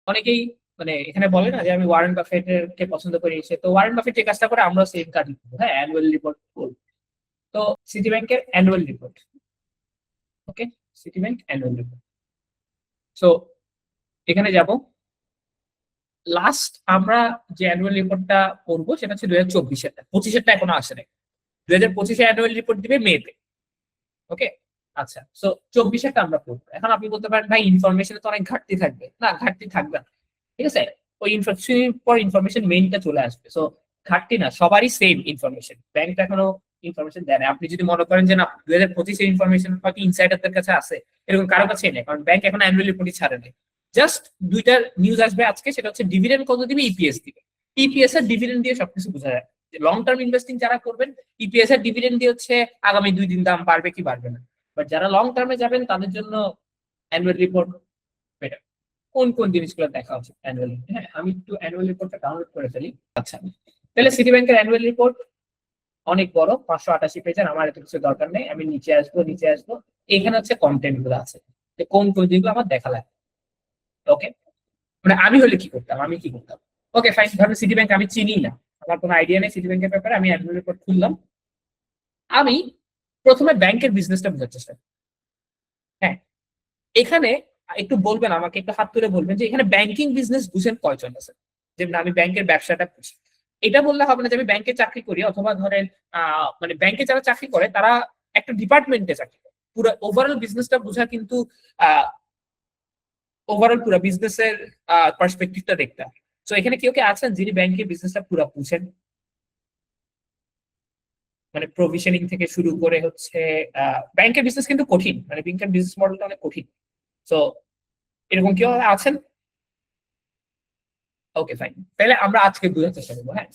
অনেকেই মানে এখানে বলে না যে আমি ওয়ারেন বাফেটের কে পছন্দ করি, সে তো ওয়ারেন বাফেট যে কাজটা করে আমরা সেম কাজ করবো, হ্যাঁ অ্যানুয়াল রিপোর্ট করবো। তো সিটি ব্যাংকের annual report, okay, city bank annual report. So এখানে যাব, লাস্ট আমরা যে অ্যানুয়াল রিপোর্টটা করবো সেটা হচ্ছে 2024-এরটা, 25-এরটা এখনো আসে নাই। 2025-এ অ্যানুয়াল রিপোর্ট দিবে মেতে, ওকে। আচ্ছা, সো 24-এরটা আমরা করবো। এখন আপনি বলতে পারেন ভাই ইনফরমেশনে তো অনেক ঘাটতি থাকবে, না ঘাটতি থাকবে না, ঠিক আছে। ওই ইনফরমেশন পর ইনফরমেশন মেইনটা চলে আসবে। সো ঘাটতি না, সবারই সেম ইনফরমেশন, ব্যাংক এখনো ইনফরমেশন দেয় না। আপনি যদি মনে করেন যে না 2025-এর ইনফরমেশন হয়তো ইনসাইডারদের কাছে আছে, এরকম কারো কাছেই নেই, কারণ ব্যাংক এখন অ্যানুয়াল রিপোর্টই ছাড়ে নেই। জাস্ট দুইটা নিউজ আসবে আজকে, সেটা হচ্ছে ডিভিডেন্ড কত দিবে, ইপিএস দিবে। ইপিএস আর ডিভিডেন্ড দিয়ে সবকিছু বোঝা যায়। লং টার্ম ইনভেস্টিং যারা করবেন, ইপিএস আর ডিভিডেন্ড দিয়ে হচ্ছে আগামী 2 দিন দাম বাড়বে কি বাড়বে না। বাট যারা লং টার্মে যাবেন তাদের জন্য অ্যানুয়াল রিপোর্ট বেটার। কোন কোন জিনিসগুলো দেখা উচিত অ্যানুয়ালি, হ্যাঁ আমি একটু অ্যানুয়াল রিপোর্টটা ডাউনলোড করে ফেলি। আচ্ছা, তাহলে সিটি ব্যাংকের অ্যানুয়াল রিপোর্ট অনেক বড়, 588 পেজের, আমার এত কিছু দরকার নেই। আমি নিচে আসবো, এখানে হচ্ছে কন্টেন্ট গুলো আছে, যে কোন কোন জিনিসগুলো আমার দেখা লাগে, ওকে। মানে আমি হলে কি করতাম, আমি কি করতাম, ওকে ফাইন। ধরুন সিটি ব্যাংক আমি চিনি না, আমার কোনো আইডিয়া নেই সিটি ব্যাংকের ব্যাপারে, আমি অ্যানুয়াল রিপোর্ট খুললাম। আমি প্রথমে ব্যাংকের বিজনেসটা বোঝার চেষ্টা করি। হ্যাঁ, এখানে একটু বলবেন আমাকে, একটু হাত তুলে বলবেন যে এখানে ব্যাংকিং বিজনেস বুঝেন কয়জন আছে, যেমন আমি ব্যাংকের ব্যবসাটা বুঝি। এটা বললে হবে না যে আমি ব্যাংকে চাকরি করি, অথবা ধরেন মানে ব্যাংকে যারা চাকরি করে তারা একটা ডিপার্টমেন্টে চাকরি করে। পুরো ওভারঅল বিজনেসটা বোঝা কিন্তু ওভারঅল পুরো বিজনেসের পার্সপেক্টিভটা দেখতে হয়। তো এখানে কেউ কে আছেন যিনি ব্যাংকের বিজনেসটা পুরো বুঝেন, মানে প্রভিশনিং থেকে শুরু করে হচ্ছে ব্যাংকের বিজনেস কিন্তু কঠিন, মানে ব্যাংকের বিজনেস মডেলটা অনেক কঠিন। তো এরকম কেউ আছেন? ওকে ফাইন, তাহলে আমরা আজকে বোঝার চেষ্টা করবো। হ্যাঁ,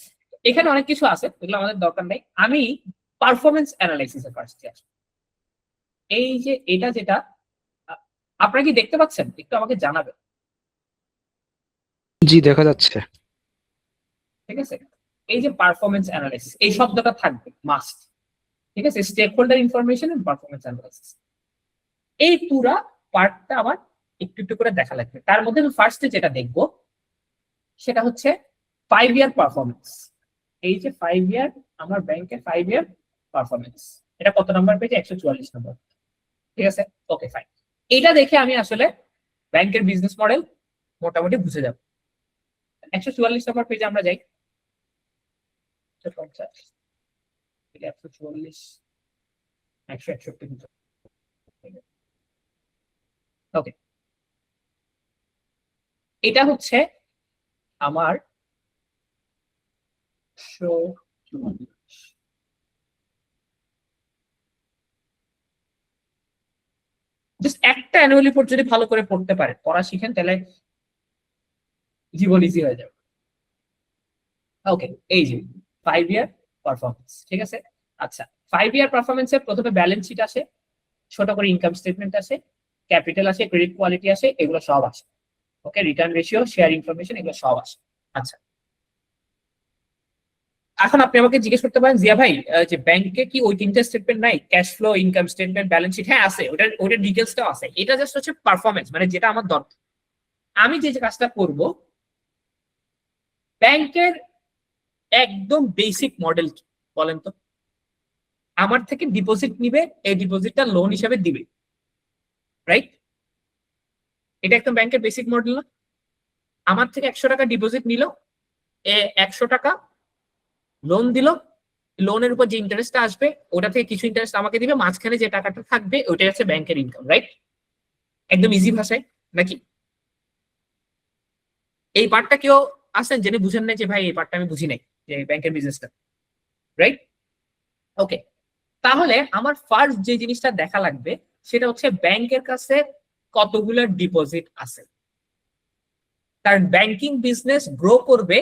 এখানে অনেক কিছু আছে, এগুলো আমাদের দরকার নেই। আমি পারফরমেন্স অ্যানালাইসিস এর ফার্স্টে আসবো। এই যে এটা যেটা আপনারা কি দেখতে পাচ্ছেন, একটু আমাকে জানাবেন। জি, দেখা যাচ্ছে। ঠিক আছে, এই যে পারফরমেন্স অ্যানালাইসিস এই শব্দটা থাকবে মাস্ট, ঠিক আছে। Stakeholder information and performance analysis, এই পুরা পার্টটা আমার একটু একটু করে দেখা লাগবে। তার মধ্যে আমি ফার্স্টে যেটা দেখবো সেটা হচ্ছে 5 ইয়ার পারফরমেন্স। এই যে 5 ইয়ার, আমার ব্যাংকের 5 ইয়ার পারফরমেন্স, এটা কত নাম্বার পেজে, 144 নম্বর, ঠিক আছে। ওকে ফাইন, এটা দেখে আমি আসলে ব্যাংকের বিজনেস মডেল মোটামুটি বুঝে যাব। 144 নম্বর পেজে আমরা যাই, 150, 144, 161। ওকে, এটা হচ্ছে আমার জাস্ট একটা অ্যানুয়াল রিপোর্ট যদি ভালো করে পড়তে পারে, পড়া শিখেন, তাহলে জীবন ইজি হয়ে যাবে। ওকে, এই যে 5 ইয়ার পারফরমেন্স, ঠিক আছে। আচ্ছা, 5 ইয়ার পারফরমেন্সের প্রথমে ব্যালেন্স শিট আসে, ছোট করে ইনকাম স্টেটমেন্ট আসে, ক্যাপিটাল আসে, ক্রেডিট কোয়ালিটি আসে, এগুলো সব আসে। ওকে, রিটার্ন রেশিও, শেয়ার ইনফরমেশন, এগুলো সব আসে। আচ্ছা, এখন আপনি আমাকে জিজ্ঞেস করতে পারেন জিয়া ভাই, যে ব্যাংকে কি ওই 3টে স্টেটমেন্ট নাই, cash flow, income statement, balance sheet? হ্যাঁ আছে, ওটার ডিটেলসটাও আছে। এটা জাস্ট হচ্ছে পারফরমেন্স, মানে যেটা আমার দরকার। আমি যে কাজটা করব, ব্যাংকের একদম বেসিক মডেল কি বলেন তো। আমার থেকে ডিপোজিট নিবে, এই ডিপোজিটটা লোন হিসাবে দিবে, রাইট? এটা একদম ব্যাংকের বেসিক মডেল না? আমার থেকে 100 টাকা ডিপোজিট নিল, 100 টাকা লোন দিল, লোনের উপর যে ইন্টারেস্টটা আসবে ওটা থেকে কিছু ইন্টারেস্ট আমাকে দিবে, মাঝখানে যে টাকাটা থাকবে ওইটা হচ্ছে ব্যাংকের ইনকাম, রাইট? একদম ইজি ভাষায় নাকি? এই পার্টটা কেউ আসেন জেনে বুঝেন নাই যে ভাই এই পার্টটা আমি বুঝি নাই, যে ব্যাংকের বিজনেসটা, রাইট? ওকে, তাহলে আমার ফার্স্ট যে জিনিসটা দেখা লাগবে সেটা হচ্ছে ব্যাংকের কাছে কতগুলো ডিপোজিট আছে। কারণ ব্যাংকিং বিজনেস গ্রো করবে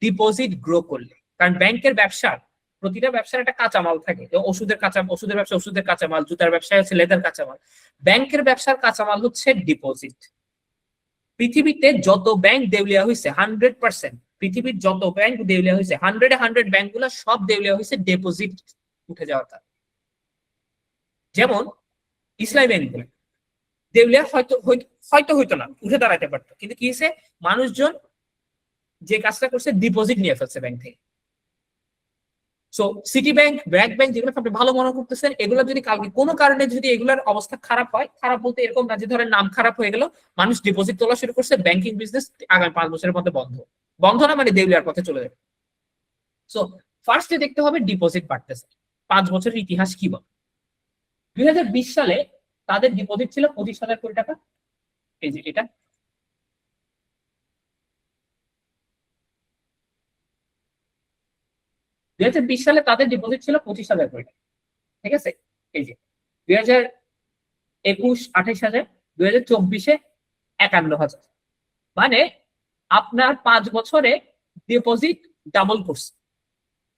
ডিপোজিট গ্রো করলে। কারণ ব্যাংকের ব্যবসা, প্রতিটা ব্যবসার একটা কাঁচামাল থাকে, ওষুধের ব্যবসা ওষুধের কাঁচামাল, জুতার ব্যবসায় হচ্ছে লেদার কাঁচামাল। ব্যাংকের ব্যবসার কাঁচামাল হচ্ছে ডিপোজিট। পৃথিবীতে যত ব্যাংক দেউলিয়া হয়েছে 100%, পৃথিবীর যত ব্যাংক দেউলিয়া হয়েছে 100 ব্যাংক গুলা সব দেউলিয়া হয়েছে ডিপোজিট উঠে যাওয়ার কারণে। যেমন ইসলামী ব্যাংক, দেউলিয়া হয়তো হয়তো হইতো না, উঠে দাঁড়াতে পারতো, কিন্তু কি হয়েছে, মানুষজন যে কাজটা করছে ডিপোজিট নিয়ে ফেলছে ব্যাংক থেকে। So city bank, BRAC bank, যেগুলো আপনি ভালো মনে করতেছেন, এগুলো যদি কালকে কোনো কারণে যদি এগুলোর অবস্থা খারাপ হয়, খারাপ বলতে এরকম না যে ধরেন নাম খারাপ হয়ে গেল, মানুষ ডিপোজিট তোলা শুরু করছে, ব্যাংকিং বিজনেস আগামী 5 বছরের মধ্যে বন্ধ, বন্ধ না মানে দেউলিয়ার পথে চলে যাবে। সো ফার্স্টে দেখতে হবে ডিপোজিট বাড়তেছে, 5 বছরের ইতিহাস কি বলে। 2020 সালে তাদের ডিপোজিট ছিল 25,000 কোটি টাকা, এই যে এটা। 2020 সালে তাদের ডিপোজিট ছিল 25,000 কোটি টাকা, ঠিক আছে। এই যে 2021, 28,000, 2024-এ 51,000, মানে আপনার 5 বছরে ডিপোজিট ডাবল করছে।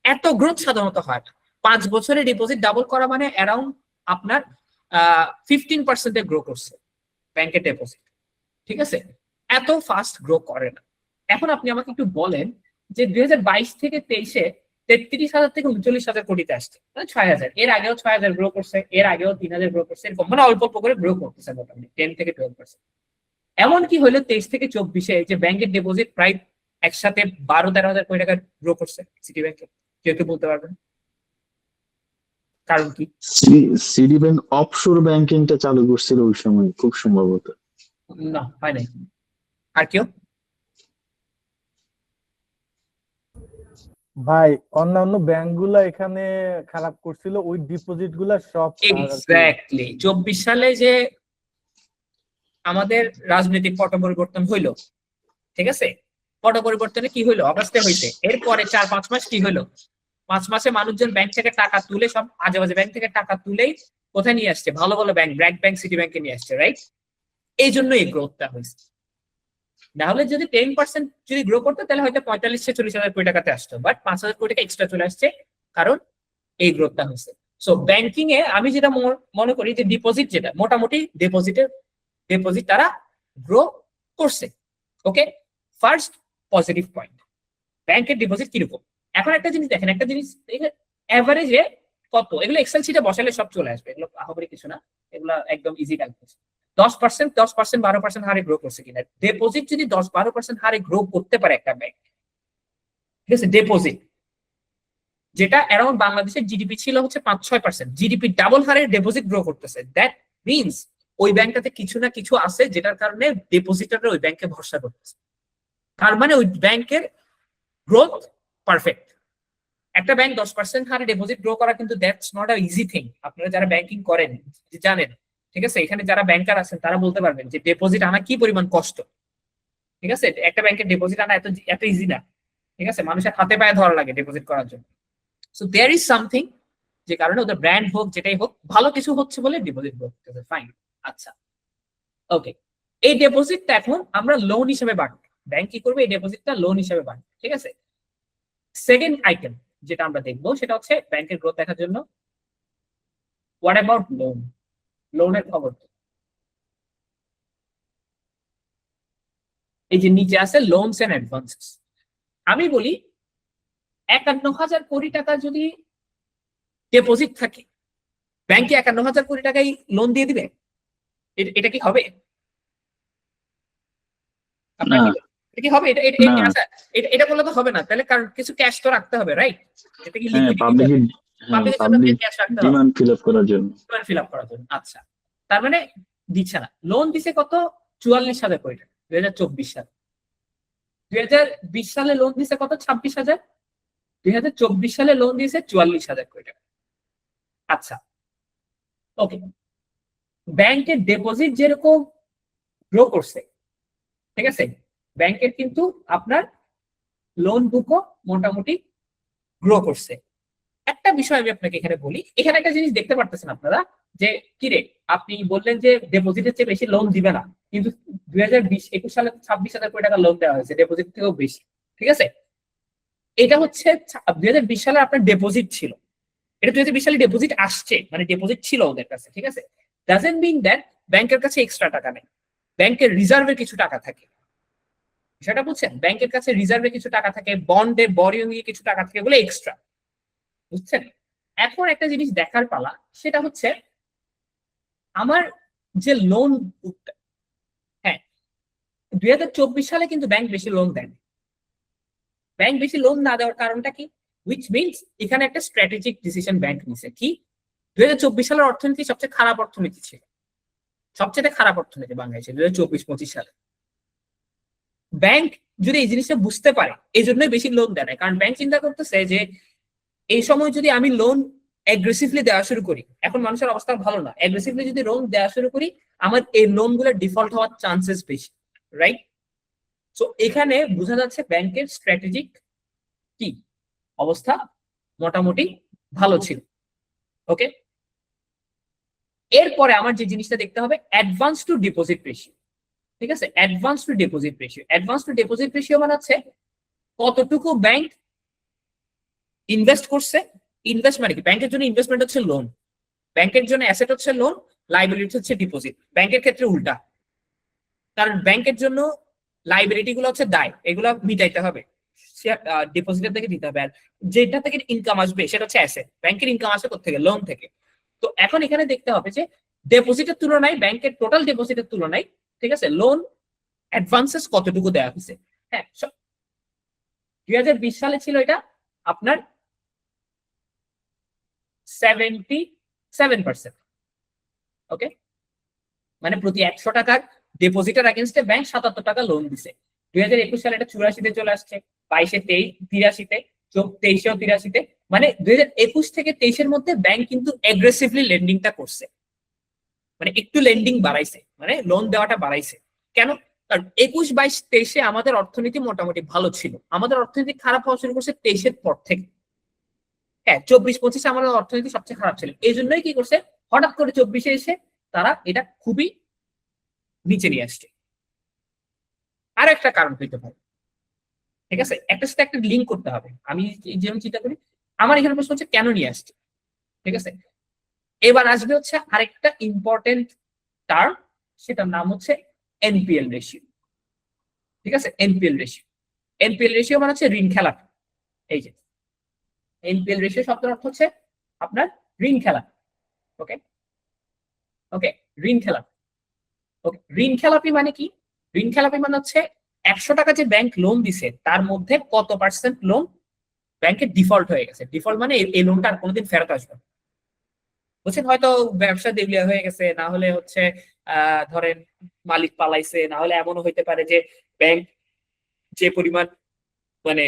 এত গ্রোথ সাধারণত হয় না। 5 বছরে ডিপোজিট ডাবল করা মানে অ্যারাউন্ড আপনার 15% গ্রো করছে ব্যাংকের ডিপোজিট, ঠিক আছে। এত ফাস্ট গ্রো করে না। এখন আপনি আমাকে একটু বলেন যে 2022 থেকে 23-এ 33,000 থেকে 39,000 কোটিতে আসছে, 6,000, এর আগেও 6,000 গ্রো করছে, এর আগেও 3,000 গ্রো করছে, এরকম মানে অল্প অল্প করে গ্রো করতেছে মোটামুটি 10 থেকে 12%। এমন কি হলো 23 থেকে 24-এ যে ব্যাংকের ডিপোজিট প্রায় একসাথে 12-13,000 কোটি টাকা গ্রো করছে সিটি ব্যাংকে? কেউ কি বলতে পারবেন কারণ কি? সিটি ব্যাংক অফশোর ব্যাংকিংটা চালু করছিল ওই সময় খুব সম্ভবত। না, হয় নাই। আর কেউ? ভাই অন্যান্য ব্যাংক গুলা এখানে খারাপ করছিল, ওই ডিপোজিট গুলা সব আর কি। এক্স্যাক্টলি 24 সালে যে আমাদের রাজনৈতিক পট পরিবর্তন হইলো, ঠিক আছে, পট পরিবর্তনে কি হইলো, অগাস্টে হয়েছে, এরপরে 4-5 মাস কি হইলো, 5 মাসে মানুষজন ব্যাংক থেকে টাকা তুলে, সব আজে বাজে ব্যাংক থেকে টাকা তুলেই কোথায় নিয়ে আসছে, ভালো ভালো ব্যাংক, ব্র্যাক ব্যাংক, সিটি ব্যাংকে নিয়ে আসছে, রাইট? এই জন্য এই গ্রোথটা হয়েছে। না হলে যদি 10% যদি গ্রো করতো তাহলে হয়তো 45-40,000 কোটি টাকাতে আসতো, বাট 5,000 কোটি টাকা এক্সট্রা চলে আসছে, কারণ এই গ্রোথটা হয়েছে। সো ব্যাংকিং এ আমি যেটা মনে করি যে ডিপোজিট, যেটা মোটামুটি ডিপোজিট তারা গ্রো করছে। ওকে, ফার্স্ট পজিটিভ পয়েন্ট, ব্যাংকের ডিপোজিট কিরকম। এখন একটা জিনিস দেখেন, একটা জিনিস এভারেজে কত, এগুলো এক্সেল শিটে বসালে সব চলে আসবে, এগুলো আহামরি কিছু না, এগুলো একদম ইজি ক্যালকুলেশন। 10%, 10%, 12% হারে গ্রো করছে কিনা, ডিপোজিট যদি 10-12% হারে গ্রো করতে পারে একটা ব্যাংক, ঠিক আছে, ডিপোজিট যেটা অ্যারাউন্ড বাংলাদেশের জিডিপি ছিল হচ্ছে 5-6%, জিডিপি ডাবল হারে ডিপোজিট গ্রো করতেছে, দ্যাট মিনস ওই ব্যাংকটাতে কিছু না কিছু আছে যেটার কারণে ডিপোজিটাররা ওই ব্যাংকে ভরসা করতেছে। তার মানে ওই ব্যাংকের গ্রোথ পারফেক্ট। একটা ব্যাংক 10% হারে ডিপোজিট গ্রো করা কিন্তু that's not a easy thing. আপনারা যারা ব্যাংকিং করেন জানেন, ঠিক আছে, এখানে যারা ব্যাংকার আছেন তারা বলতে পারবেন যে ডিপোজিট আনা কি পরিমাণ কষ্ট, ঠিক আছে। একটা ব্যাংকের ডিপোজিট আনা এত ইজি না, ঠিক আছে, মানুষের হাতে পায়ে ধরা লাগে ডিপোজিট করার জন্য। সো দেয়ার ইজ সামথিং, যে কারণে ওদের ব্র্যান্ড হোক যেটাই হোক, ভালো কিছু হচ্ছে বলে ডিপোজিট গ্রো করতেছে, ফাইন। আচ্ছা, ওকে, এই ডিপোজিটটা এখন আমরা লোন হিসেবে বাড়বে, ব্যাংক কি করবে, এই ডিপোজিটটা লোন হিসেবে বাড়বে, ঠিক আছে। সেকেন্ড আইটেম যেটা আমরা দেখবো সেটা হচ্ছে ব্যাংকের গ্রোথ দেখার জন্য হোয়াট অ্যাবাউট লোন, লোনের খবর। এই যে নিচে আছে লোনস এন্ড অ্যাডভান্সেস, আমি বলি 51,000 কোটি টাকা যদি ডিপোজিট থাকে, ব্যাংকে 51,000 কোটি টাকাই লোন দিয়ে দিবে, এটা কি হবে? আপনার না, এটা কি হবে? না, আচ্ছা, এটা করলে তো হবে না, তাহলে কারণ কিছু ক্যাশ তো রাখতে হবে, রাইট? এটা কি হ্যাঁ লিকুইডিটি, পাবলিকের জন্য পাবলিক ক্যাশ রাখতে হবে, ডিমান্ড ফিল আপ করার জন্য। ডিমান্ড ফিল আপ করার জন্য। আচ্ছা, তার মানে দিচ্ছে না। লোন দিছে কত? 44,000 কোটি টাকা 2024 সালে। 2020 সালে লোন দিছে কত? 26,000। 2024 সালে লোন দিয়েছে 44,000 কোটি টাকা। আচ্ছা, ওকে, ব্যাংকের ডিপোজিট যেরকম গ্রো করছে, ঠিক আছে, ব্যাংকের কিন্তু আপনার লোন বুকও মোটামুটি গ্রো করছে। একটা বিষয় আমি আপনাকে এখানে বলি, এখানে একটা জিনিস দেখতে পারতেছেন আপনারা যে কিরে, আপনি বললেন যে ডিপোজিটের চেয়ে বেশি লোন দিবে না, কিন্তু 2020-21 সালে 26,000 কোটি টাকা লোন দেওয়া হয়েছে, ডিপোজিট থেকেও বেশি, ঠিক আছে। এটা হচ্ছে 2020 সালে আপনার ডিপোজিট ছিল, এটা 2020 সালে ডিপোজিট আসছে, মানে ডিপোজিট ছিল ওদের কাছে, ঠিক আছে। ডাজন্ট মিন দ্যাট ব্যাংকের কাছে এক্সট্রা টাকা নেই, ব্যাংকের রিজার্ভে কিছু টাকা থাকে, সেটা বুঝছেন, ব্যাংকের কাছে রিজার্ভে কিছু টাকা থাকে, বন্ডে বরিং এ কিছু টাকা থাকে, এগুলো এক্সট্রা, বুঝছেন। এখন একটা জিনিস দেখার পালা, সেটা হচ্ছে আমার যে লোন, হ্যাঁ 2024 সালে কিন্তু ব্যাংক বেশি লোন দেন। ব্যাংক বেশি লোন না দেওয়ার কারণটা কি? হুইচ মিনস এখানে একটা স্ট্র্যাটেজিক ডিসিশন ব্যাংক নিছে কি, 2024 সালের অর্থনীতি সবচেয়ে খারাপ অর্থনীতি ছিল, সবচেয়ে খারাপ অর্থনীতি বাংলাদেশে 2024-25 সালে। ব্যাংক যদি এই জিনিসটা বুঝতে পারে, এই জন্যই বেশি লোন দেয় না, কারণ ব্যাংক চিন্তা করতেছে যে এই সময় যদি আমি লোন অ্যাগ্রেসিভলি দেওয়া শুরু করি, এখন মানুষের অবস্থা ভালো না, অ্যাগ্রেসিভলি যদি লোন দেওয়া শুরু করি আমার এই লোন গুলো ডিফল্ট হওয়ার চান্সেস বেশি, রাইট? সো এখানে বোঝা যাচ্ছে ব্যাংকের স্ট্র্যাটেজিক কি অবস্থা মোটামুটি ভালো ছিল। ওকে, এরপরে আমার যে জিনিসটা দেখতে হবে অ্যাডভান্স টু ডিপোজিট রেশিও। ঠিক আছে, advance to deposit ratio. Advance to deposit ratio মানে হচ্ছে কতটুকু ব্যাংক ইনভেস্ট করছে। ইনভেস্ট মানে কি? ব্যাংকের জন্য ইনভেস্টমেন্ট হচ্ছে লোন, ব্যাংকের জন্য অ্যাসেট হচ্ছে লোন, লাইবিলিটি হচ্ছে ডিপোজিট। ব্যাংকের ক্ষেত্রে উল্টা, কারণ ব্যাংকের জন্য লাইবিলিটি গুলো হচ্ছে দায়, এগুলো মিটাইতে হবে, ডিপোজিটের থেকে দিতে হবে, আর যেটা থেকে ইনকাম আসবে সেটা হচ্ছে অ্যাসেট। ব্যাংকের ইনকাম আসে কোথা থেকে? লোন থেকে। তো এখন এখানে দেখতে হবে যে ডিপোজিটের তুলনায়, ব্যাংকের টোটাল ডিপোজিটের তুলনায়, ঠিক আছে, লোন অ্যাডভান্সেস কতটুকু দেওয়া হয়েছে। হ্যাঁ 2020 সালে ছিল এটা আপনার 77%। ওকে, মানে প্রতি 100 টাকার ডিপোজিটের এগেইনস্টে ব্যাংক 77 টাকা লোন দিছে। 2021 সালে এটা 84-তে চলে আসছে, 22-এ 83-তে, 23-এও 83-তে, মানে 2021 থেকে 23-এর মধ্যে ব্যাংক কিন্তু এগ্রেসিভলি লেন্ডিংটা করছে, মানে একটু লেন্ডিং বাড়াইছে, মানে লোন দেওয়াটা বাড়াইছে। কেন? কারণ 21, 22, 23-এ আমাদের অর্থনীতি মোটামুটি ভালো ছিল, আমাদের অর্থনীতি খারাপ হওয়া শুরু করছে 23-এর পর থেকে। হ্যাঁ 24-25-এ আমাদের অর্থনীতি সবচেয়ে খারাপ ছিল, এই জন্যই কি করছে হঠাৎ করে 24-এ এসে তারা এটা খুবই নিচে নিয়ে আসছে। আর একটা কারণ হইতে পারে, ঠিক আছে, একটা সাথে একটা লিঙ্ক করতে হবে। আমি যেমন চিন্তা করি, আমার এখানে প্রশ্ন হচ্ছে কেন নিয়ে আসছে, ঠিক আছে। এবার আসবে হচ্ছে আরেকটা ইম্পর্টেন্ট টার্ম, সেটার নাম হচ্ছে এনপিএল রেশিও। ঠিক আছে, এনপিএল রেশিও। এনপিএল রেশিও মানে হচ্ছে ঋণ খেলাপি। এই যে এনপিএল রেশিও শব্দের অর্থ হচ্ছে আপনার ঋণ খেলাপি। ওকে ওকে, ঋণ খেলাপি। ওকে, ঋণ খেলাপি মানে কি? ঋণ খেলাপি মানে হচ্ছে 100 টাকা যে ব্যাংক লোন দিছে তার মধ্যে কত পার্সেন্ট লোন ব্যাংকের ডিফল্ট হয়ে গেছে। ডিফল্ট মানে এই লোনটা আর কোনোদিন ফেরত আসবে না, বুঝছেন? হয়তো ব্যবসা দেউলিয়া হয়ে গেছে, না হলে হচ্ছে ধরেন মালিক পালাইছে, না হলে এমনও হইতে পারে যে ব্যাংক যে পরিমাণ মানে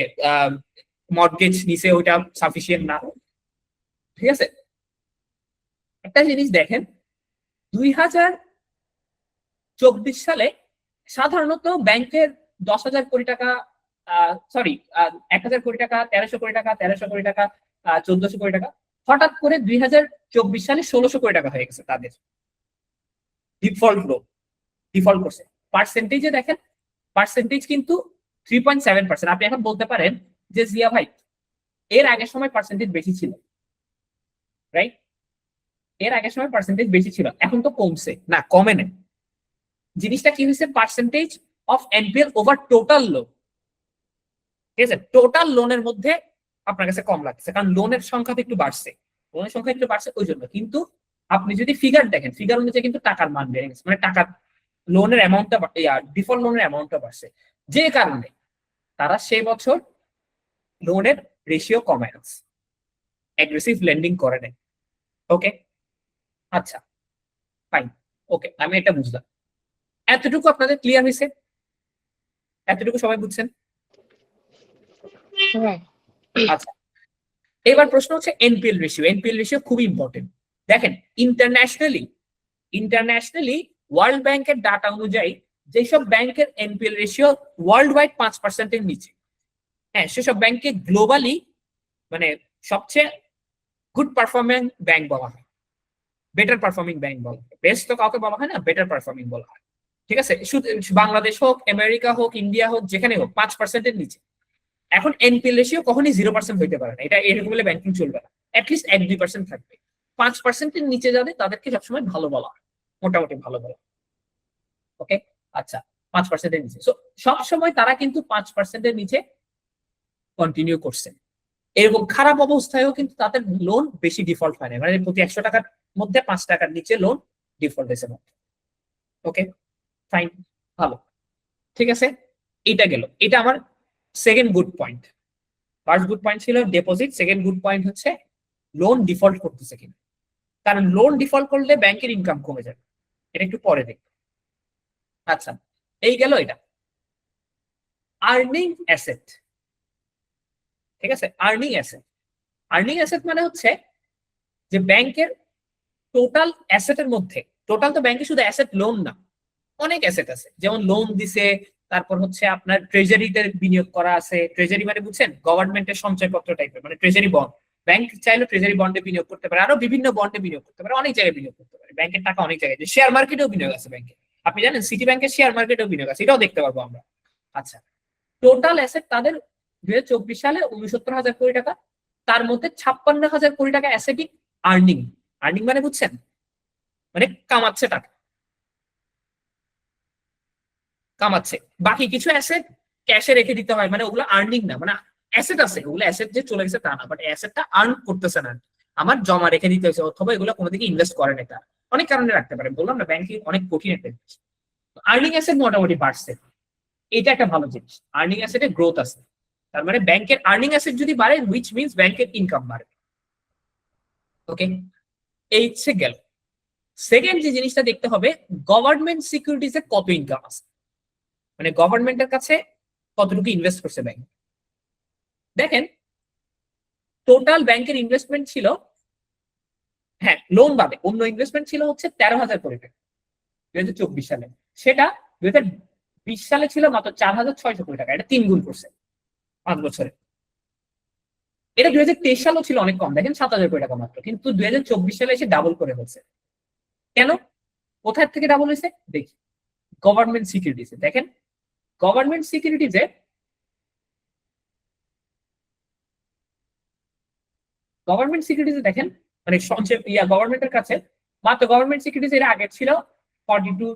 মর্টগেজ নিছে ওইটা সাফিসিয়েন্ট না। ঠিক আছে, একটা জিনিস দেখেন, 2024 সালে সাধারণত ব্যাংকের 10,000 কোটি টাকা, সরি 1,000 কোটি টাকা, 1300 কোটি টাকা, 1300 কোটি টাকা, 1400 কোটি টাকা, হঠাৎ করে 2024 সালে 1600 কোটি টাকা হয়ে গেছে তাদের ডিফল্ট করছে। পার্সেন্টেজে দেখেন, পার্সেন্টেজ কিন্তু 3.7%। আপনি এখন বলতে পারেন যে জিয়া ভাই এর আগের সময় পার্সেন্টেজ বেশি ছিল, রাইট? এর আগের সময় পার্সেন্টেজ বেশি ছিল, এখন তো কমছে। না, কমে নেই। জিনিসটা কি হয়েছে? Percentage of NPL over total loan, ঠিক আছে, টোটাল লোনের মধ্যে আপনার কাছে কম লাগছে, কারণ লোনের সংখ্যা একটু বাড়ছে, লোনের সংখ্যা একটু বাড়ছে ওই জন্য। কিন্তু আপনি যদি ফিগার দেখেন, ফিগার অনুযায়ী কিন্তু টাকার মান বেড়ে গেছে, মানে টাকা লোনের অ্যামাউন্টটা, ডিফল্ট লোনের অ্যামাউন্টটা বাড়ছে, যে কারণে তারা সেই বছর লোনের রেশিও কমায় আছে, অ্যাগ্রেসিভ লেন্ডিং করে নেয়। ওকে, আচ্ছা ফাইন, ওকে, আমি এটা বুঝলাম। এতটুকু আপনাদের ক্লিয়ার হয়েছে? এতটুকু সবাই বুঝছেন? আচ্ছা, এবার প্রশ্ন হচ্ছে এনপিএল রেশিও। এনপিএল রেশিও খুব ইম্পর্টেন্ট। দেখেন ইন্টারন্যাশনালি ওয়ার্ল্ড ব্যাংকের ডাটা অনুযায়ী যেসব ব্যাংকের এনপিএল রেশিও ওয়ার্ল্ড ওয়াইড 5%-এর নিচে, হ্যাঁ সেসব ব্যাংককে গ্লোবালি মানে সবচেয়ে গুড পারফর্মিং ব্যাংক বলা হয়, বেটার পারফর্মিং ব্যাংক বলা হয়। বেস্ট তো কাউকে বলা হয় না, বেটার পারফর্মিং বলা হয়। ঠিক আছে, শুধু বাংলাদেশ হোক, আমেরিকা হোক, ইন্ডিয়া হোক, যেখানে হোক 5%-এর নিচে। এখন এনপিএল রেশিও কখনই 0% হইতে পারে না, এটা এরকম হলে ব্যাংকিং চলবে না, অ্যাটলিস্ট 1-2% থাকবে। 5%-এর নিচে যাদের তাদেরকে সবসময় ভালো বলা হয়, মোটামুটি ভালো বলা। ওকে, আচ্ছা 5%-এর নিচে, সবসময় তারা কিন্তু 5%-এর নিচে কন্টিনিউ করছে। এরকম খারাপ অবস্থায়ও কিন্তু তাদের লোন বেশি ডিফল্ট হয় না, মানে প্রতি 100 টাকার মধ্যে 5 টাকার নিচে লোন ডিফল্ট হয়েছে। ওকে ফাইন, ভালো, ঠিক আছে। এটা গেল, এটা আমার second good point. First good point ছিল ডিপোজিট, সেকেন্ড গুড পয়েন্ট হচ্ছে লোন ডিফল্ট করতেছে কিনা, কারণ লোন ডিফল্ট করলে ব্যাংকের ইনকাম কমে যাবে, এটা একটু পরে দেখব। আচ্ছা, এই গেল এটা। আর্নিং অ্যাসেট, ঠিক আছে, আর্নিং অ্যাসেট। আর্নিং অ্যাসেট মানে হচ্ছে যে ব্যাংকের টোটাল অ্যাসেটের মধ্যে, টোটাল তো ব্যাংকে শুধু অ্যাসেট লোন না, অনেক অ্যাসেট আছে, যেমন লোন দিছে, তারপর হচ্ছে আপনার ট্রেজারিতে বিনিয়োগ করা আছে। ট্রেজারি মানে বুঝছেন, গভর্নমেন্টের সঞ্চয়পত্র টাইপের, মানে ট্রেজারি বন্ড। ব্যাংক চাইলে ট্রেজারি বন্ডে বিনিয়োগ করতে পারে, আরো বিভিন্ন বন্ডে বিনিয়োগ করতে পারে, অনেক জায়গায় বিনিয়োগ করতে পারে। ব্যাংকের টাকা অনেক জায়গায়, শেয়ার মার্কেটেও বিনিয়োগ আছে ব্যাংকে, আপনি জানেন সিটি ব্যাংকের শেয়ার মার্কেটেও বিনিয়োগ আছে, এটাও দেখতে পারবো আমরা। আচ্ছা, টোটাল অ্যাসেট তাদের 2024 সালে 69,000 কোটি টাকা, তার মধ্যে 56,000 কোটি টাকা অ্যাসেটই আর্নিং। আর্নিং মানে বুঝছেন, মানে কামাচ্ছে টাকা, কামাচ্ছে। বাকি কিছু অ্যাসেট ক্যাশে রেখে দিতে হয়, মানে ওগুলো আর্নিং না, মানে অ্যাসেট আছে, ওগুলো অ্যাসেট যে চলে গেছে তা না, বাট অ্যাসেটটা আর্ন করতেছে না, আমার জমা রেখে দিতে হয়েছে, অথবা এগুলো কোনো দিকে ইনভেস্ট করে না, তার অনেক কারণে রাখতে পারে। বললাম না, ব্যাংকিং অনেক কঠিন একটা জিনিস। আর্নিং অ্যাসেট মোটামুটি বাড়ছে, এটা একটা ভালো জিনিস, আর্নিং অ্যাসেটে গ্রোথ আছে। তার মানে ব্যাংকের আর্নিং অ্যাসেট যদি বাড়ে, হুইচ মিনস ব্যাংকের ইনকাম বাড়ে। ওকে, এই হচ্ছে গেল। সেকেন্ড যে জিনিসটা দেখতে হবে, গভর্নমেন্ট সিকিউরিটিজে কত ইনকাম আছে, মানে গভর্নমেন্টের কাছে কতটুকু ইনভেস্ট করছে ব্যাংক। দেখেন, টোটাল ব্যাংকের ইনভেস্টমেন্ট ছিল, হ্যাঁ লোন বাদে অন্য ইনভেস্টমেন্ট ছিল হচ্ছে 13,000 কোটি টাকা 2024 সালে। সেটা 2020 সালে ছিল মাত্র 4,600 কোটি টাকা, এটা 3 গুণ করছে 5 বছরে। এটা 2023 সালেও ছিল অনেক কম, দেখেন 7,000 কোটি টাকা মাত্র, কিন্তু 2024 সালে এসে ডাবল করে হচ্ছে। কেন, কোথায় থেকে ডাবল হয়েছে দেখি। গভর্নমেন্ট সিকিউরিটিজে দেখেন, গভর্নমেন্ট সিকিউরিটিজে দেখেন, মানে সঞ্চয় গভর্নমেন্টের কাছে মাত্র গভর্নমেন্ট সিকিউরিটিজ এর আগে ছিল 42,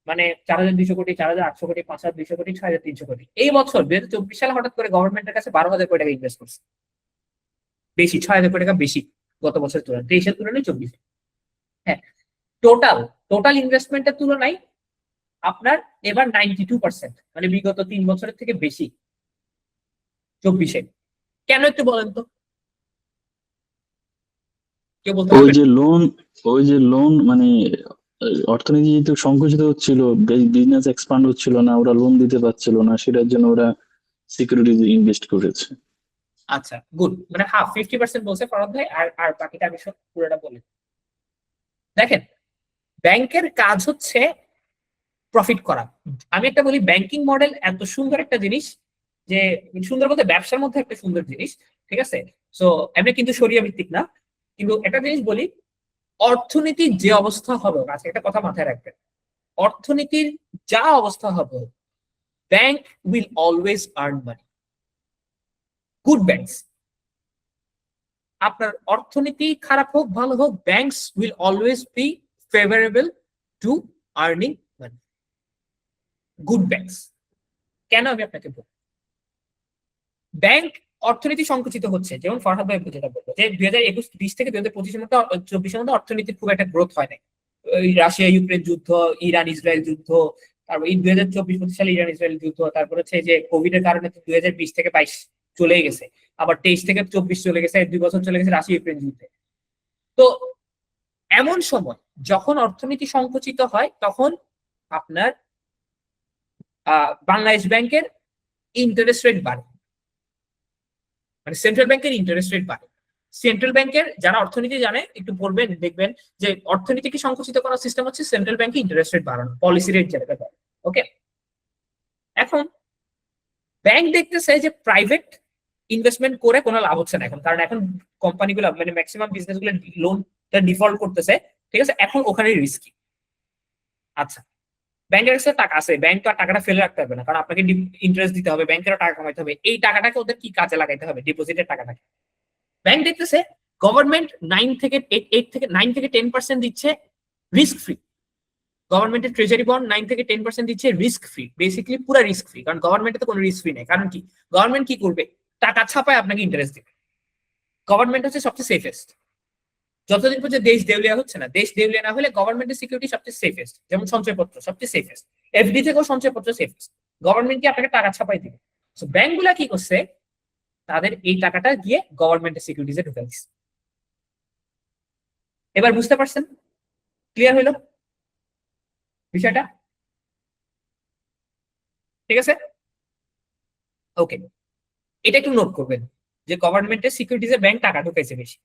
মানে 4,200 কোটি, 4,800 কোটি, 5,200 কোটি, 6,300 কোটি। এই বছর 2024 সালে হঠাৎ করে গভর্নমেন্টের কাছে 12,000 কোটি টাকা ইনভেস্ট করছে, বেশি, 6,000 কোটি টাকা বেশি গত বছরের তুলনায়, 23-এর তুলনায় 24। হ্যাঁ, টোটাল টোটাল ইনভেস্টমেন্টের তুলনায় আপনার এবার 92%, মানে বিগত 3 বছরের থেকে বেশি 24-এ। কেন একটু বলেন তো, কেউ বলতে ওই পারবেন? যে লোন মানে অর্থনীতি যেহেতু সংকুচিত হচ্ছিল, বিজনেস এক্সপান্ড হচ্ছিল না, ওরা লোন দিতে পারছিল না, সেটার জন্য ওরা সিকিউরিটিতে ইনভেস্ট করেছে। আচ্ছা গুড, মানে হাফ 50% বলছে ফরহাদ ভাই, আর আর বাকিটা আমি সব পুরোটা বলি। দেখেন, ব্যাংকের কাজ হচ্ছে প্রফিট করা। আমি একটা বলি, ব্যাংকিং মডেল এত সুন্দর একটা জিনিস, যে সুন্দর বলতে ব্যবসার মধ্যে একটা সুন্দর জিনিস, ঠিক আছে। সো এমনি কিন্তু শরিয়া ভিত্তিক না, কিন্তু একটা জিনিস বলি, অর্থনীতির যে অবস্থা হবে, আজকে একটা কথা মাথায় রাখবেন, অর্থনীতির যা অবস্থা হবে, bank will always earn money. Good banks, আপনার অর্থনীতি খারাপ হোক ভালো হোক, banks will always be favourable two earning money. Good banks. কেন আমি আপনাকে বলবো, ব্যাংক অর্থনীতি সংকুচিত হচ্ছে, যেমন ফরহাদ ভাই যেটা বলবো, যে 2021-20 থেকে 2025-এর মধ্যে 24-এর মধ্যে অর্থনীতির খুব একটা গ্রোথ হয় নাই। রাশিয়া ইউক্রেন যুদ্ধ, ইরান ইসরায়েল যুদ্ধ, তারপর এই 2024-25 সালে ইরান ইসরায়েল যুদ্ধ, তারপর হচ্ছে যে কোভিড এর কারণে 2020 থেকে 22 চলে গেছে, আবার 23 থেকে 24 চলে গেছে, 2 বছর চলে গেছে রাশিয়া ইউক্রেন যুদ্ধে। তো এমন সময় যখন অর্থনীতি সংকুচিত হয়, তখন আপনার বাংলাদেশ ব্যাংকের ইন্টারেস্ট রেট বাড়ে, মানে সেন্ট্রাল ব্যাংকের ইন্টারেস্ট রেট বাড়ে। সেন্ট্রাল ব্যাংকের যারা অর্থনীতি জানে একটু পড়বেন, দেখবেন যে অর্থনীতিকে সংকুচিত করার সিস্টেম হচ্ছে সেন্ট্রাল ব্যাংকে ইন্টারেস্ট রেট বাড়ানো, পলিসি রেট যেটা বলে। ওকে, এখন ব্যাংক দেখতেছে যে প্রাইভেট ইনভেস্টমেন্ট করে কোনো লাভ হচ্ছে না এখন, কারণ এখন কোম্পানিগুলো মানে ম্যাক্সিমাম বিজনেস গুলো লোনটা ডিফল্ট করতেছে, ঠিক আছে, এখন ওখানে রিস্কি। আচ্ছা, ব্যাংকের কাছে টাকা আছে, ব্যাংক তো আর টাকাটা ফেলে রাখতে হবে না, কারণ আপনাকে ইন্টারেস্ট দিতে হবে, ব্যাংকেরও টাকা কামাইতে হবে, এই টাকাটাকে ওদের কি কাজে লাগাইতে হবে, ডিপোজিটের টাকাটাকে। ব্যাংক দেখতেছে গভর্নমেন্ট 9 থেকে 10% দিচ্ছে রিস্ক ফ্রি, গভর্নমেন্টের ট্রেজারি বন্ড 9 থেকে 10% দিচ্ছে রিস্ক ফ্রি, বেসিক্যালি পুরো রিস্ক ফ্রি, কারণ গভর্নমেন্টে তো কোনো রিস্ক ফ্রি নেই। কারণ কি, গভর্নমেন্ট কি করবে, টাকা ছাপায় আপনাকে ইন্টারেস্ট দিবে, গভর্নমেন্ট হচ্ছে সবচেয়ে সেফেস্ট। যতদিন পর্যন্ত দেশ দেউলিয়া হচ্ছে না, দেশ দেউলিয়া না হলে গভর্নমেন্টের সিকিউরিটি সবচেয়ে সেফেস্ট, যেমন সঞ্চয়পত্র সবচেয়ে সেফেস্ট, এফডি থেকেও সঞ্চয়পত্র সেফেস্ট, গভর্নমেন্ট কি আপনাকে টাকা ছাপাই দিবে। সো ব্যাংকগুলা কি করছে, তাদের এই টাকাটা গিয়ে গভর্নমেন্টের সিকিউরিটিজে ঢুকে দিচ্ছে। এবার বুঝতে পারছেন, ক্লিয়ার হইল বিষয়টা? ঠিক আছে, ওকে, এটা একটু নোট করবেন যে গভর্নমেন্টের সিকিউরিটিজে ব্যাংক টাকা ঢুকাইছে বেশি।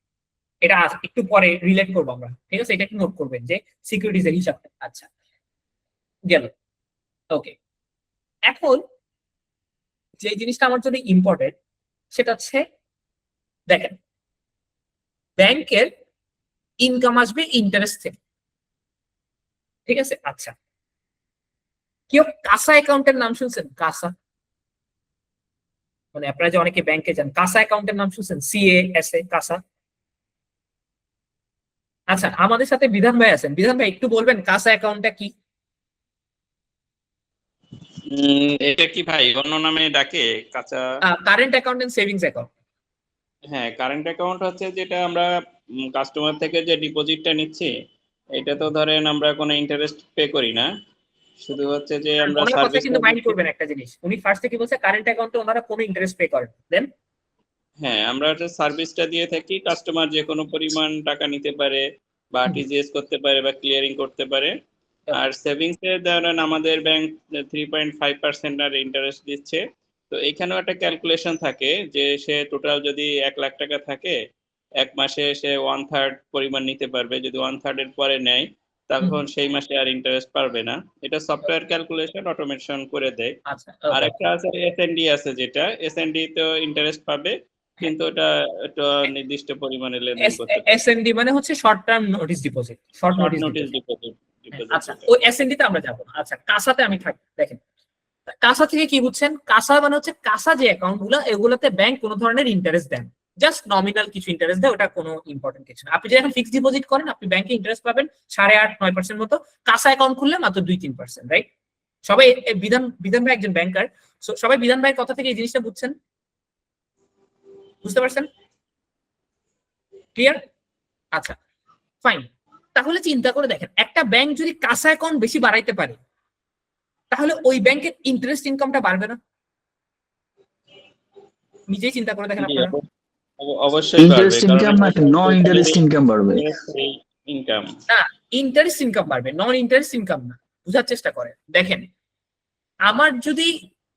এটা একটু পরে রিলেট করবো আমরা, ঠিক আছে? এটা একটু নোট করবেন যে সিকিউরিটিজ এর হিসাবটা। আচ্ছা, গেল, ওকে। এখন যে জিনিসটা আমার জন্য ইম্পর্টেন্ট সেটা হচ্ছে, দেখেন ব্যাংকের ইনকাম আসবে ইন্টারেস্ট থেকে, ঠিক আছে? আচ্ছা, কেউ কাসা অ্যাকাউন্টের নাম শুনছেন? কাসা, মানে আপনারা যে অনেকে ব্যাংকে যান, কাসা অ্যাকাউন্টের নাম শুনছেন? CASA, কাসা। আচ্ছা, আমাদের সাথে বিধান ভাই আছেন, বিধান ভাই একটু বলবেন কাসা অ্যাকাউন্টটা কি? এটা কি ভাই অন্য নামে ডাকে? কাঁচা? Current account and savings account. হ্যাঁ, কারেন্ট অ্যাকাউন্ট হচ্ছে যেটা আমরা কাস্টমার থেকে যে ডিপোজিটটা নিচ্ছি, এটা তো ধরেন আমরা কোনো ইন্টারেস্ট পে করি না, শুধু হচ্ছে যে আমরা ওনার কথা সার্ভিস। কিন্তু মাইন্ড করবেন একটা জিনিস, উনি ফার্স্টে কি বলছে, কারেন্ট অ্যাকাউন্টে ওনারা কোনো ইন্টারেস্ট পে করেন, দেন হ্যাঁ, আমরা হচ্ছে সার্ভিসটা দিয়ে থাকি, কাস্টমার যে কোনো পরিমাণ টাকা নিতে পারে বা টিজিএস করতে পারে বা ক্লিয়ারিং করতে পারে। আর সেভিংস এর ধরেন আমাদের ব্যাংক 3.5% আর ইন্টারেস্ট দিচ্ছে। তো এখানেও একটা ক্যালকুলেশন থাকে যে সে টোটাল যদি 1 লাখ টাকা থাকে, এক মাসে সে 1/3 পরিমাণ নিতে পারবে। যদি 1/3 এর পরে নেয় তখন সেই মাসে আর ইন্টারেস্ট পারবে না। এটা সফটওয়্যার ক্যালকুলেশন অটোমেশন করে দেয়। আচ্ছা, আর একটা আছে এসএনডি আছে, যেটা এসএনডি তো ইন্টারেস্ট পাবে, কিন্তু ওটা একটা নির্দিষ্ট পরিমাণে লেনদেন করতে পারে। এসএনডি মানে হচ্ছে short term notice deposit, short short notice notice deposit. Deposit. আচ্ছা, ওই এসএনডি তে আমরা যাবো। আচ্ছা, কাসাতে আমি থাকি। দেখেন কাসা থেকে কি বুঝছেন, কাসা মানে হচ্ছে কাসা যে অ্যাকাউন্ট গুলো, এগুলোতে ব্যাংক কোনো ধরনের ইন্টারেস্ট দেন, জাস্ট নমিনাল কিছু ইন্টারেস্ট দেয়, ওটা কোনো ইম্পর্টেন্ট কিছু না। আপনি যদি এখন ফিক্সড ডিপোজিট করেন, আপনি ব্যাংকে ইন্টারেস্ট পাবেন 8.5-9% মতো, কাসা অ্যাকাউন্ট খুললে মাত্র 2-3%, রাইট? সবাই বিধান বিধান ভাই একজন ব্যাংকার, সবাই বিধান ভাইয়ের কথা থেকে এই জিনিসটা বুঝছেন, বুঝতে পারছেন? ক্লিয়ার? আচ্ছা, ফাইন। তাহলে চিন্তা করে দেখেন, একটা ব্যাংক যদি কাসা অ্যাকাউন্ট বেশি বাড়াইতে পারে, তাহলে ওই ব্যাংকের ইন্টারেস্ট ইনকামটা বাড়বে না? নিজেই চিন্তা করে দেখেন আপনারা। অবশ্যই বাড়বে, ইন্টারেস্ট ইনকাম না, নন ইন্টারেস্ট ইনকাম বাড়বে। ইনকাম না, ইন্টারেস্ট ইনকাম বাড়বে, নন ইন্টারেস্ট ইনকাম না। বুঝার চেষ্টা করেন, দেখেন আমার যদি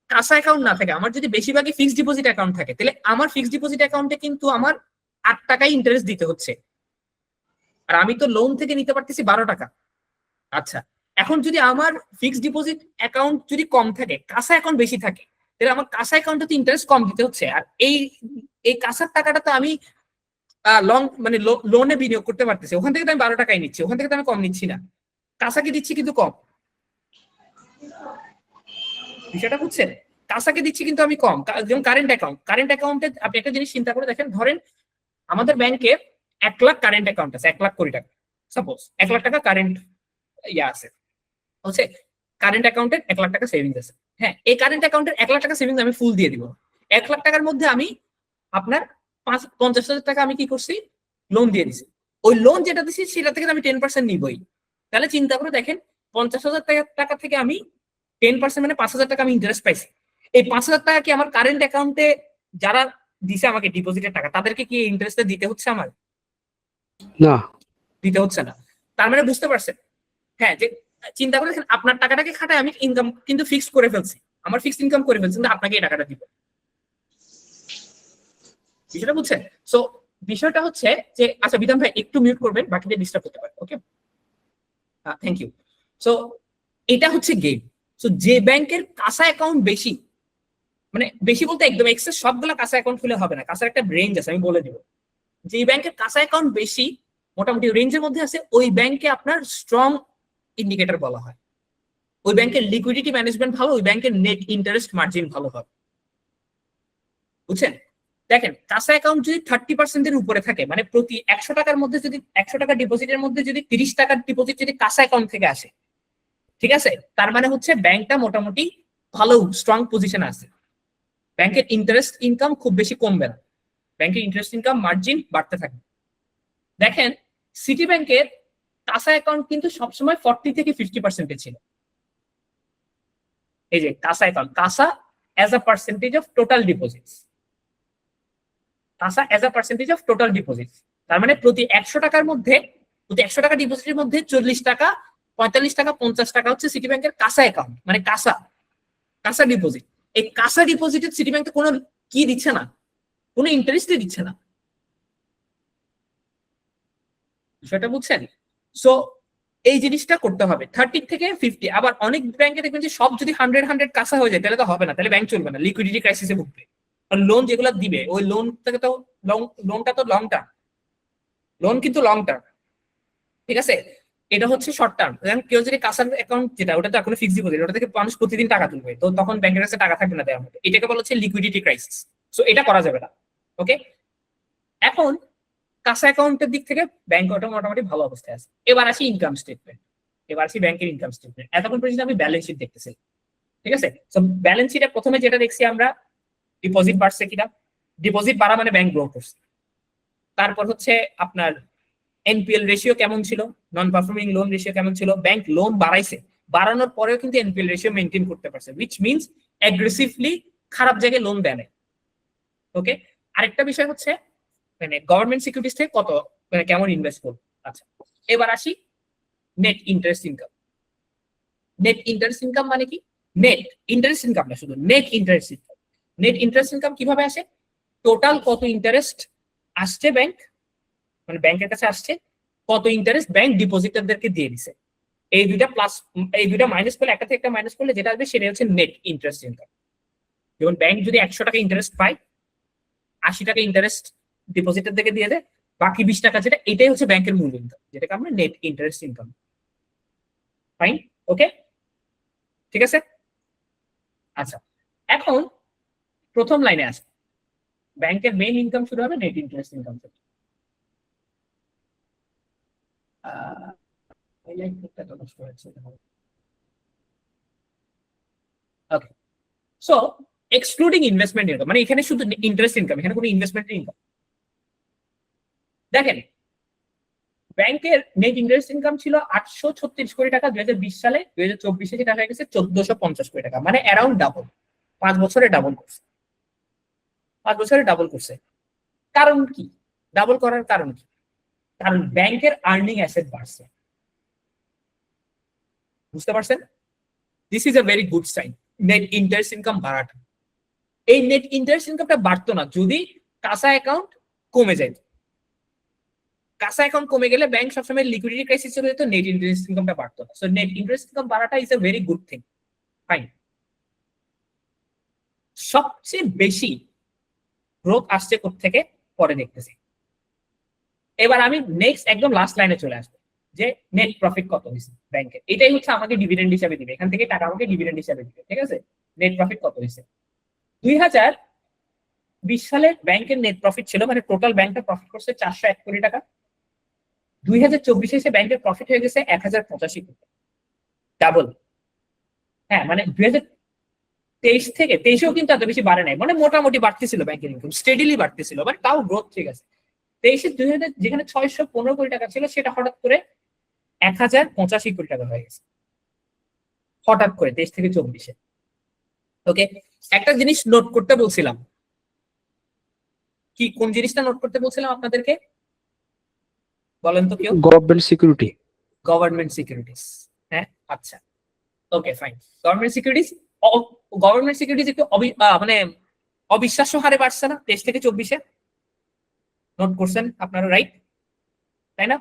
কাসা অ্যাকাউন্ট না থাকে, আমার যদি বেশিরভাগই ফিক্সড ডিপোজিট অ্যাকাউন্ট থাকে, তাহলে আমার ফিক্সড ডিপোজিট অ্যাকাউন্টে কিন্তু আমার 8 টাকাই ইন্টারেস্ট দিতে হচ্ছে, আর আমি তো লোন থেকে নিতে পারতেছি 12 টাকা। আচ্ছা, এখন যদি আমার ফিক্সড ডিপোজিট অ্যাকাউন্ট যদি কম থাকে, কাসা অ্যাকাউন্ট বেশি থাকে, তাহলে আমার কাসা অ্যাকাউন্টে তো ইন্টারেস্ট কম দিতে হচ্ছে, আর এই কাসার টাকাটা তো আমি লং মানে লোনে বিনিয়োগ করতে পারতেছি, ওখান থেকে তো আমি 12 টাকাই নিচ্ছি, ওখান থেকে তো আমি কম নিচ্ছি না, কাসাকে দিচ্ছি কিন্তু কম। বিষয়টা বুঝছেন? কাসাকে দিচ্ছি কিন্তু আমি কম। যেমন কারেন্ট অ্যাকাউন্টে আপনি একটা জিনিস চিন্তা করে দেখেন, ধরেন আমাদের ব্যাংকে 1 লাখ কারেন্ট অ্যাকাউন্ট আছে, 1 লাখ কোটি টাকা, সাপোজ 1 লাখ টাকা কারেন্ট আছে, হচ্ছে কারেন্ট অ্যাকাউন্টে 1 লাখ টাকা সেভিংস আছে। হ্যাঁ, এই কারেন্ট অ্যাকাউন্টের 1 লাখ টাকা সেভিংস আমি ফুল দিয়ে দিব। 1 লাখ টাকার মধ্যে আমি আপনার 50,000 টাকা আমি কি করছি, লোন দিয়ে দিছি। ওই লোন যেটা দিচ্ছি সেটা থেকে আমি 10% নিবই। তাহলে চিন্তা করে দেখেন, 50,000 টাকা থেকে আমি 10% মানে 5,000 টাকা আমি ইন্টারেস্ট পাইছি। এই 5,000 টাকা কি আমার কারেন্ট অ্যাকাউন্টে যারা দিছে আমাকে ডিপোজিটের টাকা, তাদেরকে কি ইন্টারেস্ট দিতে হচ্ছে? আমার না, দিতে হচ্ছে না। তার মানে বুঝতে পারছেন? হ্যাঁ, যে চিন্তা করে দেখেন, আপনার টাকাটাকে খাটায় আমি ইনকাম কিন্তু ফিক্স করে ফেলছি, আমার ফিক্সড ইনকাম করে ফেলছি, কিন্তু আপনাকে এই টাকাটা দিব। বিষয়টা বুঝছেন? সো বিষয়টা হচ্ছে যে, আচ্ছা বিধান ভাই একটু মিউট করবেন, বাকিদের ডিস্টার্ব করতে পারে। ওকে, থ্যাংক ইউ। সো এটা হচ্ছে গেম। সো যে ব্যাংকের কাসা অ্যাকাউন্ট বেশি, মানে বেশি বলতে একদম এক্সেস সবগুলা কাসা অ্যাকাউন্ট খুলে হবে না, কাসার একটা রেঞ্জ আছে, আমি বলে দিব। যে ব্যাংকের কাসা অ্যাকাউন্ট বেশি, মোটামুটি রেঞ্জের মধ্যে আছে, ওই ব্যাংকে আপনার স্ট্রং ইন্ডিকেটর বলা হয়। ওই ব্যাংকের লিকুইডিটি ম্যানেজমেন্ট ভালো, ওই ব্যাংকের নেট ইন্টারেস্ট মার্জিন ভালো হবে। বুঝছেন? দেখেন কাসা অ্যাকাউন্ট যদি 30% এর উপরে থাকে, মানে প্রতি 100 টাকার মধ্যে যদি 100 টাকা ডিপোজিটের মধ্যে যদি 30 টাকার ডিপোজিট যদি কাসা অ্যাকাউন্ট থেকে আসে, ঠিক আছে, তার মানে হচ্ছে ব্যাংকটা মোটামুটি ভালো স্ট্রং পজিশনে আছে, ব্যাংকের ইন্টারেস্ট ইনকাম খুব বেশি কমবে না, ব্যাংকের ইন্টারেস্ট ইনকাম মার্জিন বাড়তে থাকবে। দেখেন সিটি ব্যাংকের কাঁচা অ্যাকাউন্ট কিন্তু সবসময় 40 থেকে 50% ছিল। এই যে CASA account, CASA as a percentage of total deposits, CASA as a percentage of total deposits. তার মানে প্রতি 100 টাকার মধ্যে, প্রতি 100 টাকা ডিপোজিটের মধ্যে 40 টাকা, 45 টাকা, 50 টাকা হচ্ছে সিটি ব্যাংকের কাঁচা অ্যাকাউন্ট, মানে কাঁচা কাঁচা ডিপোজিট। এই কাঁচা ডিপোজিটের সিটি ব্যাংকে কোনো কি দিচ্ছে না, কোনো ইন্টারেস্টই দিচ্ছে না। বিষয়টা বুঝছেন? সো এই জিনিসটা করতে হবে 30 থেকে 50। আবার অনেক ব্যাংকে দেখবেন যে সব যদি 100 কাঁচা হয়ে যায় তাহলে তো হবে না, তাহলে ব্যাংক চলবে না, লিকুইডিটি ক্রাইসিসে ভুগবে। আর লোন যেগুলো দিবে ওই লোন থেকে তো লোনটা তো লং টার্ম, লোন কিন্তু লং টার্ম, ঠিক আছে? এটা হচ্ছে শর্ট টার্ম। কেউ যদি কাঁচার অ্যাকাউন্ট যেটা, ওটা তো এখন ফিক্সড ডিপোজিট, ওটা থেকে মানুষ প্রতিদিন টাকা তুলবে, তো তখন ব্যাংকের কাছে টাকা থাকবে না দেওয়ার মতো, এটাকে বলা হচ্ছে লিকুইডিটি ক্রাইসিস। সো এটা করা যাবে না। ওকে, এখন কাঁচা অ্যাকাউন্টের দিক থেকে ব্যাংক মোটামুটি ভালো অবস্থায় আছে। এবার আসি ইনকাম স্টেটমেন্ট, এবার আসি ব্যাংকের ইনকাম স্টেটমেন্ট। এতক্ষণ পর্যন্ত আমি ব্যালেন্স শিট দেখতেছি, ঠিক আছে? তো ব্যালেন্স শিটে প্রথমে যেটা দেখছি আমরা, ডিপোজিট বাড়ছে কিনা, ডিপোজিট বাড়া মানে ব্যাংক গ্রো করছে। তারপর হচ্ছে আপনার এনপিএল রেশিও কেমন ছিল, নন পারফর্মিং লোন রেশিও কেমন ছিল, ব্যাংক লোন বাড়াইছে, বাড়ানোর পরেও কিন্তু এনপিএল রেশিও মেনটেন করতে পারছে, উইচ মিনস অ্যাগ্রেসিভলি খারাপ জায়গায় লোন দেয় না। ওকে, আরেকটা বিষয় হচ্ছে মানে গভর্নমেন্ট সিকিউরিটিজ থেকে কত মানে কেমন ইনভেস্ট করবে। আচ্ছা, এবার আসি net interest income. Net interest income মানে কি? নেট ইন্টারেস্ট ইনকাম না, শুধু net interest income. Net interest income কিভাবে আসে? টোটাল কত ইন্টারেস্ট আসছে ব্যাংক, মানে ব্যাংকের কাছে আসছে, কত ইন্টারেস্ট ব্যাংক ডিপোজিটরদেরকে দিয়ে দিছে, এই দুইটা প্লাস, এই দুইটা মাইনাস করলে, একটা থেকে একটা মাইনাস করলে যেটা আসবে সেটা হচ্ছে নেট ইন্টারেস্ট ইনকাম। যেমন ব্যাংক যদি 100 টাকা ইন্টারেস্ট পায়, 80 টাকা ইন্টারেস্ট ডিপোজিটরদেরকে দিয়ে দেয়, বাকি 20 টাকা যেটা, এটাই হচ্ছে ব্যাংকের মূল ইনকাম, যেটাকে আমরা নেট ইন্টারেস্ট ইনকাম। ফাইন, ওকে, ঠিক আছে। আচ্ছা, এখন প্রথম লাইনে আসে, ব্যাংকের মেইন ইনকাম শুরু হবে নেট ইন্টারেস্ট ইনকাম থেকে। ওকে, সো এক্সক্লুডিং ইনভেস্টমেন্ট ইনকাম, মানে এখানে শুধু ইন্টারেস্ট ইনকাম, এখানে কোনো ইনভেস্টমেন্ট ইনকাম। দেখেন ব্যাংকের নেট ইন্টারেস্ট ইনকাম ছিল 836 কোটি টাকা 2020 সালে, 2024 যেটা হয়ে গেছে 1450 কোটি টাকা, মানে অ্যারাউন্ড ডাবল। 5 বছরে ডাবল করছে, 5 বছরে ডাবল করছে। কারণ কি ডাবল করার কারণ কি? কারণ ব্যাংকের আর্নিং অ্যাসেট বাড়ছে। বুঝতে পারছেন? This is a very good sign, net interest income বাড়াটা। এই নেট ইন্টারেস্ট ইনকামটা বাড়তো না যদি কাঁচা অ্যাকাউন্ট কমে যায়। কাঁচা অ্যাকাউন্ট কমে গেলে ব্যাংক সবসময় লিকুইডিটি ক্রাইসিস চলে যেত, নেট ইন্টারেস্ট ইনকামটা বাড়তো না। সো নেট ইন্টারেস্ট ইনকাম বাড়াটা is a very good thing. Fine, সবচেয়ে বেশি গ্রোথ আসছে কোত্থেকে পরে দেখতেছি। এবার আমি নেক্সট একদম লাস্ট লাইনে চলে আসবো, যে নেট প্রফিট কত হয়েছে ব্যাংকের, এটাই হচ্ছে আমাকে ডিভিডেন্ড হিসাবে দিবে, এখান থেকে টাকা আমাকে ডিভিডেন্ড হিসাবে দিবে, ঠিক আছে? নেট প্রফিট কত হয়েছে? 2020 সালে ব্যাংকের নেট প্রফিট ছিল, মানে টোটাল ব্যাংকটা প্রফিট করছে 401 কোটি টাকা। 2024 এসে ব্যাংকের প্রফিট হয়ে গেছে 1085 কোটি, ডাবল। হ্যাঁ, মানে 2023 থেকে 23-এও কিন্তু এত বেশি বাড়ে নাই, মানে মোটামুটি বাড়তেছিল ব্যাংকের ইনকাম, স্টেডিলি বাড়তেছিল, বাট তাও গ্রোথ ঠিক আছে। 23-এ 2000 যেখানে 615 কোটি টাকা ছিল, সেটা হঠাৎ করে 1085 কোটি টাকা হয়ে গেছে, হঠাৎ করে 23 থেকে 24-এ। ওকে, একটা জিনিস নোট করতে বলছিলাম, কি কোন জিনিসটা নোট করতে বলছিলাম আপনাদেরকে বলেন তো কেউ? Government security. গভর্নমেন্ট সিকিউরিটিজ, হ্যাঁ, আচ্ছা, okay fine. Government securities, government securities একটু মানে অবিশ্বাস্য হারে বাড়ছে না 23 থেকে 24-এ? নোট করছেন আপনারা, রাইট? তাই না?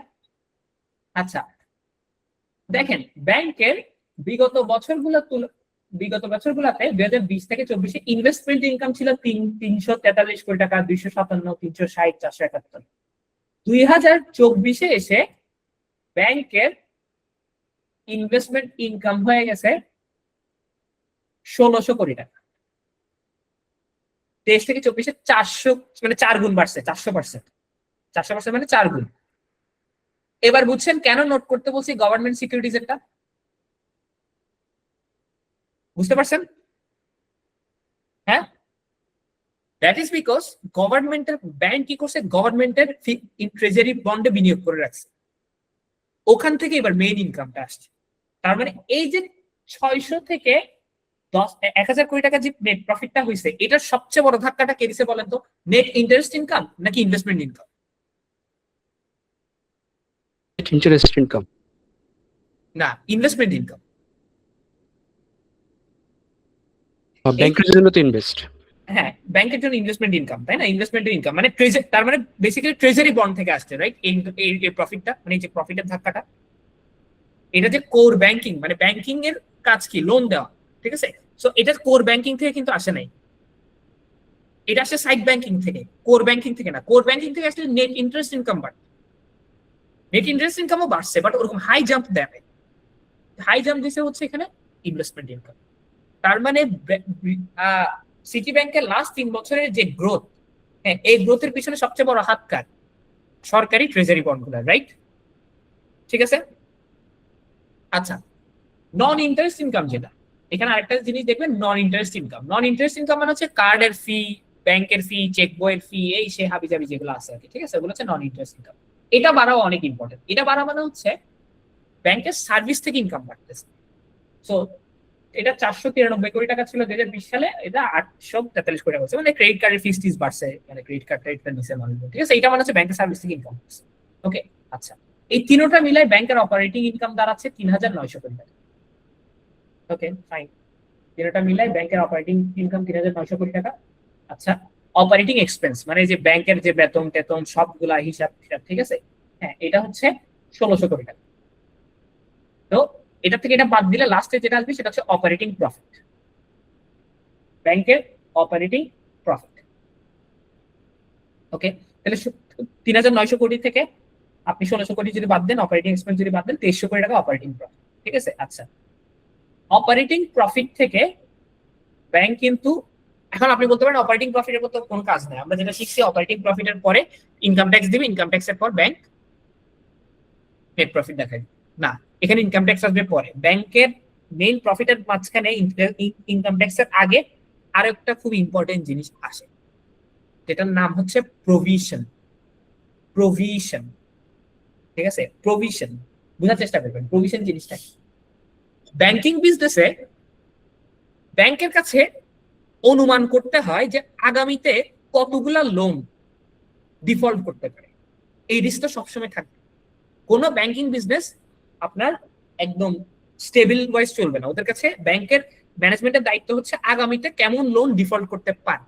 আচ্ছা, দেখেন ব্যাংকের বিগত বছরগুলোতে 2020 থেকে 24-এ ইনভেস্টমেন্ট ইনকাম ছিল 343 কোটি টাকা, 257, 360, 471। 2024-এ এসে ব্যাংকের ইনভেস্টমেন্ট ইনকাম হয়ে গেছে 1600 কোটি টাকা। 23 থেকে 24-এ 400, মানে 4 গুণ বাড়ছে, 400%, 400% মানে 4 গুণ। এবার বুঝছেন কেন নোট করতে বলছি গভর্নমেন্ট সিকিউরিটিজ একটা? বুঝতে পারছেন? হ্যাঁ, দ্যাট ইজ বিকজ গভর্নমেন্টের ব্যাংক কি করছে, গভর্নমেন্টের ট্রেজারি বন্ডে বিনিয়োগ করে রাখছে। ওখান থেকে এবার মেইন ইনকামটা আসছে। তার মানে এই যে 600 থেকে 1000 কোটি টাকা যে নেট প্রফিটটা হয়েছে, এটার সবচেয়ে বড় ধাক্কাটা কে দিছে বলেন তো? নেট ইন্টারেস্ট ইনকাম নাকি ইনভেস্টমেন্ট ইনকাম? Interest income. না, ইনভেস্টমেন্ট ইনকাম। ব্যাংকের জন্য তো ইনভেস্ট। হ্যাঁ, ব্যাংকের জন্য ইনভেস্টমেন্ট ইনকাম, তাই না? ইনভেস্টমেন্ট ইনকাম মানে তার মানে বেসিক্যালি ট্রেজারি বন্ড থেকে আসছে, রাইট? এই প্রফিটটা মানে যে প্রফিটের ধাক্কাটা, এটা যে কোর ব্যাংকিং, মানে ব্যাংকিং এর কাজ কি? লোন দেওয়া, ঠিক আছে? সো এটা কোর ব্যাংকিং থেকে কিন্তু আসে নাই, এটা আসছে সাইড ব্যাংকিং থেকে, কোর ব্যাংকিং থেকে না। কোর ব্যাংকিং থেকে আসলে নেট ইন্টারেস্ট ইনকাম বাড়ে, নেট ইন্টারেস্ট ইনকামও বাড়ছে, বাট ওরকম হাই জাম্প দেয়। হাই জাম্প দিছে হচ্ছে এখানে ইনভেস্টমেন্ট ইনকাম। তার মানে সিটি ব্যাংকের লাস্ট 3 বছরের যে গ্রোথ, হ্যাঁ, এই গ্রোথের পিছনে সবচেয়ে বড় হাত কার? সরকারি ট্রেজারি বন্ডগুলো, রাইট? ঠিক আছে। আচ্ছা, নন ইন্টারেস্ট ইনকাম যেটা, এখানে আরেকটা জিনিস দেখবেন, নন ইন্টারেস্ট ইনকাম। নন ইন্টারেস্ট ইনকাম মানে হচ্ছে কার্ডের ফি, ব্যাংকের ফি, চেক বইয়ের ফি, এই সে হাবিজাবি যেগুলো আছে আর কি, ঠিক আছে? ওগুলো হচ্ছে নন ইন্টারেস্ট ইনকাম। এটা বাড়াও অনেক ইম্পর্টেন্ট। এটা বাড়া মানে হচ্ছে ব্যাংকের সার্ভিস থেকে ইনকাম বাড়তেছে। সো এটা 493 কোটি টাকা ছিল 2020 সালে, এটা 843 কোটি টাকা হচ্ছে, মানে ক্রেডিট কার্ডের ফিস টিস বাড়ছে, মানে ক্রেডিট কার্ডটা নিচে মানুষ, ঠিক আছে? এটা মানে হচ্ছে ব্যাংকের সার্ভিস থেকে ইনকাম হচ্ছে। ওকে, আচ্ছা, এই তিনটা মিলাই ব্যাংকের অপারেটিং ইনকাম দাঁড়াচ্ছে 3900 কোটি টাকা। ওকে, ফাইন, তিনটা মিলাই ব্যাংকের অপারেটিং ইনকাম 3900 কোটি টাকা। আচ্ছা, অপারেটিং এক্সপেন্স মানে যে ব্যাংকের যে বেতন টেতন সবগুলা হিসাব, ঠিক আছে? হ্যাঁ, এটা হচ্ছে 1600 কোটি টাকা। তো এটা থেকে এটা বাদ দিলে লাস্টে যেটা আসবে সেটা হচ্ছে অপারেটিং প্রফিট, ব্যাংকের অপারেটিং প্রফিট। ওকে, তাহলে 3900 কোটি থেকে আপনি 1600 কোটি যদি বাদ দেন, অপারেটিং এক্সপেন্স যদি বাদ দেন, 2300 কোটি টাকা অপারেটিং প্রফিট, ঠিক আছে? আচ্ছা, অপারেটিং প্রফিট থেকে ব্যাংক কিন্তু, এখন আপনি বলতে পারেন অপারেটিং প্রফিটের মতো কোনো কাজ নাই, আমরা যেটা শিখছি অপারেটিং প্রফিটের পরে ইনকাম ট্যাক্স দিবে, ইনকাম ট্যাক্সের পর ব্যাংক নেট প্রফিট দেখায়। না, এখানে ইনকাম ট্যাক্স আসবে পরে। ব্যাংকের মেইন প্রফিটের মাঝখানে ইনকাম ট্যাক্সের আগে আরো একটা খুব ইম্পর্টেন্ট জিনিস আসে, যেটার নাম হচ্ছে প্রভিশন। প্রভিশন, ঠিক আছে? প্রভিশন বোঝার চেষ্টা করবেন, প্রভিশন জিনিসটা কি। ব্যাংকিং বিজনেসে ব্যাংকের কাছে অনুমান করতে হয় যে আগামীতে কতগুলা লোন ডিফল্ট করতে পারে, এই রিস্কটা সবসময় থাকবে। কোনো ব্যাংকিং বিজনেস আপনার একদম স্টেবল ওয়াইজ চলবে না। ওদের কাছে ব্যাংকের ম্যানেজমেন্টের দায়িত্ব হচ্ছে আগামীতে কেমন লোন ডিফল্ট করতে পারে।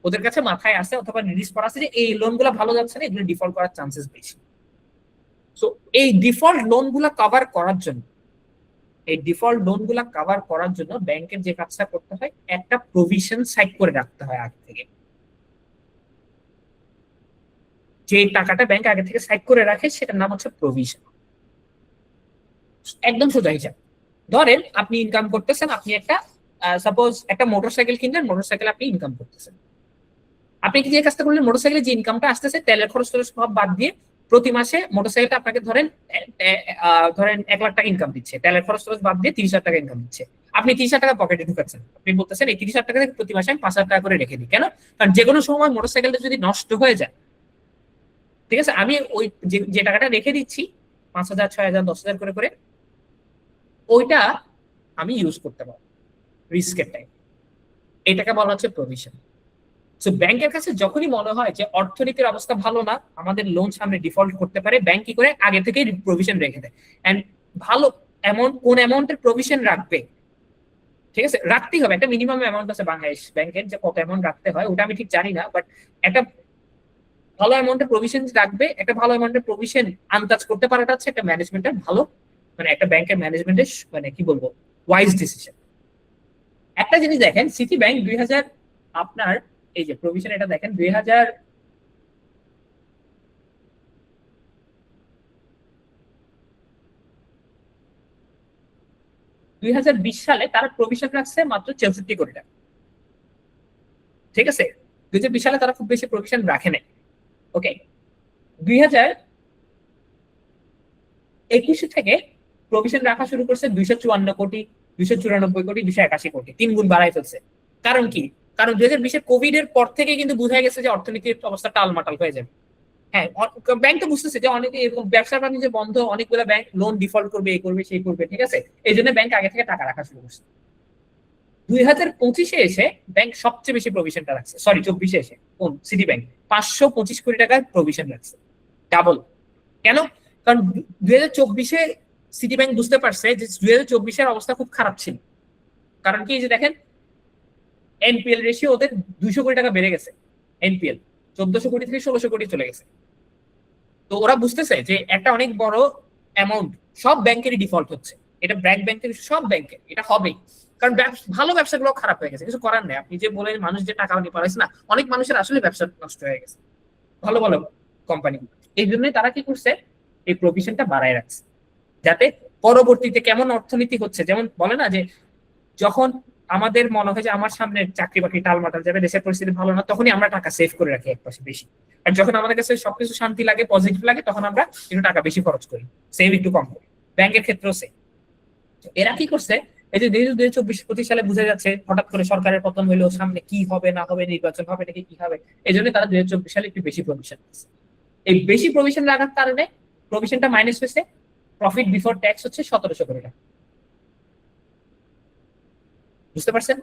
ওদের কাছে মাথায় আসে অথবা রিলিজ করা আছে যে এই লোনগুলো ভালো যাচ্ছে না, এগুলো ডিফল্ট করার চান্সেস বেশি। সো এই ডিফল্ট লোনগুলা কভার করার জন্য, ব্যাংকের যে কাজটা করতে হয়, একটা প্রভিশন সাইড করে রাখতে হয় আগে থেকে। যে টাকাটা ব্যাংক আগে থেকে সাইড করে রাখে সেটার নাম হচ্ছে প্রভিশন। একদম সোজা হিসাব। ধরেন আপনি ইনকাম করতেছেন, আপনি একটা সাপোজ একটা মোটরসাইকেল কিনলেন, মোটরসাইকেল আপনি ইনকাম করতেছেন। আপনি কি যে কাজটা করলেন, মোটরসাইকেলে যে ইনকামটা আসতেছে তেলের খরচ সব বাদ দিয়ে প্রতি মাসে মোটরসাইকেলটা আপনাকে ধরেন 1 লাখ টাকা ইনকাম দিচ্ছে, তেলের খরচ বাদ দিয়ে 30,000 টাকা ইনকাম দিচ্ছে। আপনি 30,000 টাকা পকেটে ঢুকাচ্ছেন, আপনি বলতেছেন এই 30,000 টাকা থেকে প্রতি মাসে আমি 5,000 টাকা করে রেখে দিই। কেন? কারণ যে কোনো সময় মোটরসাইকেলটা যদি নষ্ট হয়ে যায়, ঠিক আছে, আমি ওই যে টাকাটা রেখে দিচ্ছি 5,000, 6,000, 10,000 করে করে, ওইটা আমি ইউজ করতে পারবো রিস্কের টাইম। এটাকে বলা হচ্ছে প্রভিশন। সো ব্যাংকের কাছে যখনই মনে হয় যে অর্থনীতির অবস্থা ভালো না, আমাদের লোন সামনে ডিফল্ট করতে পারে, ব্যাংক কি করে আগে থেকেই প্রভিশন রেখে দেয়। এন্ড ভালো অ্যামাউন্ট, কোন অ্যামাউন্টের প্রভিশন রাখবে, ঠিক আছে, রাখতেই হবে। একটা মিনিমাম অ্যামাউন্ট আছে বাংলাদেশ ব্যাংকের, যে কত অ্যামাউন্ট রাখতে হয় ওটা আমি ঠিক জানি না, বাট একটা ভালো অ্যামাউন্টের প্রভিশন রাখবে। একটা ভালো অ্যামাউন্টের প্রভিশন আন্দাজ করতে পারাটা হচ্ছে একটা ম্যানেজমেন্টের ভালো, মানে একটা ব্যাংকের ম্যানেজমেন্টের মানে কি বলবো, ওয়াইজ ডিসিশন। একটা জিনিস দেখেন, সিটি ব্যাংক 2000 আপনার এই যে প্রভিশন, এটা দেখেন 2020 সালে তারা প্রভিশন রাখছে মাত্র 64 কোটি টাকা, ঠিক আছে? 2020 সালে তারা খুব বেশি প্রভিশন রাখে নাই। ওকে, 2021 থেকে প্রভিশন রাখা শুরু করছে 254 কোটি, 294 কোটি, 281 কোটি, 3 গুণ বাড়াই ফেলছে। কারণ কি? কারণ 2020 কোভিড এর পর থেকে কিন্তু বোঝা গেছে যে অর্থনীতির অবস্থা টালমাটাল হয়ে যাবে। হ্যাঁ, ব্যাংক তো বুঝতেছে যে অনেকে এরকম ব্যবসা বাণিজ্য বন্ধ, অনেকগুলো ব্যাংক লোন ডিফল্ট করবে, এই করবে সেই করবে, ঠিক আছে। এই জন্য ব্যাংক আগে থেকে টাকা রাখা শুরু করছে। 2025-এ এসে ব্যাংক সবচেয়ে বেশি প্রভিশনটা রাখছে, সরি 24-এ এসে কোন সিটি ব্যাংক 525 কোটি টাকার প্রভিশন রাখছে, ডাবল। কেন? কারণ 2024-এ সিটি ব্যাংক বুঝতে পারছে যে 2024-এর অবস্থা খুব খারাপ ছিল। কারণ কি, এই যে দেখেন এনপিএল রেশিও ওদের 200 কোটি টাকা বেড়ে গেছে, এনপিএল 1400 কোটি থেকে 1600 কোটি চলে গেছে। তো ওরা বুঝতেছে যে একটা অনেক বড় অ্যামাউন্ট সব ব্যাংকেরই ডিফল্ট হচ্ছে, এটা ব্যাংকের সব ব্যাংকের এটা হবেই। কারণ ভালো ব্যবসাগুলো খারাপ হয়ে গেছে, কিছু করার নেই। আপনি যে বলেন মানুষ যে টাকা নিয়ে পারাইছে না, অনেক মানুষের আসলে ব্যবসা নষ্ট হয়ে গেছে, ভালো ভালো কোম্পানি। এই জন্যই তারা কি করছে, এই প্রভিশনটা বাড়ায় রাখছে, যাতে পরবর্তীতে কেমন অর্থনীতি হচ্ছে, যেমন বলে না যে যখন আমাদের মনে হয় যে আমার সামনে চাকরি বাকরি টালমাটাল যাবে, দেশের পরিস্থিতি ভালো না, তখনই আমরা টাকা সেভ করে রাখি এক পাশে বেশি। আর যখন আমাদের কাছে সবকিছু শান্তি লাগে, পজিটিভ লাগে, তখন আমরা একটু টাকা বেশি খরচ করি, সেভ একটু কম করি। ব্যাংকের ক্ষেত্রেও সেম। এরা কি করছে, এই যে 2024-25 সালে বুঝে যাচ্ছে হঠাৎ করে সরকারের পতন হইলো, সামনে কি হবে না হবে, নির্বাচন হবে নাকি কি হবে, এই জন্য তারা 2024 সালে একটু বেশি প্রভিশন দিচ্ছে। এই বেশি প্রভিশন লাগার কারণে প্রভিশনটা মাইনাস হয়েছে, প্রফিট বিফোর ট্যাক্স হচ্ছে 1700 কোটি টাকা। বুঝতে পারছেন?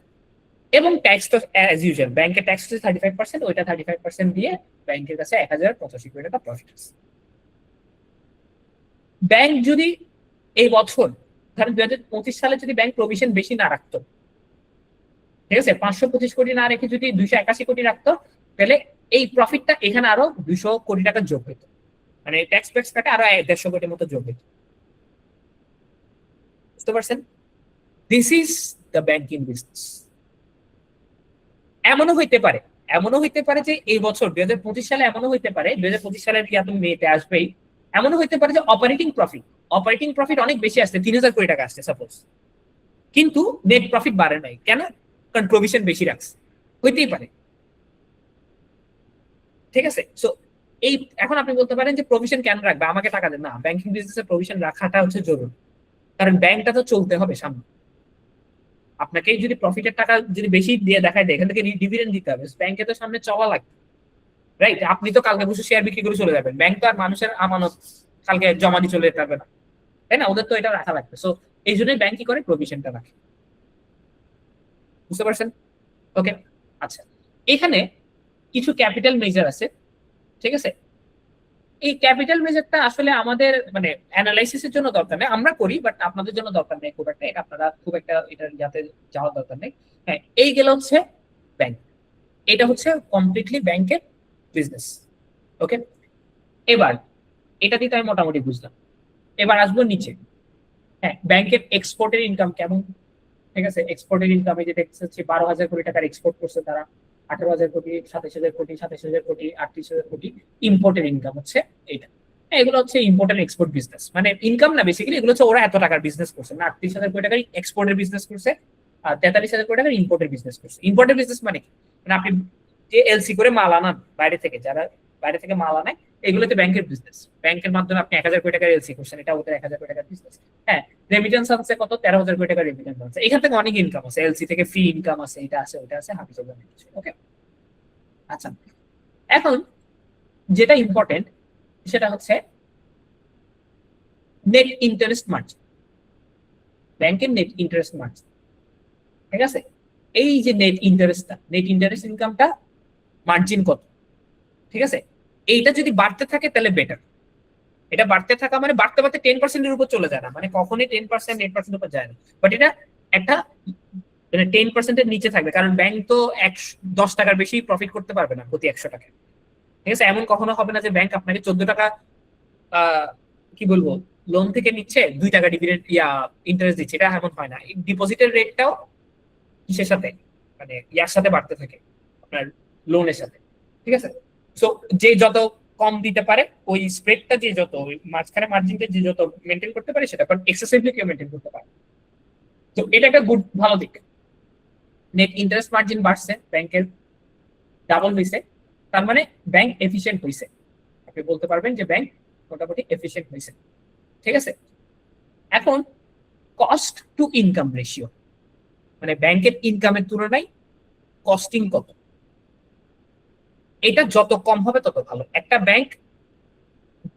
এবং ট্যাক্স তো অ্যাজ ইউজুয়াল, ব্যাংকের ট্যাক্স হচ্ছে 35%, ওইটা 35% দিয়ে ব্যাংকের কাছে 1085 কোটি টাকা প্রফিট আছে। ব্যাংক যদি এই বছর ধরেন 2025 সালে যদি ব্যাংক প্রভিশন বেশি না রাখতো, ঠিক আছে, 525 কোটি না রেখে যদি 281 কোটি রাখতো, তাহলে এই প্রফিটটা এখানে আরো 200 কোটি টাকা যোগ হইতো, মানে ট্যাক্স ফ্যাক্স কাটে আরো 150 কোটির মতো যোগ হইতো। বুঝতে পারছেন? This is the banking business. এমনও হইতে পারে যে এই বছর 2025 সালে এমনও হইতে পারে, 2025 সালের কি তুমি মেয়েতে আসবেই, এমনও হইতে পারে যে অপারেটিং প্রফিট অনেক বেশি আসছে, 3000 কোটি টাকা আসছে সাপোজ, কিন্তু নেট প্রফিট বাড়ে নাই। কেন? কারণ প্রভিশন বেশি রাখছে, হইতেই পারে, ঠিক আছে। সো এই এখন আপনি বলতে পারেন যে প্রভিশন কেন রাখবে, আমাকে টাকা দেন না। ব্যাংকিং বিজনেসে প্রভিশন রাখাটা হচ্ছে জরুরি, কারণ ব্যাংকটা তো চলতে হবে সামনে। আপনাকে যদি প্রফিটের টাকা যদি বেশি দিয়ে দেখায় দেয়, এখান থেকে ডিভিডেন্ড দিতে হবে, ব্যাংকে তো সামনে চলা লাগবে, রাইট? আপনি তো কালকে বসে শেয়ার বিক্রি করে চলে যাবেন, ব্যাংক তো আর মানুষের আমানত কালকে জমা দিয়ে চলে যেতে পারবে না, তাই না? ওদের তো এটা রাখা লাগবে। সো এই জন্যই ব্যাংক কি করে, প্রভিশনটা রাখে। বুঝতে পারছেন? ওকে, আচ্ছা, এখানে কিছু ক্যাপিটাল মেজার আছে, ঠিক আছে। এই ক্যাপিটাল মেজারটা আসলে আমাদের মানে অ্যানালাইসিসের জন্য দরকার নেই, আমরা করি, বাট আপনাদের জন্য দরকার নেই খুব একটা, এটা আপনারা খুব একটা এটার যাতে যাওয়ার দরকার নেই। হ্যাঁ, এই গেল হচ্ছে ব্যাংক, এটা হচ্ছে কমপ্লিটলি ব্যাংকের বিজনেস। ওকে, এবার এটা দিয়ে আমি মোটামুটি বুঝলাম। এবার আসবো নিচে। হ্যাঁ, ব্যাংকের এক্সপোর্টের ইনকাম কেমন, ঠিক আছে। এক্সপোর্টের ইনকামে যে দেখছি 12,000 কোটি টাকার এক্সপোর্ট করছে তারা, 18,000 কোটি, 27,000 কোটি, 27,000 কোটি, 38,000 কোটি। ইম্পোর্টের ইনকাম হচ্ছে এইটা। এগুলো হচ্ছে ইম্পোর্ট এন্ড এক্সপোর্ট বিজনেস, মানে ইনকাম না বেসিক্যালি, এগুলো হচ্ছে ওরা এত টাকার বিজনেস করছে না, 38,000 কোটি টাকার এক্সপোর্টের বিজনেস করছে, আর 43,000 কোটি টাকার ইম্পোর্টের বিজনেস করছে। ইম্পোর্টের বিজনেস মানে কি, মানে আপনি যে এলসি করে মাল আনান বাইরে থেকে, যারা বাইরে থেকে মাল আনায়, এগুলোতে ব্যাংকের বিজনেস, ব্যাংকের মাধ্যমে আপনি 1,000 কোটি টাকার এলসি করছেন, এটা ওদের 1,000 কোটি টাকার বিজনেস। হ্যাঁ, রেমিটেন্স আছে কত, 13,000 কোটি টাকার রেমিটেন্স আছে, এখান থেকে অনেক ইনকাম আছে, এলসি থেকে ফি ইনকাম আছে, এটা আছে ওটা আছে, হাবি চলবে। ওকে, আচ্ছা, এখন যেটা ইম্পর্টেন্ট সেটা হচ্ছে নেট ইন্টারেস্ট মার্জিন, ব্যাংকের নেট ইন্টারেস্ট মার্জিন, ঠিক আছে। এই যে নেট ইন্টারেস্ট ইনকামটা মার্জিন কত, ঠিক আছে। এইটা যদি বাড়তে থাকে তাহলে বেটার। এটা বাড়তে থাকা মানে বাড়তে বাড়তে 10%-এর উপর চলে যায় না, মানে কখনোই 10%, 8% উপর যায় না, বাট এটা একটা মানে 10%-এর নিচে থাকবে, কারণ ব্যাংক তো 10 টাকার বেশি প্রফিট করতে পারবে না প্রতি 100 টাকা, ঠিক আছে। এমন কখনো হবে না যে ব্যাংক আপনাকে 14 টাকা কি বলবো লোন থেকে নিচ্ছে, 2 টাকা ডিভিডেন্ড ইন্টারেস্ট দিচ্ছে, এটা এমন হয় না। ডিপোজিটের রেটটাও কিসের সাথে, মানে ইয়ার সাথে বাড়তে থাকে, আপনার লোনের সাথে, ঠিক আছে। সো যে যত কম দিতে পারে, ওই স্প্রেডটা যে যত, ওই মাঝখানে মার্জিনটা যে যত মেনটেন করতে পারে, সেটা কারণ এক্সেসিভলি কেউ মেনটেন করতে পারে। তো এটা একটা গুড, ভালো দিক। নেট ইন্টারেস্ট মার্জিন বাড়ছে, ব্যাংকের ডাবল হয়েছে, তার মানে ব্যাংক এফিশিয়েন্ট হয়েছে, আপনি বলতে পারবেন যে ব্যাংক মোটামুটি এফিশিয়েন্ট হয়েছে, ঠিক আছে। এখন কস্ট টু ইনকাম রেশিও, মানে ব্যাংকের ইনকামের তুলনায় কস্টিং কত, এটা যত কম হবে তত ভালো। একটা ব্যাংক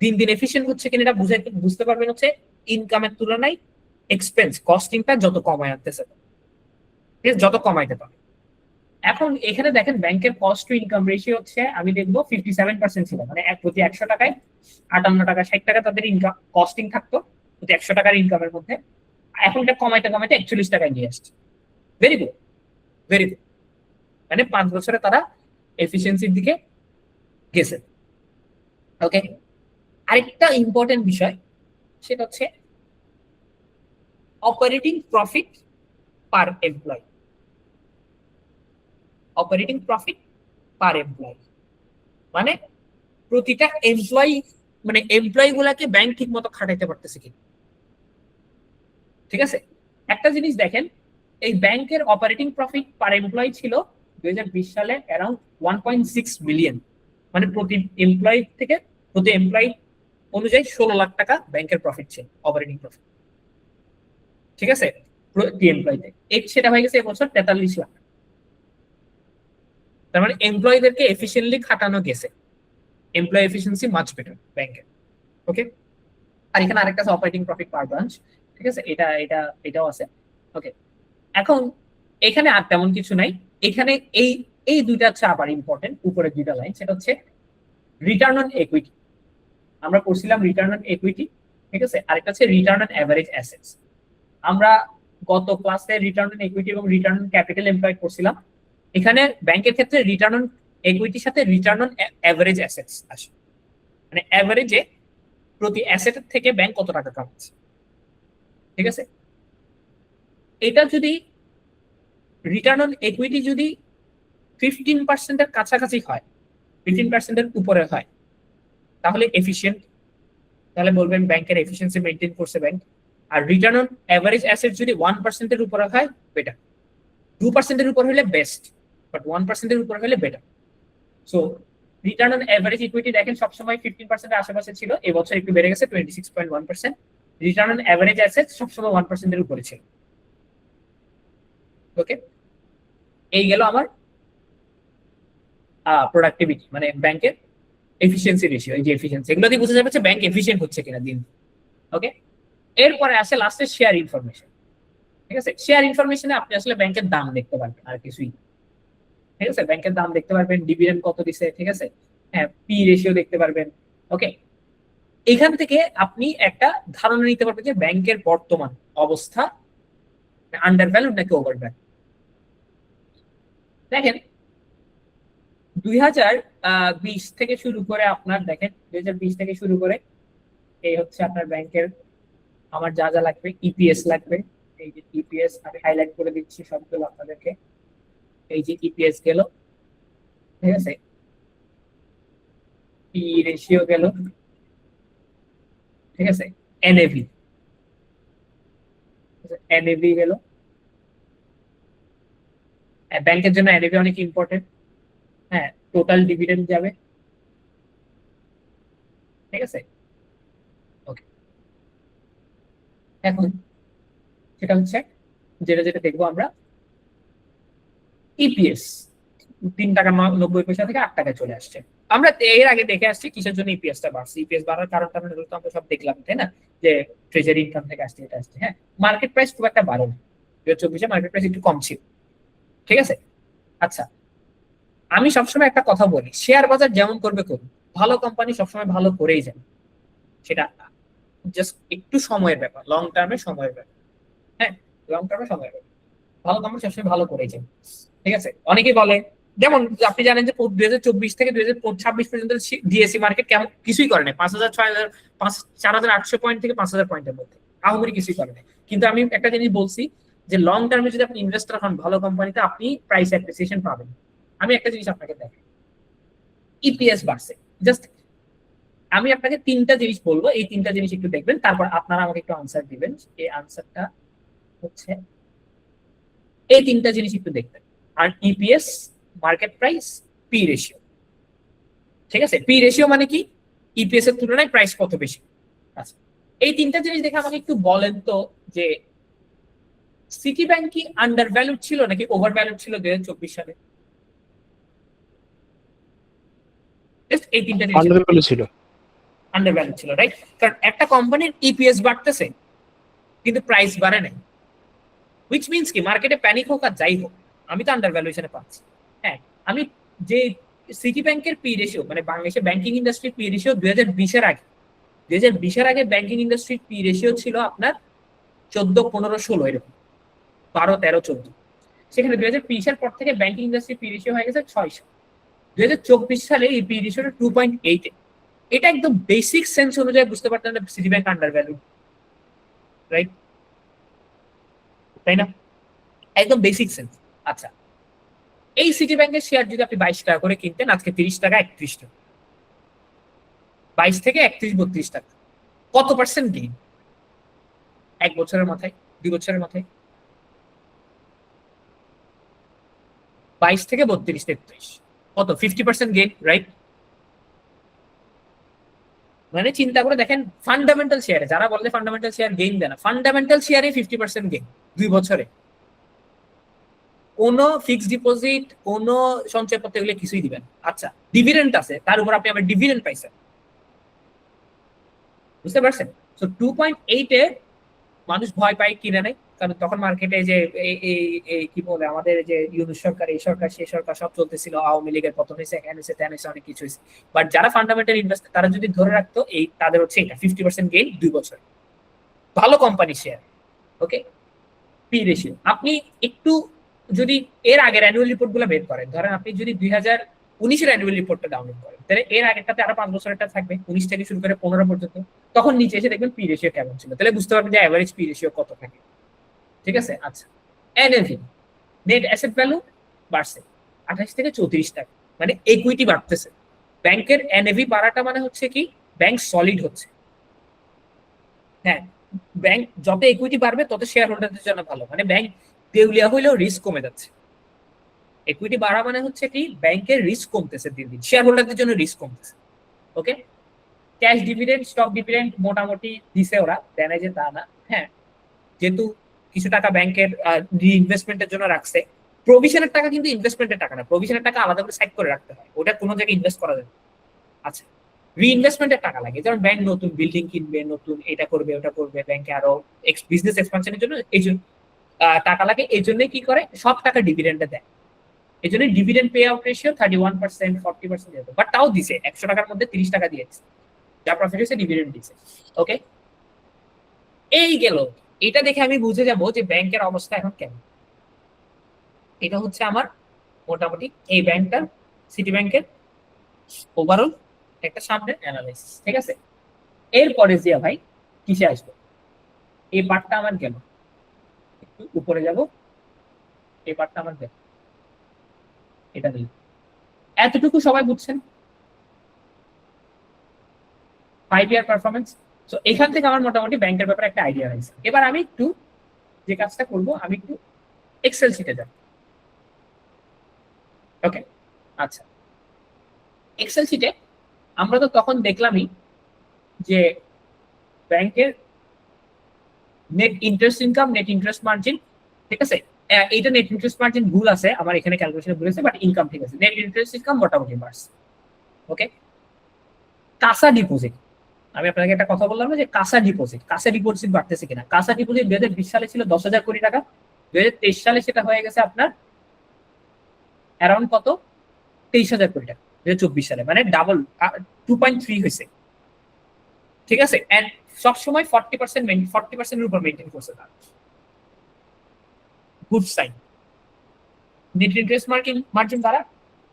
দিন দিন এফিশিয়েন্ট হচ্ছে কিনা এটা বুঝতে পারবেন হচ্ছে ইনকামের তুলনায় এক্সপেন্স কস্টিংটা যত কমায় আনতেছে, ঠিক আছে, যত কমাইতে পারে। এখন এখানে দেখেন ব্যাংকের কস্ট টু ইনকাম রেশিও হচ্ছে আমি দেখবো 57% ছিল, মানে প্রতি 100 টাকায় 58 টাকা 60 টাকা তাদের ইনকাম কস্টিং থাকতো প্রতি 100 টাকার ইনকামের মধ্যে। এখন এটা কমাইতে কমাইতে 41 টাকায় নিয়ে আসছে। Very good, very good. মানে 5 বছরে তারা এফিসিয়েন্সির দিকে গেছে। ওকে, আরেকটা ইম্পর্টেন্ট বিষয় সেটা হচ্ছে operating profit per employ. Operating profit per employ মানে প্রতিটা এমপ্লয়ি, মানে এমপ্লয়ি গুলাকে ব্যাংক ঠিক মতো খাটাইতে পারতেছে কি, ঠিক আছে। একটা জিনিস দেখেন, এই ব্যাংকের অপারেটিং প্রফিট পার এমপ্লয়ি ছিল 2020 সালে অ্যারাউন্ড 1.6 বিলিয়ন, মানে প্রতি এমপ্লয়ি থেকে প্রতি এমপ্লয়ি অনুযায়ী 16 লাখ টাকা ব্যাংকের প্রফিট ছিল, অপারেটিং প্রফিট, ঠিক আছে, প্রতি এমপ্লয়িতে। সেটা হয়ে গেছে এবছর 43 লাখ। তার মানে এমপ্লয়ীদেরকে এফিসিয়েন্টলি খাটানো গেছে, এমপ্লয়ি এফিসিয়েন্সি মাচ বেটার ব্যাংকের। ওকে, আর এখানে আরেকটা আছে অপারেটিং প্রফিট পার ব্রাঞ্চ, ঠিক আছে, এটাও আছে। ওকে, এখন এখানে আর তেমন কিছু নাই। এখানে এই দুইটা হচ্ছে আবার ইম্পর্টেন্ট, উপরের দুইটা লাইন, সেটা হচ্ছে রিটার্ন অন ইকুইটি। আমরা পড়ছিলাম রিটার্ন অন ইকুইটি, ঠিক আছে, আরেকটা হচ্ছে রিটার্ন অন অ্যাভারেজ অ্যাসেটস। আমরা গত ক্লাসে রিটার্ন অন ইকুইটি এবং রিটার্ন অন ক্যাপিটাল এমপ্লয়েড করছিলাম। এখানে ব্যাংকের ক্ষেত্রে রিটার্ন অন ইকুইটির সাথে রিটার্ন অন অ্যাভারেজ অ্যাসেটস আসে, মানে অ্যাভারেজে প্রতি অ্যাসেটের থেকে ব্যাংক কত টাকা কামাচ্ছে, ঠিক আছে। এটা যদি রিটার্ন অন ইকুইটি যদি 15% কাছাকাছি হয়, 15% উপরে হয়, তাহলে এফিশিয়েন্ট, তাহলে বলবেন ব্যাংকের এফিসিয়েন্সি মেনটেন করছে ব্যাংক। আর রিটার্ন অন অ্যাভারেজ অ্যাসেট যদি 1% উপরে হয় বেটার, 2% উপর হলে বেস্ট, বাট 1% উপর হলে better. So return on average equity দেখেন সবসময় 15% আশেপাশে ছিল, এবছর একটু বেড়ে গেছে 26.1%। রিটার্ন অন অ্যাভারেজ অ্যাসেট সবসময় 1% উপরে ছিল। ওকে, এই গেল আমার প্রোডাক্টিভিটি, মানে ব্যাংকের এফিসিয়েন্সি রেশিও। এই যে এফিসিয়েন্সি, এগুলো দিয়ে বোঝা যাবে ব্যাংক এফিসিয়েন্ট হচ্ছে কিনা দিন। ওকে, এরপরে আসে লাস্টে শেয়ার ইনফরমেশন, ঠিক আছে। শেয়ার ইনফরমেশনে আপনি আসলে ব্যাংকের দাম দেখতে পারবেন, আর কিছুই, ঠিক আছে। ব্যাংকের দাম দেখতে পারবেন, ডিভিডেন্ড কত দিছে, ঠিক আছে, হ্যাঁ, পি রেশিও দেখতে পারবেন। ওকে, এখান থেকে আপনি একটা ধারণা নিতে পারবেন যে ব্যাংকের বর্তমান অবস্থা আন্ডার ভ্যালু নাকি ওভার ভ্যালু। দেখেন 2020 থেকে শুরু করে আপনার দেখেন 2020 থেকে শুরু করে এই হচ্ছে আপনার ব্যাংকের, আমার যা যা লাগবে, ইপিএস লাগবে, এই যে ইপিএস আমি হাইলাইট করে দিচ্ছি সবগুলো আপনাদেরকে। এই যে ইপিএস গেল, ঠিক আছে, পি রেশিও গেল, ঠিক আছে, এনএভি, এনএভি গেল। ব্যাংকের জন্য এনএভি অনেক ইম্পর্টেন্ট। হ্যাঁ, টোটাল ডিভিডেন্ড যাবে, ঠিক আছে। ওকে, এখন সেটা হচ্ছে যেটা যেটা দেখবো আমরা, ইপিএস 3 টাকা 90 পয়সা থেকে 8 টাকায় চলে আসছে। আমরা এর আগে দেখে আসছি কিসের জন্য ইপিএসটা বাড়ছে। ইপিএস বাড়ার কারণটা আমরা সব দেখলাম, তাই না, যে ট্রেজারি ইনকাম থেকে আসছে, এটা আসছে। হ্যাঁ, মার্কেট প্রাইস খুব একটা বাড়ে না, 2024-এ মার্কেট প্রাইস একটু কম ছিল, ঠিক আছে। আচ্ছা, আমি সবসময় একটা কথা বলি, শেয়ার বাজার যেমন করবে করুন, ভালো কোম্পানি সবসময় ভালো করেই যাবে, সেটা জাস্ট একটু সময়ের ব্যাপার, লং টার্মে সময়ের ব্যাপার। হ্যাঁ, লং টার্মে সময়ের ব্যাপার, ভালো কোম্পানি সবসময় ভালো করেই যাবে, ঠিক আছে। অনেকেই বলে, যেমন আপনি জানেন যে 2024 থেকে 2026 পর্যন্ত ডিএসসি মার্কেট কেমন, কিছুই করে নাই, 5000 6000 4800 পয়েন্ট থেকে 5000 পয়েন্টের মধ্যে, আহামরি কিছুই করে নাই। কিন্তু আমি একটা জিনিস বলছি যে লং টার্মে যদি আপনি ইনভেস্টর হন ভালো কোম্পানিতে, আপনি প্রাইস অ্যাপ্রিসিয়েশন পাবেন। আমি একটা জিনিস আপনাকে দেখাই, ইপিএস বাড়ছে, জাস্ট আমি আপনাকে 3টা জিনিস বলবো, এই 3টা জিনিস একটু দেখবেন, তারপর আপনারা আমাকে একটু আনসার দিবেন। এই আনসারটা হচ্ছে এই 3টা জিনিস একটু দেখবেন, আর EPS, market price, P ratio, ঠিক আছে। পি রেশিও মানে কি, ইপিএস এর তুলনায় প্রাইস কত বেশি। আচ্ছা, এই 3টা জিনিস দেখে আমাকে একটু বলেন তো যে সিটি ব্যাংক কি আন্ডার ভ্যালুড ছিল নাকি ওভার ভ্যালুড ছিল 2024 সালে? এই 3টা জিনিস আন্ডার ভ্যালু ছিল। আন্ডার ভ্যালু ছিল, রাইট? কারণ একটা কোম্পানির ইপিএস বাড়তেছে কিন্তু প্রাইস বাড়ে নাই, হুইচ মিনস কি মার্কেটে প্যানিক হোক আর যাই হোক আমি তো আন্ডার ভ্যালুয়েশনে পাচ্ছি। হ্যাঁ, আমি যে সিটি ব্যাংকের পি রেশিও মানে বাংলাদেশের ব্যাংকিং ইন্ডাস্ট্রির পি রেশিও 2020-এর আগে 2020-এর আগে ব্যাংকিং ইন্ডাস্ট্রির পি রেশিও ছিল আপনার 14, 15, 16 এরকম, 12, 13, 14। সেখানে 2020-এর পর থেকে ব্যাংকিং ইন্ডাস্ট্রি পি রেশিও হয়ে গেছে 600। 2024 সালে এই পি রেশিওটা 2.8-এ। এটা একদম বেসিক সেন্স অনুযায়ী বুঝতে পারতেন না city bank under value, right? তাই না? একদম বেসিক সেন্স। আচ্ছা, এই সিটি ব্যাংকের শেয়ার যদি আপনি 22 টাকা করে কিনতেন, আজকে 30 টাকা, 31 টাকা, 22 থেকে 31, 32 টাকা, কত পার্সেন্ট গেইন? 1 বছরের মাথায়, 2 বছরের মাথায় 22 থেকে 32, 33, কত? 50% গেইন, রাইট? মানে চিন্তা করে দেখেন, ফান্ডামেন্টাল শেয়ারে যারা বলে ফান্ডামেন্টাল শেয়ার গেইন দেয় না, ফান্ডামেন্টাল শেয়ারে 50% গেইন 2 বছরে। কোনো ফিক্সড ডিপোজিট, কোনো সঞ্চয়পত্র এগুলো কিছুই দিবেন। আচ্ছা, ডিভিডেন্ড আছে, তার উপর আপনি আবার ডিভিডেন্ড পাইছেন, বুঝতে পারছেন? সো 2.8-এ মানুষ ভয় পায় কিনে নেয়, কারণ তখন মার্কেটে যে কি বলে আমাদের যে ইউনূস সরকার, এই সরকার, সেই সরকার সব চলতেছিল, আওয়ামী লীগের পতন হয়েছে, এখানে হয়েছে, তেন হয়েছে, অনেক কিছু হয়েছে। বাট যারা ফান্ডামেন্টাল ইনভেস্টর তারা যদি ধরে রাখতো, এই তাদের হচ্ছে এটা 50% গেইন 2 বছর, ভালো কোম্পানি শেয়ার। ওকে, পি রেশিও আপনি একটু যদি এর আগের অ্যানুয়াল রিপোর্ট গুলো বের করেন, ধরেন আপনি যদি 2019-এর অ্যানুয়াল রিপোর্টটা ডাউনলোড করেন, তাহলে এর আগেরটাতে আরো 5 বছরেরটা থাকবে, 19 থেকে শুরু করে 15 পর্যন্ত। তখন নিচে এসে দেখবেন পি রেশিও কেমন ছিল, তাহলে বুঝতে পারবেন যে অ্যাভারেজ পি রেশিও কত থাকে। ঠিক আছে? আচ্ছা, এনএভি, নেট অ্যাসেট ভ্যালু বাড়ছে 28 থেকে 34 টাকা, মানে ইকুইটি বাড়তেছে। ব্যাংকের এনএভি বাড়াটা মানে হচ্ছে কি ব্যাংক সলিড হচ্ছে। হ্যাঁ, ব্যাংক যত ইকুইটি বাড়বে তত শেয়ার হোল্ডারদের জন্য ভালো, মানে ব্যাংক দেউলিয়া হইলেও রিস্ক কমে যাচ্ছে। ইকুইটি বাড়া মানে হচ্ছে কি ব্যাংকের রিস্ক কমতেছে দিন দিন, শেয়ার হোল্ডারদের জন্য রিস্ক কমতেছে। ওকে, ক্যাশ ডিভিডেন্ড, স্টক ডিভিডেন্ড মোটামুটি দিছে, ওরা দেয় না যে তা না। হ্যাঁ, যেহেতু কিছু টাকা ব্যাংকের রিইনভেস্টমেন্টের জন্য রাখছে। প্রভিশনের টাকা কিন্তু ইনভেস্টমেন্টের টাকা না, প্রভিশনের টাকা আলাদা করে সাইড করে রাখতে হয়, ওটা কোনো জায়গায় ইনভেস্ট করা যাবে। আচ্ছা, রিইনভেস্টমেন্টের টাকা লাগে, যেমন ব্যাংক নতুন বিল্ডিং কিনবে, নতুন এটা করবে, ওটা করবে, ব্যাংকে আরো বিজনেস এক্সপানশনের জন্য এই জন্য টাকা লাগে। এই জন্যই কি করে, সব টাকা ডিভিডেন্ডে দেয়। এই জন্য ডিভিডেন্ড পে আউট রেশিও 31%, 40% যেত। বাট তাও দিছে 100 টাকার মধ্যে 30 টাকা দিয়েছে, যা প্রফিট হয়েছে ডিভিডেন্ড দিছে। ওকে, এই গেল। এটা দেখে আমি বুঝে যাব যে ব্যাংকের অবস্থা এখন কেমন। এটা হচ্ছে আমার মোটামুটি এই ব্যাংকটার, সিটি ব্যাংকের ওভারঅল একটা সামনে অ্যানালাইসিস। ঠিক আছে, এরপরে জিয়া ভাই কিসে আসবো? এই পার্টটা আমার গেল, একটু উপরে যাব, এই পার্টটা আমার গেল, এটা নিয়ে এতটুকু সবাই বুঝছেন? 5 ইয়ার পারফরমেন্স। তো এখান থেকে আমার মোটামুটি ব্যাংকের ব্যাপারে একটা আইডিয়া হয়েছে। এবার আমি একটু যে কাজটা করবো, আমি একটু এক্সেল শিটে যাব। ওকে, আচ্ছা, এক্সেল শিটে আমরা তো তখন দেখলামই যে ব্যাংকের net interest income, net interest margin, ঠিক আছে, এইটা নেট ইন্টারেস্ট মার্জিন ভুল আছে আমার এখানে ক্যালকুলেশনে ভুল আছে, বাট ইনকাম ঠিক আছে, নেট ইন্টারেস্ট ইনকাম মোটামুটি বাড়ছে। ওকে, কাঁচা ডিপোজিট, আমি আপনাকে একটা কথা বললাম না যে কাঁচা ডিপোজিট বাড়তেছে কিনা। কাঁচা ডিপোজিট 2020 সালে ছিল 10,000 কোটি টাকা, 2023 সালে সেটা হয়ে গেছে আপনার অ্যারাউন্ড কত, 23,000 কোটি টাকা 2024 সালে, মানে ডাবল, 2.3 হয়েছে। ঠিক আছে, এন্ড সবসময় 40% উপর মেনটেন করছে তার, good sign. Net interest margin দ্বারা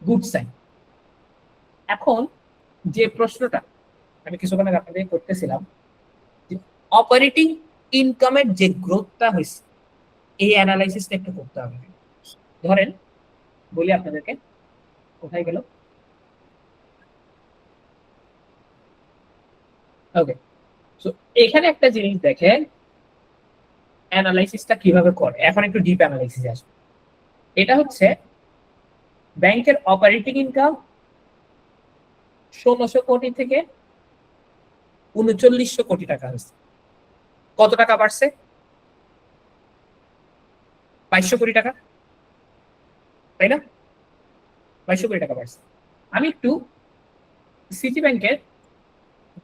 গুড সাইন। এখন যে প্রশ্নটা আমি কিছুক্ষণ আগে আপনাদের করতেছিলাম, যে অপারেটিং ইনকামের যে গ্রোথটা হয়েছে, এই অ্যানালাইসিসটা একটু করতে হবে। ধরেন বলি আপনাদেরকে, কোথায় গেল, ওকে, সো এখানে একটা জিনিস দেখেন অ্যানালাইসিসটা কিভাবে করে। এখন একটু ডিপ অ্যানালাইসিসে আসবে। এটা হচ্ছে ব্যাংকের অপারেটিং ইনকাম 1600 কোটি থেকে 3900 কোটি টাকা হয়েছে। কত টাকা বাড়ছে? 2200 কোটি টাকা, তাই না? 2200 কোটি টাকা বাড়ছে। আমি একটু সিটি ব্যাংকের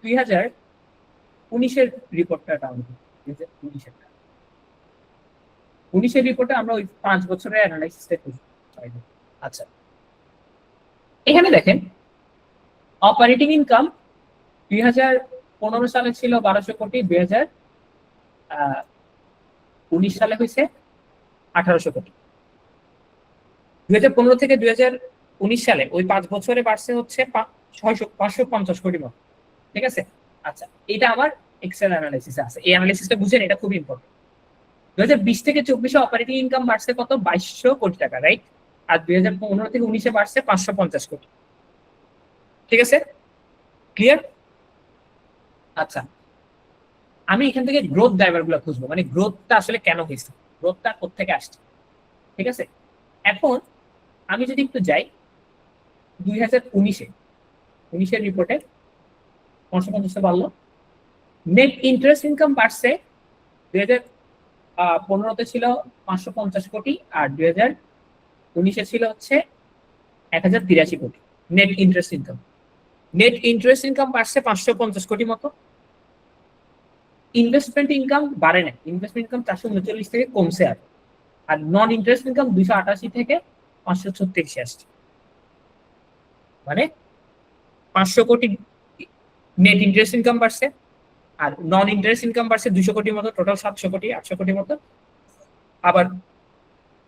2019-এর রিপোর্টটা ডাউনলোড করি। 2019-এর রিপোর্টে আমরা ওই 5 বছরের অ্যানালাইসিসটা করি। আচ্ছা, এখানে দেখেন অপারেটিং ইনকাম 2015 সালে ছিল 1200 কোটি, 2019 সালে হয়েছে 1800 কোটি। 2015 থেকে 2019 সালে ওই 5 বছরে বাড়ছে হচ্ছে 550 কোটি মতো, ঠিক আছে। আচ্ছা, এটা আমার এক্সেল অ্যানালাইসিস আছে, এই অ্যানালাইসিসটা বুঝেন, এটা খুব ইম্পর্টেন্ট। 2020 থেকে 24-এ অপারেটিং ইনকাম বাড়ছে কত? 2200 কোটি টাকা, রাইট। আর 2015 থেকে 19-এ বাড়ছে 550 কোটি, ঠিক আছে, ক্লিয়ার? আচ্ছা, আমি এখান থেকে গ্রোথ ড্রাইভার গুলো খুঁজবো, মানে গ্রোথটা আসলে কেন হয়েছে, গ্রোথটা কোত্থেকে আসছে, ঠিক আছে। এখন আমি যদি একটু যাই 2019-এর রিপোর্টে 550 বাড়লো। নেট ইন্টারেস্ট ইনকাম বাড়ছে 2015-তে ছিল 550 কোটি, আর 2019-এ ছিল হচ্ছে 1083 কোটি net interest income. Net interest income বাড়ছে 550 কোটি মতো। ইনভেস্টমেন্ট ইনকাম বাড়ে না, ইনভেস্টমেন্ট ইনকাম 439 থেকে কমছে, আর নন ইন্টারেস্ট ইনকাম 288 থেকে 536 আসছে, মানে 500 কোটি নেট ইন্টারেস্ট ইনকাম বাড়ছে, আর নন ইন্টারেস্ট ইনকাম বাড়ছে 200 কোটির মতো, টোটাল 700 কোটি 800 কোটির মতো। আবার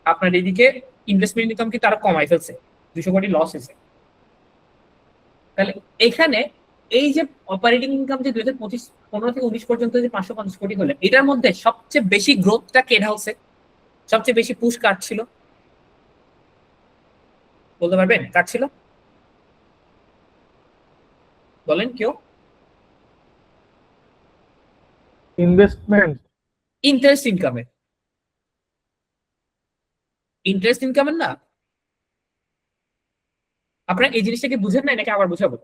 আপনার এদিকে ইনভেস্টমেন্ট ইনকাম কি তারা কমাই ফেলছে, 200 কোটি লস হয়েছে। তাহলে এখানে এই যে অপারেটিং ইনকাম যে 2015 থেকে 19 পর্যন্ত যে 550 কোটি হলো, এটার মধ্যে সবচেয়ে বেশি গ্রোথটা কে ঢালছে, সবচেয়ে বেশি পুশ কাট ছিল, বলতে পারবেন কাট ছিল? বলেন কেউ। ইনভেস্টমেন্ট, ইন্টারেস্ট ইনকামের, ইন্টারেস্ট ইনকামের না। আপনারা এই জিনিসটা কি বুঝেন নাই নাকি আবার বুঝাবো?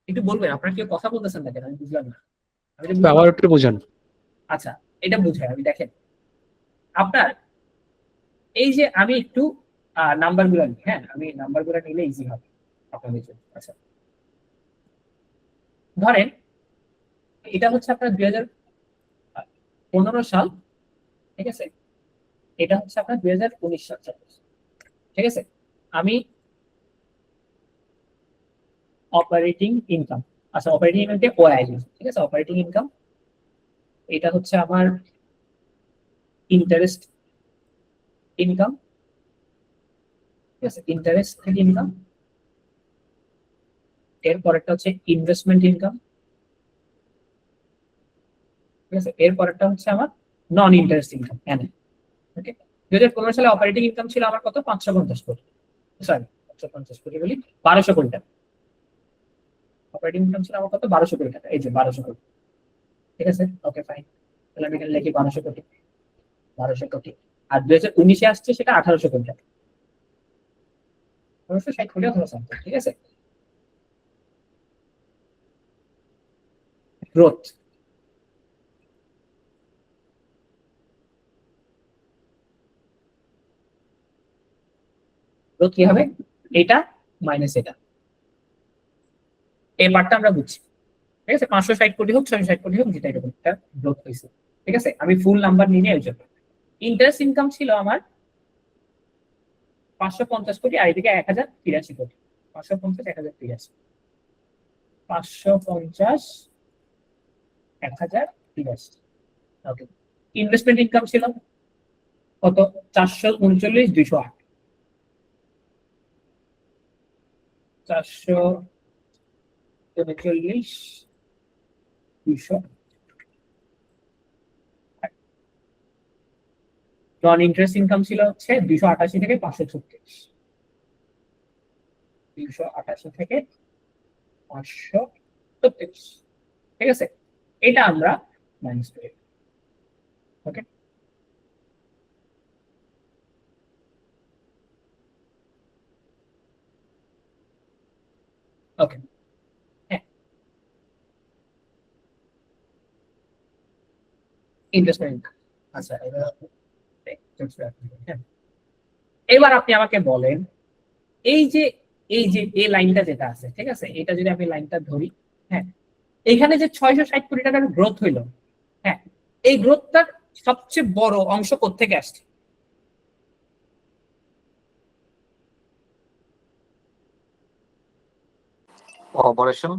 একটু বলবেন, আপনারা কেউ কথা বলতেছেন না কেন, আমি বুঝলাম না। আমি এটা বুঝলাম। আবার একটু বোঝান। আচ্ছা, এটা বুঝাই আমি, দেখেন আপনার এই যে আমি একটু নাম্বার গুলো নিই, হ্যাঁ আমি নাম্বার গুলো নিলে ইজি হবে আপনাদের জন্য। আচ্ছা, ধরেন এটা হচ্ছে আপনার 2015 সাল, ঠিক আছে, এটা হচ্ছে আপনার 2019 সাল, ঠিক আছে। আমি অপারেটিং ইনকাম, আচ্ছা অপারেটিং ইনকামকে ওআই, ঠিক আছে, অপারেটিং ইনকাম এটা হচ্ছে আমার ইন্টারেস্ট ইনকাম, ঠিক আছে, ইন্টারেস্ট ইনকাম। এরপরেরটা হচ্ছে ইনভেস্টমেন্ট ইনকাম, ঠিক আছে। এরপরেরটা হচ্ছে আমার নন ইন্টারেস্ট ইনকাম, ওকে। 2015 সালে অপারেটিং ইনকাম ছিল আমার কত? 550 কোটি, সরি 550 কোটি বলি, 1200 কোটি টাকা। অপারেটিং ইনকাম ছিল আমার কত? 1200 কোটি টাকা, এই যে 1200 কোটি, ঠিক আছে, ওকে ফাইন। তাহলে আমি এখানে লিখি 1200 কোটি, 1200 কোটি। আর 2019-এ আসছে সেটা 1800 কোটি টাকা, 1860 কোটি হলো something, ঠিক আছে। গ্রোথ, গ্রোথ কি হবে? এটা মাইনাস এটা, এই পার্টটা আমরা বুঝছি, ঠিক আছে। 560 কোটি হোক 660 কোটি হোক, যেটা এরকম একটা গ্রোথ হয়েছে, ঠিক আছে। আমি ফুল নাম্বার নিয়ে ওই জন্য ইন্টারেস্ট ইনকাম ছিল আমার 550 কোটি, আর এদিকে 1083 কোটি, 550 1083, 550 1083, ওকে। ইনভেস্টমেন্ট ইনকাম ছিল কত? 439 208, 439 200। নন ইন্টারেস্ট ইনকাম ছিল হচ্ছে 288 থেকে 536, 288 থেকে 536, ঠিক আছে। এটা আমরা মাইনাস করি, ওকে। ওকে, হ্যাঁ, ইনভেস্টমেন্ট, আচ্ছা হ্যাঁ। এবার আপনি আমাকে বলেন, এই যে এই যে এই লাইনটা যেটা আছে, ঠিক আছে, এটা যদি আমি লাইনটা ধরি, হ্যাঁ, এখানে যে 660 কোটি টাকার গ্রোথ হইলো, হ্যাঁ, এই গ্রোথটার সবচেয়ে বড় অংশ কোত্থেকে আসছে? অপারেশন।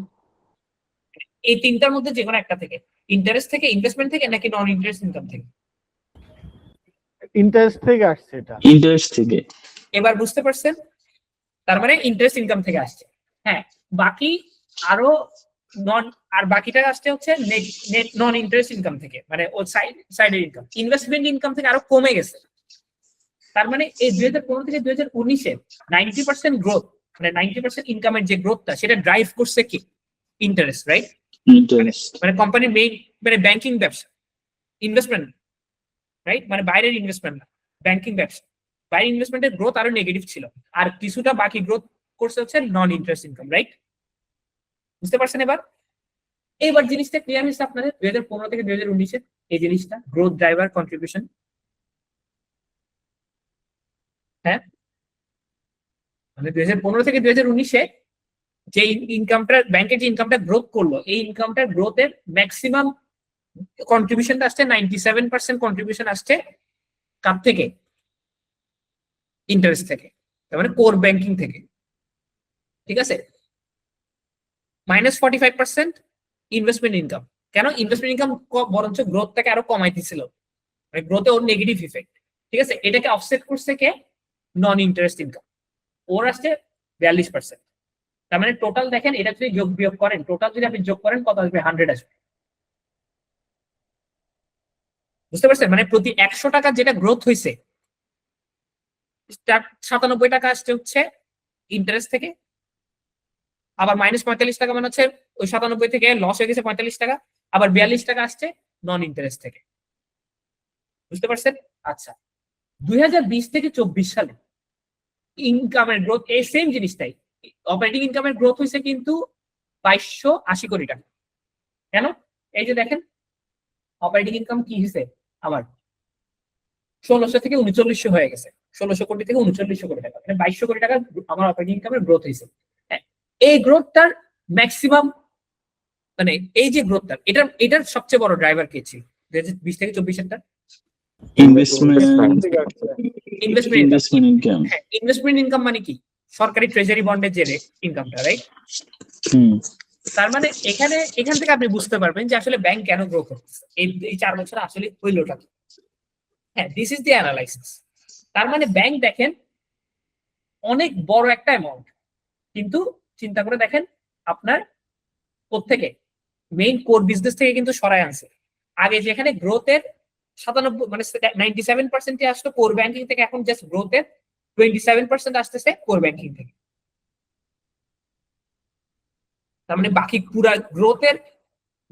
এই তিনটার মধ্যে যে কোনো একটা থেকে, ইন্টারেস্ট থেকে, ইনভেস্টমেন্ট থেকে, নাকি নন ইন্টারেস্ট ইনকাম থেকে? ইন্টারেস্ট থেকে আসছে এটা। ইন্টারেস্ট থেকে। এবার বুঝতে পারছেন? তার মানে ইন্টারেস্ট ইনকাম থেকে আসছে। হ্যাঁ, বাকি আরো বাকিটা আসছে হচ্ছে নেট নন ইন্টারেস্ট ইনকাম থেকে, মানে ও সাইডের ইনকাম, ইনভেস্টমেন্ট ইনকাম থেকে আরো কমে গেছে। তার মানে এই 2015 থেকে 2019-এ 90% গ্রোথ, মানে 90% ইনকামের যে গ্রোথটা, সেটা ড্রাইভ করছে কি? Interest, right? ইন্টারেস্ট। মানে কোম্পানির মেইন, মানে ব্যাংকিং ব্যবসা, ইনভেস্টমেন্ট, রাইট? মানে বাইরের ইনভেস্টমেন্ট না, ব্যাংকিং ব্যবসা। বাইরের ইনভেস্টমেন্টের গ্রোথ আরো নেগেটিভ ছিল, আর কিছুটা বাকি গ্রোথ করছে হচ্ছে নন ইন্টারেস্ট ইনকাম, রাইট? বুঝতে পারছেন? এবার জিনিসটা ক্লিয়ার হয়েছে আপনাদের 2015 থেকে 2019-এ এই জিনিসটা, গ্রোথ ড্রাইভার কন্ট্রিবিউশন। হ্যাঁ, মানে 2015 থেকে 2019-এ যে ইনকামটা, ব্যাংকের যে ইনকামটা গ্রোথ করলো, এই ইনকামটার গ্রোথের ম্যাক্সিমাম কন্ট্রিবিউশনটা আসছে, 97% কন্ট্রিবিউশন আসছে কার থেকে? ইন্টারেস্ট থেকে, তার মানে কোর ব্যাংকিং থেকে, ঠিক আছে? -45% ইনভেস্টমেন্ট ইনকাম। কেন? ইনভেস্টমেন্ট ইনকাম বরঞ্চ গ্রোথটাকে আরো কমাইতেছিল, মানে গ্রোথে ওর নেগেটিভ ইফেক্ট, ঠিক আছে? এটাকে অফসেট করছে কে? নন ইন্টারেস্ট ইনকাম, ওর আসছে 42%। তার মানে টোটাল দেখেন, এটা যদি যোগ বিয়োগ করেন, টোটাল যদি আপনি যোগ করেন, কত আসবে? 100 আসবে। বুঝতে পারছেন? মানে প্রতি 100 টাকা যেটা গ্রোথ হয়েছে, 97 টাকা আসছে হচ্ছে ইন্টারেস্ট থেকে, আবার -45 টাকা মানে হচ্ছে ওই 97 থেকে লস হয়ে গেছে 45 টাকা, আবার 42 টাকা আসছে নন ইন্টারেস্ট থেকে। বুঝতে পারছেন? আচ্ছা, 2020 থেকে 24 সালে ইনকামের গ্রোথ এই সেম জিনিসটাই, অপারেটিং ইনকামের গ্রোথ হয়েছে কিন্তু 2280 কোটি টাকা। কেন? এই যে দেখেন, অপারেটিং ইনকাম কি হয়েছে আমার 1600 থেকে 3900 হয়ে গেছে, 1600 কোটি থেকে 3900 কোটি টাকা, মানে 2200 কোটি টাকা আমার অপারেটিং ইনকামের গ্রোথ হয়েছে। এই গ্রোথটার ম্যাক্সিমাম, মানে এই যে গ্রোথটা, এটার সবচেয়ে বড় ড্রাইভার কে ছিল 2020 থেকে 24-এরটা? Investment investment income. হ্যাঁ, ইনভেস্টমেন্ট ইনকাম মানে কি? সরকারি ট্রেজারি বন্ডের যে ইনকামটা, রাইট? তার মানে এখান থেকে আপনি বুঝতে পারবেন যে আসলে ব্যাংক কেন গ্রো করতেছে এই 4 বছরে, আসলে হইলোটা কি। হ্যাঁ, দিস ইজ দি অ্যানালাইসিস। তার মানে ব্যাংক দেখেন অনেক বড় একটা অ্যামাউন্ট, কিন্তু চিন্তা করে দেখেন আপনার কোত্থেকে? মেইন কোর বিজনেস থেকে কিন্তু সরায় আনছে। আগে যেখানে গ্রোথের 97, মানে 97% আসতো কোর ব্যাংকিং থেকে, এখন জাস্ট গ্রোথের 27% আসতেছে কোর ব্যাংকিং থেকে। তার মানে বাকি পুরা গ্রোথের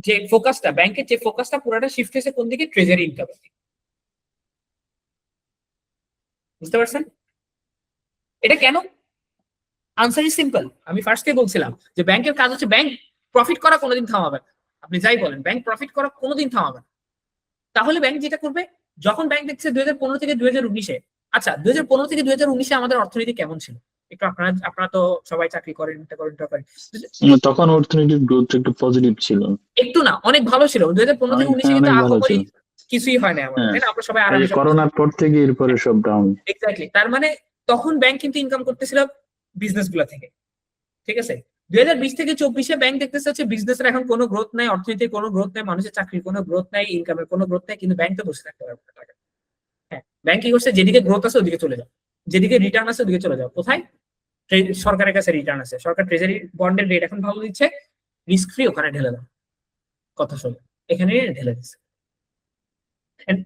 যে ফোকাসটা, ব্যাংকের যে ফোকাসটা পুরাটা শিফট হয়েছে কোন দিকে? Treasury income. বুঝতে পারছেন এটা কেন? Answer is simple. আমি ফার্স্টে বলছিলাম যে ব্যাংকের কাজ হচ্ছে ব্যাংক প্রফিট করা কোনোদিন থামাবে না। আপনি যাই বলেন, ব্যাংক প্রফিট করা কোনোদিন থামাবে না। তাহলে ব্যাংক যেটা করবে, যখন ব্যাংক দেখছে 2015 থেকে 2019-এ, আচ্ছা 2015 থেকে 2019-এ আমাদের অর্থনীতি কেমন ছিল? একটু আপনারা তো সবাই চাকরি করেন, এটা করেন, এটা করেন, তখন অর্থনৈতিক গ্রোথ একটু পজিটিভ ছিল, একটু না অনেক ভালো ছিল। 2015 থেকে 19-এ কিন্তু অনেক ভালো আহামরি ছিল। কিছুই হয় না আমাদের, তাই না? আমরা সবাই আরামে সব করোনার পর থেকে এরপরে সব ডাউন। এক্স্যাক্টলি। তার মানে তখন ব্যাংক কিন্তু ইনকাম করতেছিল বিজনেস গুলা থেকে, ঠিক আছে? 2020 থেকে 24-এ ব্যাংক দেখতেছে হচ্ছে বিজনেসের এখন কোনো গ্রোথ নাই, অর্থনীতির কোনো গ্রোথ নাই, মানুষের চাকরির কোনো গ্রোথ নাই, ইনকামের কোনো গ্রোথ নাই, কিন্তু ব্যাংক তো বসে থাকতে পারবে না টাকা। হ্যাঁ, ব্যাংক কি করছে? যেদিকে গ্রোথ আছে ওদিকে চলে যাও, যেদিকে রিটার্ন আছে ওদিকে চলে যাও। কোথায়? সরকারের কাছে রিটার্ন আছে, সরকার ট্রেজারি বন্ডের রেট এখন ভালো দিচ্ছে, রিস্ক ফ্রি, ওখানে ঢেলে দাও। কথা শোনো, এখানে ঢেলে দিচ্ছে।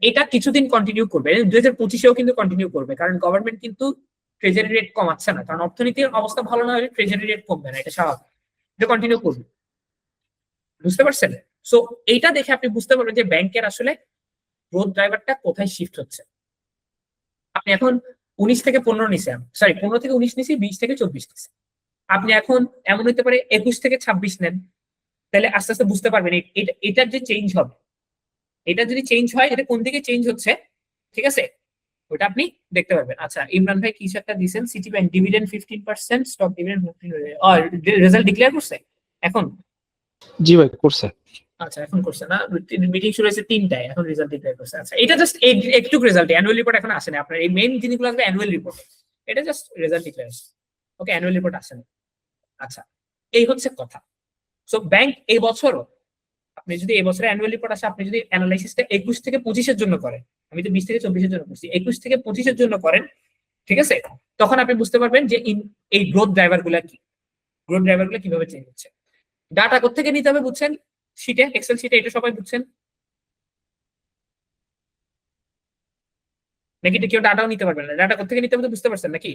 এটা কিছুদিন কন্টিনিউ করবে, 2025-এও কিন্তু কন্টিনিউ করবে, কারণ গভর্নমেন্ট কিন্তু ট্রেজারি রেট কমাচ্ছে না, কারণ অর্থনীতির অবস্থা ভালো না হলে ট্রেজারি রেট কমবে না, এটা স্বাভাবিক। এটা কন্টিনিউ করবে। বুঝতে পারছেন? সো এইটা দেখে আপনি বুঝতে পারবেন যে ব্যাংকের আসলে গ্রোথ ড্রাইভারটা কোথায় শিফট হচ্ছে। আপনি এখন 19 থেকে 15 নিছে, সরি 15 থেকে 19 নিছি, 20 থেকে 24 নিছি। আপনি এখন এমন হতে পারে 21 থেকে 26 নেন, তাহলে আস্তে আস্তে বুঝতে পারবেন এটার যে চেঞ্জ হবে, এটা যদি চেঞ্জ হয়, এটা কোন দিকে চেঞ্জ হচ্ছে, ঠিক আছে? ওটা আপনি দেখতে পারবেন। আচ্ছা, ইমরান ভাই কিছু একটা দিয়েছেন, city bank dividend 15%, stock dividend 15%, result declare করছে এখন? জি ভাই করছে। আচ্ছা, এখন করছে না, মিটিং শুরু হয়েছে 3টায়, এখন রেজাল্ট ডিক্লেয়ার করছে। আচ্ছা, এটা জাস্ট একটু রেজাল্ট, অ্যানুয়াল রিপোর্ট এখন আসে না, আপনার এই মেইন জিনিসগুলো আসবে অ্যানুয়াল রিপোর্ট, এটা জাস্ট রেজাল্ট ডিক্লেয়ার। ওকে, অ্যানুয়াল রিপোর্ট আসে না। আচ্ছা, এই হচ্ছে কথা। সো ব্যাংক এই বছরও, আপনি যদি এই বছরের অ্যানুয়াল রিপোর্ট আসে, আপনি যদি অ্যানালাইসিসটা 21 থেকে 25-এর জন্য করেন, আমি তো 20 থেকে 24-এর জন্য করছি, 21 থেকে 25-এর জন্য করেন, ঠিক আছে, তখন আপনি বুঝতে পারবেন যে এই গ্রোথ ড্রাইভার গুলা কি, গ্রোথ ড্রাইভার গুলো কিভাবে চেঞ্জ হচ্ছে। ডাটা কোথেকে নিতে হবে বুঝছেন? শিটে, এক্সেল শিটে, এটা সবাই বুঝছেন নাকি? কেউ ডাটাও নিতে পারবেন না? ডাটা কোথেকে নিতে হবে তো বুঝতে পারছেন নাকি?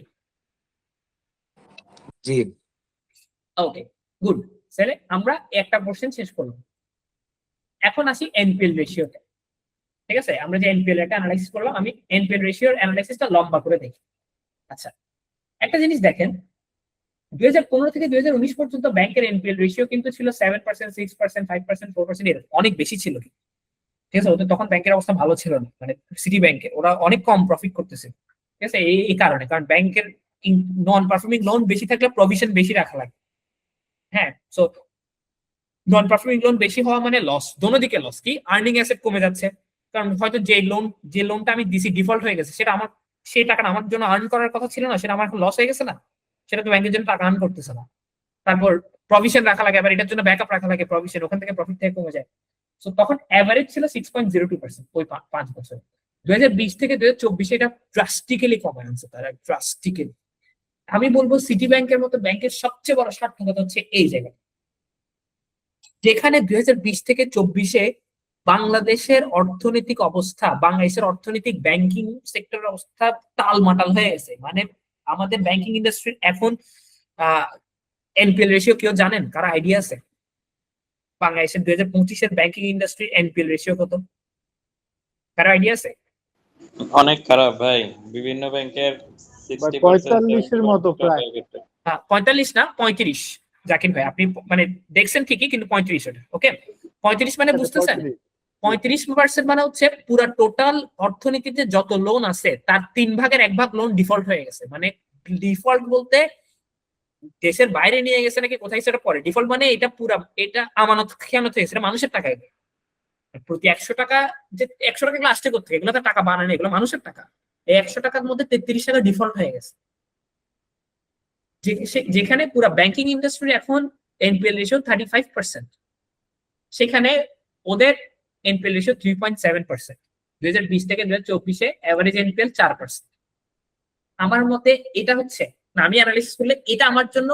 জি ওকে, গুড। তাহলে আমরা একটা পোর্শন শেষ করলাম, এখন আসি এনপিএল রেশিওতে। ঠিক আছে, আমরা যে এনপিএল একটা অ্যানালাইসিস করলাম, আমি এনপিএল রেশিওর অ্যানালাইসিসটা লম্বা করে দেখি। আচ্ছা, একটা জিনিস দেখেন, 2015 থেকে 2019 পর্যন্ত ব্যাংকের এনপিএল রেশিও কিন্তু ছিল 7%, 6%, 5%, 4%, এর অনেক বেশি ছিল। ঠিক আছে, ওদের তখন ব্যাংকের অবস্থা ভালো ছিল না, মানে সিটি ব্যাংকের ওরা অনেক কম প্রফিট করতেছে। ঠিক আছে, এই কারণে, কারণ ব্যাংকের নন পারফর্মিং লোন বেশি থাকলে প্রভিশন বেশি রাখা লাগে। হ্যাঁ, সো নন পারফর্মিং লোন বেশি হওয়া মানে লস, দোনো দিকে লস। কি, আর্নিং অ্যাসেট কমে যাচ্ছে, কারণ হয়তো যে লোনটা আমি দিছি ডিফল্ট হয়ে গেছে, সেটা আমার, সেই টাকাটা আমার জন্য আর্ন করার কথা ছিল না, সেটা আমার এখন লস হয়ে গেছে না, সেটা তো ব্যাংকের জন্য টাকা আর্ন করতেছে না। তারপর প্রভিশন রাখা লাগে, আবার এটার জন্য ব্যাকআপ রাখা লাগে প্রভিশন, ওখান থেকে প্রফিট থেকে কমে যায়। তো তখন অ্যাভারেজ ছিল 6.02% ওই 5 বছর। 2020 থেকে 2024 এটা ড্রাস্টিক্যালি কমে আনছে তারা, ড্রাস্টিক্যালি। আমি বলবো সিটি ব্যাংকের মতো ব্যাংকের সবচেয়ে বড় সার্থকতা হচ্ছে এই জায়গায়, যেখানে 2020 থেকে 24-এ বাংলাদেশের অর্থনৈতিক অবস্থা, বাংলাদেশের অর্থনৈতিক ব্যাংকিং সেক্টরের অবস্থা টালমাটাল হয়ে গেছে। মানে আমাদের ব্যাংকিং ইন্ডাস্ট্রির এখন এনপিএল রেশিও কেউ জানেন? কারা আইডিয়া আছে? বাংলাদেশের 2025-এর ব্যাংকিং ইন্ডাস্ট্রির এনপিএল রেশিও কত? কারো আইডিয়া আছে? অনেক খারাপ ভাই, বিভিন্ন ব্যাংকের 45-এর মতো প্রায়। 45 না, 35। জাকির ভাই, আপনি মানে দেখছেন ঠিকই, কিন্তু 35 ওটা। ওকে, 35 মানে বুঝতেছেন? 35% মানে হচ্ছে পুরো টোটাল অর্থনীতিতে যত লোন আছে তার 3/1 লোন ডিফল্ট হয়ে গেছে। মানে ডিফল্ট বলতে দেশের বাইরে নিয়ে গেছে নাকি কোথায় সেটা পরে, ডিফল্ট মানে এটা পুরা, এটা আমানত খেয়ানত হয়ে গেছে, এটা মানুষের টাকায়। প্রতি 100 টাকা, যে 100 টাকা আসছে কোথেকে? এগুলো তো টাকা বানানো, এগুলো মানুষের টাকা। এই 100 টাকার মধ্যে 33 টাকা ডিফল্ট হয়ে গেছে, যেখানে পুরো ব্যাংকিং ইন্ডাস্ট্রি এখন এনপিএল রেশিও 35%, সেখানে ওদের এনপিএল রেশিও 3.7%। 2020 থেকে 2024-এ এভারেজ এনপিএল 4%। আমার মতে এটা হচ্ছে, না আমি অ্যানালিসিস করলে এটা আমার জন্য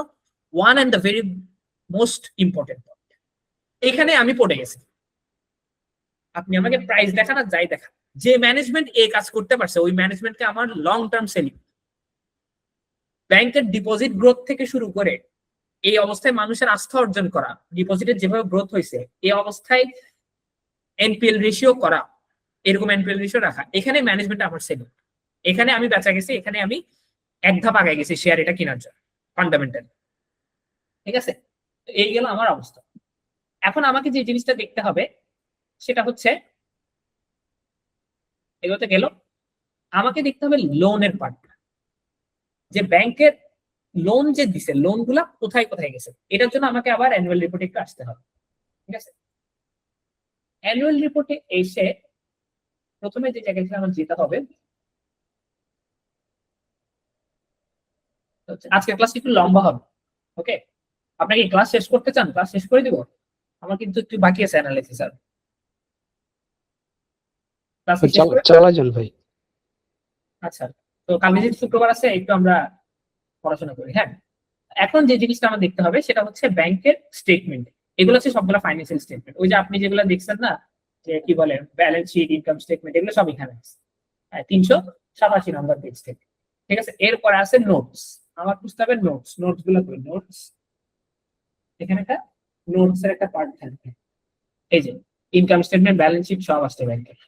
one and the very most important point. এখানে আমি পড়ে গেছি। আপনি আমাকে প্রাইস দেখান আর যাই দেখান, যে ম্যানেজমেন্ট এই কাজ করতে পারছে ওই ম্যানেজমেন্টকে আমার লং টার্ম সেলিং। ব্যাংকের ডিপোজিট গ্রোথ থেকে শুরু করে এই অবস্থায় মানুষের আস্থা অর্জন করা, ডিপোজিটের যেভাবে গ্রোথ হয়েছে, এই অবস্থায় এনপিএল রেশিও করা, এরকম এনপিএল রেশিও রাখা, এখানে ম্যানেজমেন্ট আমার সেলিং। এখানে আমি বেচা গেছি, এখানে আমি এক ধাপ আগে গেছি শেয়ার এটা কেনার জন্য, ফান্ডামেন্টাল। ঠিক আছে, এই গেল আমার অবস্থা। এখন আমাকে যে জিনিসটা দেখতে হবে সেটা হচ্ছে, এগুলোতে গেল, আমাকে দেখতে হবে লোনের পার্টটা, যে ব্যাংকের লোন যে দিছে, লোন গুলা কোথায় কোথায় গেছে। এটার জন্য আমাকে আবার অ্যানুয়াল রিপোর্টে একটু আসতে হবে। ঠিক আছে, অ্যানুয়াল রিপোর্টে এসে প্রথমে যে জায়গায় আমার যেতে হবে, আজকের ক্লাস একটু লম্বা হবে। ওকে, আপনাকে ক্লাস শেষ করতে চান? ক্লাস শেষ করে দিব, আমার কিন্তু একটু বাকি আছে অ্যানালাইসিস। আর ক্লাস শেষ করে চালা যান ভাই। আচ্ছা, তো কালকে যেহেতু শুক্রবার আছে, একটু আমরা পড়াশোনা করি। হ্যাঁ, এখন যে জিনিসটা আমার দেখতে হবে সেটা হচ্ছে ব্যাংকের স্টেটমেন্ট। এগুলো হচ্ছে সবগুলো ফাইন্যান্সিয়াল স্টেটমেন্ট। ওই যে আপনি যেগুলো দেখছেন না, যে কি বলে ব্যালেন্স শিট, ইনকাম স্টেটমেন্ট, এগুলো সব এখানে আছে। হ্যাঁ, 387 নম্বর পেজ থেকে। ঠিক আছে, এরপরে আছে নোটস। আমার বুঝতে হবে নোটস, নোটস গুলো কই, নোটস, এখানে একটা নোটস এর একটা পার্ট থাকবে। এই যে ইনকাম স্টেটমেন্ট, ব্যালেন্স শিট সব আসছে ব্যাংকের।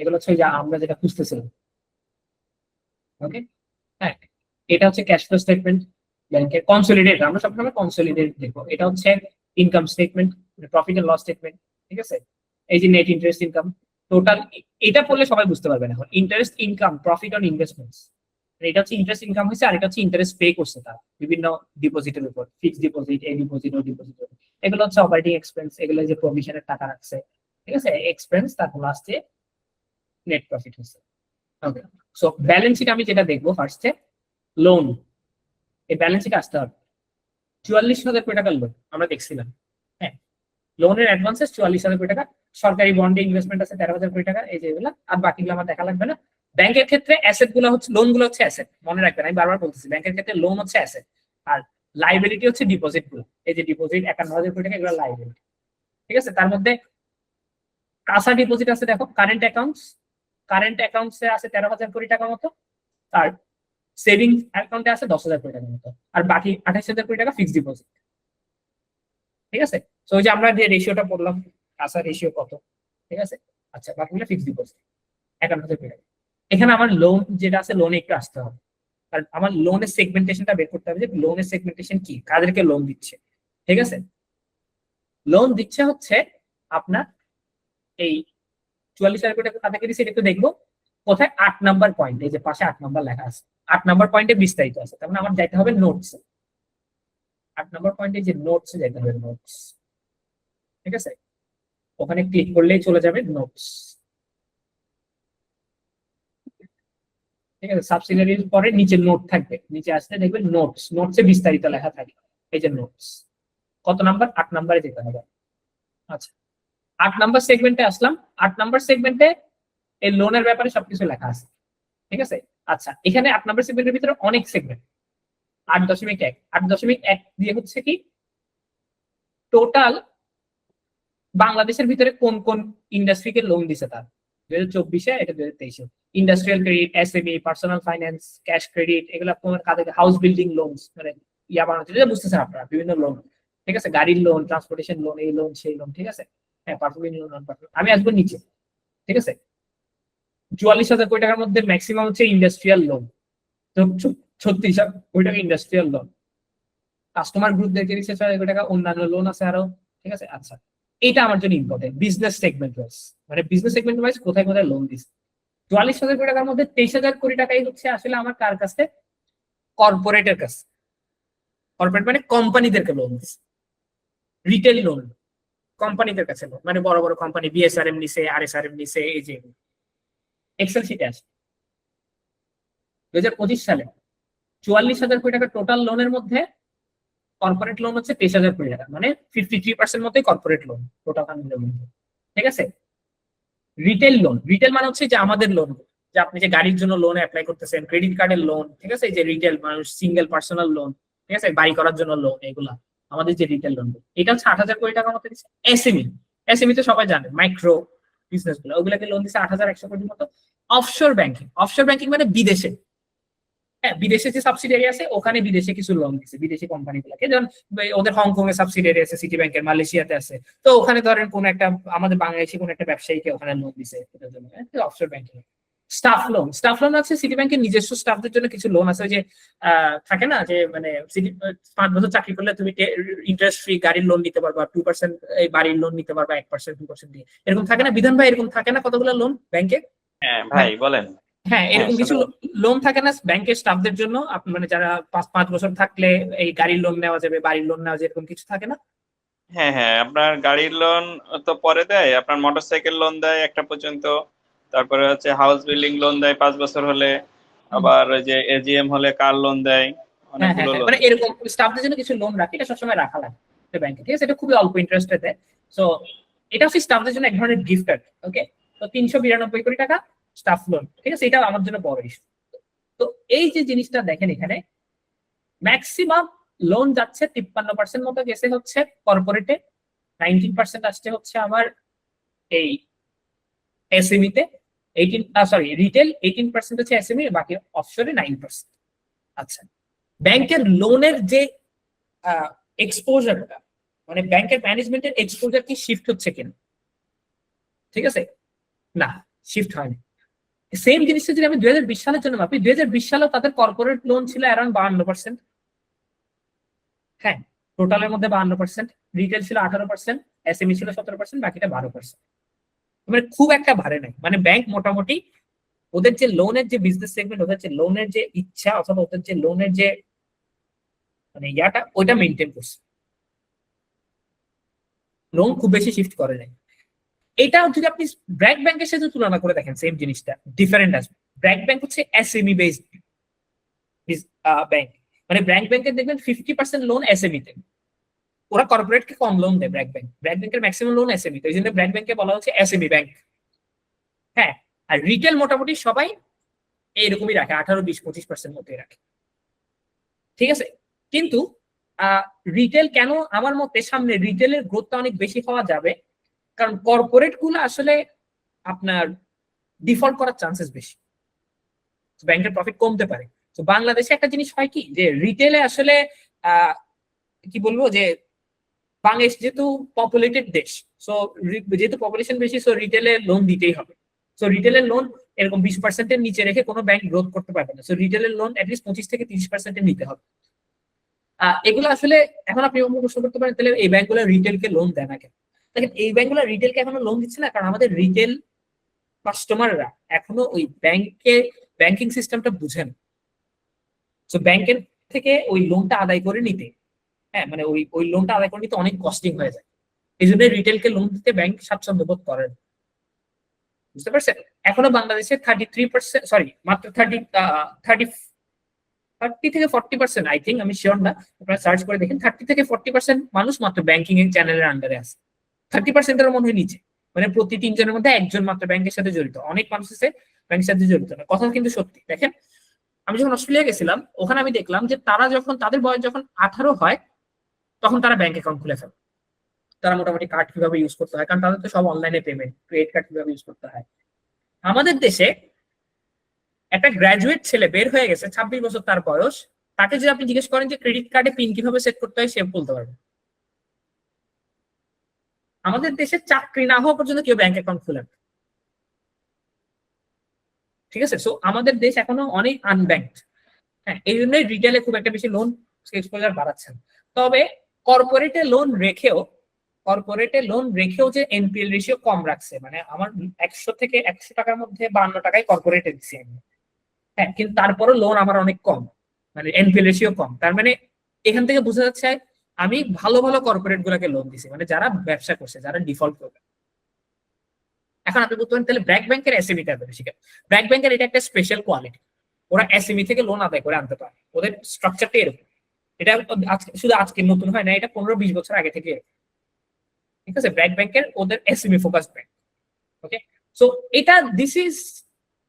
এগুলো হচ্ছে যে আমরা যেটা খুঁজতেছিলাম। ওকে, হ্যাঁ, এটা হচ্ছে ক্যাশ ফ্লো স্টেটমেন্ট ব্যাংকের, কনসলিডেট। আমরা সবসময় কনসলিডেট দেখবো। এটা হচ্ছে income statement, profit and loss statement. ঠিক আছে, এই যে নেট ইন্টারেস্ট ইনকাম, টোটাল এটা পড়লে সবাই বুঝতে পারবে না। Interest income, profit on investments, এটা হচ্ছে ইন্টারেস্ট ইনকাম হয়েছে, আর এটা হচ্ছে ইন্টারেস্ট পে করছে তার বিভিন্ন ডিপোজিটের উপর, ফিক্সড ডিপোজিট, এ ডিপোজিট, ও ডিপোজিট, এগুলো হচ্ছে অপারেটিং এক্সপেন্স, এগুলো যে প্রভিশনের টাকা রাখছে, ঠিক আছে, এক্সপেন্স, তারপর লাস্টে নেট প্রফিট হচ্ছে। ওকে, সো ব্যালেন্স শিট আমি যেটা দেখবো ফার্স্টে, লোন, এই ব্যালেন্স শিট আসতে হবে 44,000 কোটি টাকার লোন আমরা দেখছিলাম। হ্যাঁ, লোনের অ্যাডভান্সেস 44,000 কোটি টাকা, সরকারি বন্ডে ইনভেস্টমেন্ট আছে 13,000 কোটি টাকা, এই যেগুলো, আর বাকিগুলো আমার দেখা লাগবে না। ব্যাংকের ক্ষেত্রে অ্যাসেট গুলো হচ্ছে, লোন গুলো হচ্ছে অ্যাসেট, মনে রাখবেন, আমি বারবার বলতেছি ব্যাংকের ক্ষেত্রে লোন হচ্ছে অ্যাসেট, আর লাইবিলিটি হচ্ছে ডিপোজিট গুলো, এই যে ডিপোজিট 51,000 কোটি টাকা, এগুলো লাইবিলিটি, ঠিক আছে। তার মধ্যে কাঁচা ডিপোজিট আছে দেখো, কারেন্ট অ্যাকাউন্টসে আছে 13,000 কোটি টাকা মতো, আর সেভিংস অ্যাকাউন্টে আছে 10,000 কোটি টাকার মতো, আর বাকি 28,000 কোটি টাকা ফিক্সড ডিপোজিট, ঠিক আছে। তো ওই যে আমরা যে রেশিওটা পড়লাম, কাঁচা রেশিও কত, ঠিক আছে। আচ্ছা, বাকিগুলো ফিক্সড ডিপোজিট 51,000 কোটি টাকা। এখানে আমার লোন যেটা আছে, লোনে একটু আসতে হবে, কারণ আমার লোনের সেগমেন্টেশনটা বের করতে হবে যে লোনের সেগমেন্টেশন কি, কাদেরকে লোন দিচ্ছে, ঠিক আছে। লোন দিচ্ছে হচ্ছে আপনার এই 44,000 কোটি টাকা কাদেরকে দিচ্ছে, এটা একটু দেখবো কোথায়, 8 নাম্বার পয়েন্ট, এই যে পাশে 8 নাম্বার লেখা আছে, 8 নাম্বার পয়েন্টে বিস্তারিত আছে, তার মানে আমার যাইতে হবে নোটস, 8 নাম্বার পয়েন্টে যে নোটস যাইতে হবে, নোটস, ঠিক আছে, ওখানে ক্লিক করলেই চলে যাবে নোটস, ঠিক আছে। সাবসিডিয়ারির পরে নিচে নোট থাকবে, নিচে আসলে দেখবেন নোটস, নোটসে বিস্তারিত লেখা থাকে, এই যে নোটস, কত নাম্বার, 8 নাম্বারে যেতে হবে। আচ্ছা, 8 নাম্বার সেগমেন্টে আসলাম, 8 নাম্বার সেগমেন্টে এই লোনের ব্যাপারে সবকিছু লেখা আছে, ঠিক আছে। আচ্ছা, এখানে 8 নাম্বার সেগমেন্টের ভিতরে অনেক সেগমেন্ট, 8.1, 8.1 দিয়ে হচ্ছে কি টোটাল বাংলাদেশের ভিতরে কোন কোন ইন্ডাস্ট্রিকে লোন দিছে তার 2024-এ, এটা 2023-এ, industrial credit, SME, personal finance, cash credit, এগুলো কোন কাদের, হাউস বিল্ডিং লোনস, মানে ইয়া বানাচ্ছে, যেটা বুঝতেছেন আপনারা, বিভিন্ন লোন, ঠিক আছে, গাড়ির লোন, ট্রান্সপোর্টেশন লোন, এই লোন সেই লোন, ঠিক আছে। হ্যাঁ, পারফর্মিং লোন, নন পারফর্মিং, আমি আসবো নিচে, ঠিক আছে। 44,000 কোটি টাকার মধ্যে ম্যাক্সিমাম হচ্ছে ইন্ডাস্ট্রিয়াল লোন, তো 36,000 কোটি টাকা ইন্ডাস্ট্রিয়াল লোন, কাস্টমার গ্রুপ দেখে দিচ্ছে 6,000 কোটি টাকা, অন্যান্য লোন আছে আরো, ঠিক আছে। আচ্ছা, এটা আমার জন্য ইম্পর্টেন্ট, বিজনেস সেগমেন্ট ওয়াইজ, মানে বিজনেস সেগমেন্ট ওয়াইজ কোথায় কোথায় লোন দিচ্ছে। 44,000 কোটি টাকার মধ্যে 23,000 কোটি টাকাই হচ্ছে আসলে আমার কার কাছে, কর্পোরেটের কাছে, কর্পোরেট মানে কোম্পানিদেরকে লোন দিচ্ছে, রিটেল লোন, কোম্পানিদের কাছে লোন, মানে বড় বড় কোম্পানি, বিএসআরএম নিছে, আরএসআরএম নিছে, এই যে এক্সেল শিটে আছে 2025 সালে 44,000 কোটি টাকা টোটাল লোনের মধ্যে কর্পোরেট লোন হচ্ছে 23,000 কোটি টাকা, মানে 53% মতোই কর্পোরেট লোন টোটাল ফান্ডের মধ্যে, ঠিক আছে। রিটেল লোন, রিটেল মানে হচ্ছে যে আমাদের লোন, যে আপনি যে গাড়ির জন্য লোন অ্যাপ্লাই করতেছেন, ক্রেডিট কার্ডের লোন, ঠিক আছে, এই যে রিটেল মানুষ, সিঙ্গেল পার্সোনাল লোন, ঠিক আছে, বাড়ি করার জন্য লোন, এগুলা আমাদের যে রিটেল লোন, এটা হচ্ছে 8,000 কোটি টাকার মতো দিচ্ছে। এসএমই, এসএমই তো সবাই জানে, মাইক্রো বিজনেস গুলো, ওগুলাকে লোন দিচ্ছে 8,100 কোটির মতো। অফশোর ব্যাংকিং, অফশোর ব্যাংকিং মানে বিদেশে, হ্যাঁ, বিদেশে যে সাবসিডিয়ারি আছে ওখানে বিদেশে কিছু লোন দিচ্ছে, বিদেশি কোম্পানি গুলাকে, যেমন ওদের হংকং এ সাবসিডিয়ারি আছে, সিটি ব্যাংকের, মালয়েশিয়াতে আছে, তো ওখানে ধরেন কোন একটা আমাদের বাংলাদেশি কোন একটা ব্যবসায়ীকে ওখানে লোন দিচ্ছে, এটার জন্য offshore banking. Staff loan, staff loan আছে সিটি ব্যাংকের নিজস্ব স্টাফদের জন্য কিছু লোন আছে, ওই যে থাকে না যে মানে সিটি 5 বছর চাকরি করলে তুমি ইন্টারেস্ট ফ্রি গাড়ির লোন নিতে পারবা, 2% এই বাড়ির লোন নিতে পারবা 1%, 2% দিয়ে, এরকম থাকে না বিধান ভাই, এরকম থাকে না কতগুলো লোন ব্যাংকে? হ্যাঁ ভাই বলেন। হ্যাঁ, এরকম কিছু লোন থাকে না ব্যাংকের স্টাফদের জন্য, মানে যারা 5 বছর থাকলে এই গাড়ির লোন নেওয়া যাবে, বাড়ির লোন নেওয়া যাবে, এরকম কিছু থাকে না? হ্যাঁ হ্যাঁ, আপনার গাড়ির লোন তো পরে দেয়, আপনার মোটরসাইকেল লোন দেয় একটা পর্যন্ত, তারপরে হচ্ছে হাউস বিল্ডিং লোন দেয় 5 বছর হলে, আবার ওই যে এজিএম হলে কার লোন দেয়, হ্যাঁ হ্যাঁ, অনেকগুলো লোন। মানে এরকম স্টাফদের জন্য কিছু লোন রাখি, এটা সবসময় রাখা লাগে ব্যাংকে, ঠিক আছে, এটা খুবই অল্প ইন্টারেস্টে দেয়। সো এটা হচ্ছে স্টাফদের জন্য এক ধরনের গিফট কার্ড, ওকে। তো 392 কোটি টাকা স্টাফ লোন, ঠিক আছে, এটা আমার জন্য বড় ইস্যু। তো এই যে জিনিসটা দেখেন এখানে ম্যাক্সিমাম লোন যাচ্ছে 53% মতো গেছে হচ্ছে কর্পোরেটে, 19% আসছে হচ্ছে আমার এই এসএমই তে, 18 রিটেল 18% হচ্ছে এসএমই, বাকি অফশোরে 9%। আচ্ছা, ব্যাংকের লোনের যে এক্সপোজারটা, মানে ব্যাংকের ম্যানেজমেন্টের এক্সপোজার কি শিফট হচ্ছে কিনা, ঠিক আছে, না শিফট হয়নি। সেম জিনিসটা যদি আমি 2020 সালের জন্য মাপি, 2020 সালেও তাদের কর্পোরেট লোন ছিল অ্যারাউন্ড 52%, হ্যাঁ, টোটালের মধ্যে 52%, রিটেল ছিল 18%, এসএমই ছিল 17%, বাকিটা 12%। মানে খুব একটা বাড়ে নাই, মানে ব্যাংক মোটামুটি ওদের যে লোনের যে বিজনেস সেগমেন্ট, ওদের যে লোনের যে ইচ্ছা অথবা ওদের যে লোনের যে মানে ইয়াটা ওইটা মেনটেন করছে, লোন খুব বেশি শিফট করে নাই। এটা যদি আপনি ব্র্যাক ব্যাংকের সাথে তুলনা করে দেখেন সেম জিনিসটা ডিফারেন্ট আসবে। ব্র্যাক ব্যাংক হচ্ছে এসএমই বেসড ব্যাংক, মানে ব্র্যাক ব্যাংকের দেখবেন 50% লোন এসএমই তে, ওরা কর্পোরেটকে কম লোন দেয়। ব্র্যাক ব্যাংকের ম্যাক্সিমাম লোন এসএমই তে, এই জন্য ব্র্যাক ব্যাংকে বলা হচ্ছে এসএমই ব্যাংক। হ্যাঁ, আর রিটেল মোটামুটি সবাই এইরকমই রাখে, 18-20-25% মতোই রাখে, ঠিক আছে। কিন্তু রিটেল কেন আমার মতে সামনে রিটেলের গ্রোথটা অনেক বেশি হওয়া যাবে, কারণ কর্পোরেট গুলো আসলে আপনার ডিফল্ট করার চান্সেস বেশি, ব্যাংকের প্রফিট কমতে পারে। তো বাংলাদেশে একটা জিনিস হয় কি, যে রিটেলে আসলে কি বলবো, যে বাংলাদেশ যেহেতু পপুলেটেড দেশ, সো যেহেতু পপুলেশন বেশি, সো রিটেলে লোন দিতেই হবে। সো রিটেলের লোন এরকম 20%-এর নিচে রেখে কোনো ব্যাংক গ্রোথ করতে পারবে না। সো রিটেলের লোন অ্যাটলিস্ট 25-30%-এর নিতে হবে। এগুলো আসলে এখন আপনি অন্য প্রশ্ন করতে পারেন, তাহলে এই ব্যাংকগুলো রিটেলকে লোন দেয় না কেন? দেখেন, এই ব্যাংকগুলো রিটেলকে এখনো লোন দিচ্ছে না কারণ আমাদের রিটেল কাস্টমাররা এখনো ওই ব্যাংকিং সিস্টেমটা বুঝেন। তো ব্যাংকের থেকে ওই লোনটা আদায় করে নিতে, হ্যাঁ মানে ওই লোনটা আদায় করে নিতে অনেক কস্টিং হয়ে যায়, এই জন্য রিটেলকে লোন দিতে ব্যাংক স্বাচ্ছন্দ্য বোধ করেন। বুঝতে পারছেন? এখনো বাংলাদেশে 33%, সরি মাত্র 30-40% আই থিঙ্ক, আমি শিওর না, আপনারা সার্চ করে দেখেন, 30-40% মানুষ মাত্র ব্যাংকিং এর চ্যানেলের আন্ডারে আছে। 30%-এর মনে হয় নিচে, মানে প্রতি 3 জনের মধ্যে 1 জন মাত্র ব্যাংকের সাথে জড়িত। অনেক মানুষ আছে ব্যাংকের সাথে জড়িত না, কথা কিন্তু সত্যি। দেখেন, আমি যখন অস্ট্রেলিয়া গেছিলাম, ওখানে আমি দেখলাম যে তারা যখন তাদের বয়স যখন 18 হয় তখন তারা ব্যাংক অ্যাকাউন্ট খুলে ফেলে। তারা মোটামুটি কার্ড কিভাবে ইউজ করতে হয়, কারণ তাদের তো সব অনলাইনে পেমেন্ট, ক্রেডিট কার্ড কিভাবে ইউজ করতে হয়। আমাদের দেশে একটা গ্রাজুয়েট ছেলে বের হয়ে গেছে, 26 বছর তার বয়স, তাকে যদি আপনি জিজ্ঞেস করেন যে ক্রেডিট কার্ডে পিন কিভাবে সেট করতে হয়, সে বলতে পারবে। আমাদের দেশে চাকরি না হওয়া পর্যন্ত কেউ ব্যাংক অ্যাকাউন্ট খুলে না, ঠিক আছে। সো আমাদের দেশ এখনো অনেক আনব্যাংকড। হ্যাঁ, এই জন্যই রিটেলে খুব একটা বেশি লোন এক্সপোজার বাড়াচ্ছেন। তবে কর্পোরেটে লোন রেখেও যে এনপিএল রেশিও কম রাখছে, মানে আমার 100 থেকে 100 টাকার মধ্যে 52 টাকায় কর্পোরেটে দিচ্ছি আমি। হ্যাঁ, কিন্তু তারপরও লোন আমার অনেক কম, মানে এনপিএল রেশিও কম। তার মানে এখান থেকে বোঝা যাচ্ছে আমি ভালো ভালো কর্পোরেট গুলাকে লোন দিছি, মানে যারা ব্যবসা করছে, যারা ডিফল্ট করবে। এখন আপনি বলতে পারেন তাহলে ব্র্যাক ব্যাংকের এসএমই টা বেশি কেন? ব্র্যাক ব্যাংকের এটা একটা স্পেশাল কোয়ালিটি, ওরা এসএমই থেকে লোন আদায় করে আনতে পারে, ওদের স্ট্রাকচারটা এরকম। এটা শুধু আজকে নতুন হয় না, এটা 15-20 বছর আগে থেকে, ঠিক আছে। ব্র্যাক ব্যাংকের ওদের এসএমই ফোকাসড ব্যাংক, ওকে। সো এটা দিস ইজ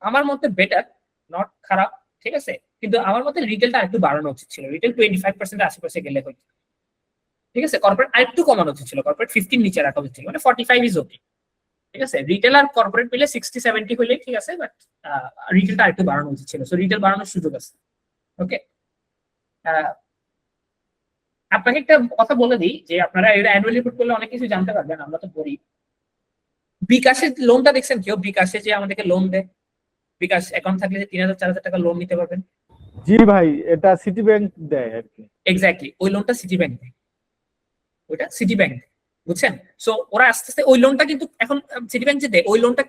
আমার মতে বেটার, নট খারাপ, ঠিক আছে। কিন্তু আমার মতে রিটেলটা আরেকটু বাড়ানো উচিত ছিল, রিটেল 25% আশেপাশে গেলে হয়তো, ঠিক আছে। কর্পোরেট আরেকটু কমানো উচিত ছিল, কর্পোরেট 15 নিচে রাখা উচিত ছিল, মানে 45 ইজ ওকে, ঠিক আছে। রিটেল আর কর্পোরেট মিলে 60-70 হলে ঠিক আছে, বাট রিটেলটা আরেকটু বাড়ানো উচিত ছিল। সো রিটেল বাড়ানোর সুযোগ আছে, ওকে। আপনাকে একটা কথা বলে দিই যে আপনারা এর অ্যানুয়াল রিপোর্ট করলে অনেক কিছু জানতে পারবেন, আমরা তো পড়ি। বিকাশের লোনটা দেখছেন কেউ? বিকাশে যে আমাদেরকে লোন দেয়, বিকাশ অ্যাকাউন্ট থাকলে যে 3000-4000 টাকা লোন নিতে পারবেন। জি ভাই, এটা সিটি ব্যাংক দেয় আর কি। এক্স্যাক্টলি, ওই লোনটা সিটি ব্যাংক দেয়, ওইটা সিটি ব্যাংক, বুঝছেন? সো ওরা আস্তে আস্তে ওই লোনটা কিন্তু এখন সিটি ব্যাংক যে দেয়, ওই লোনটা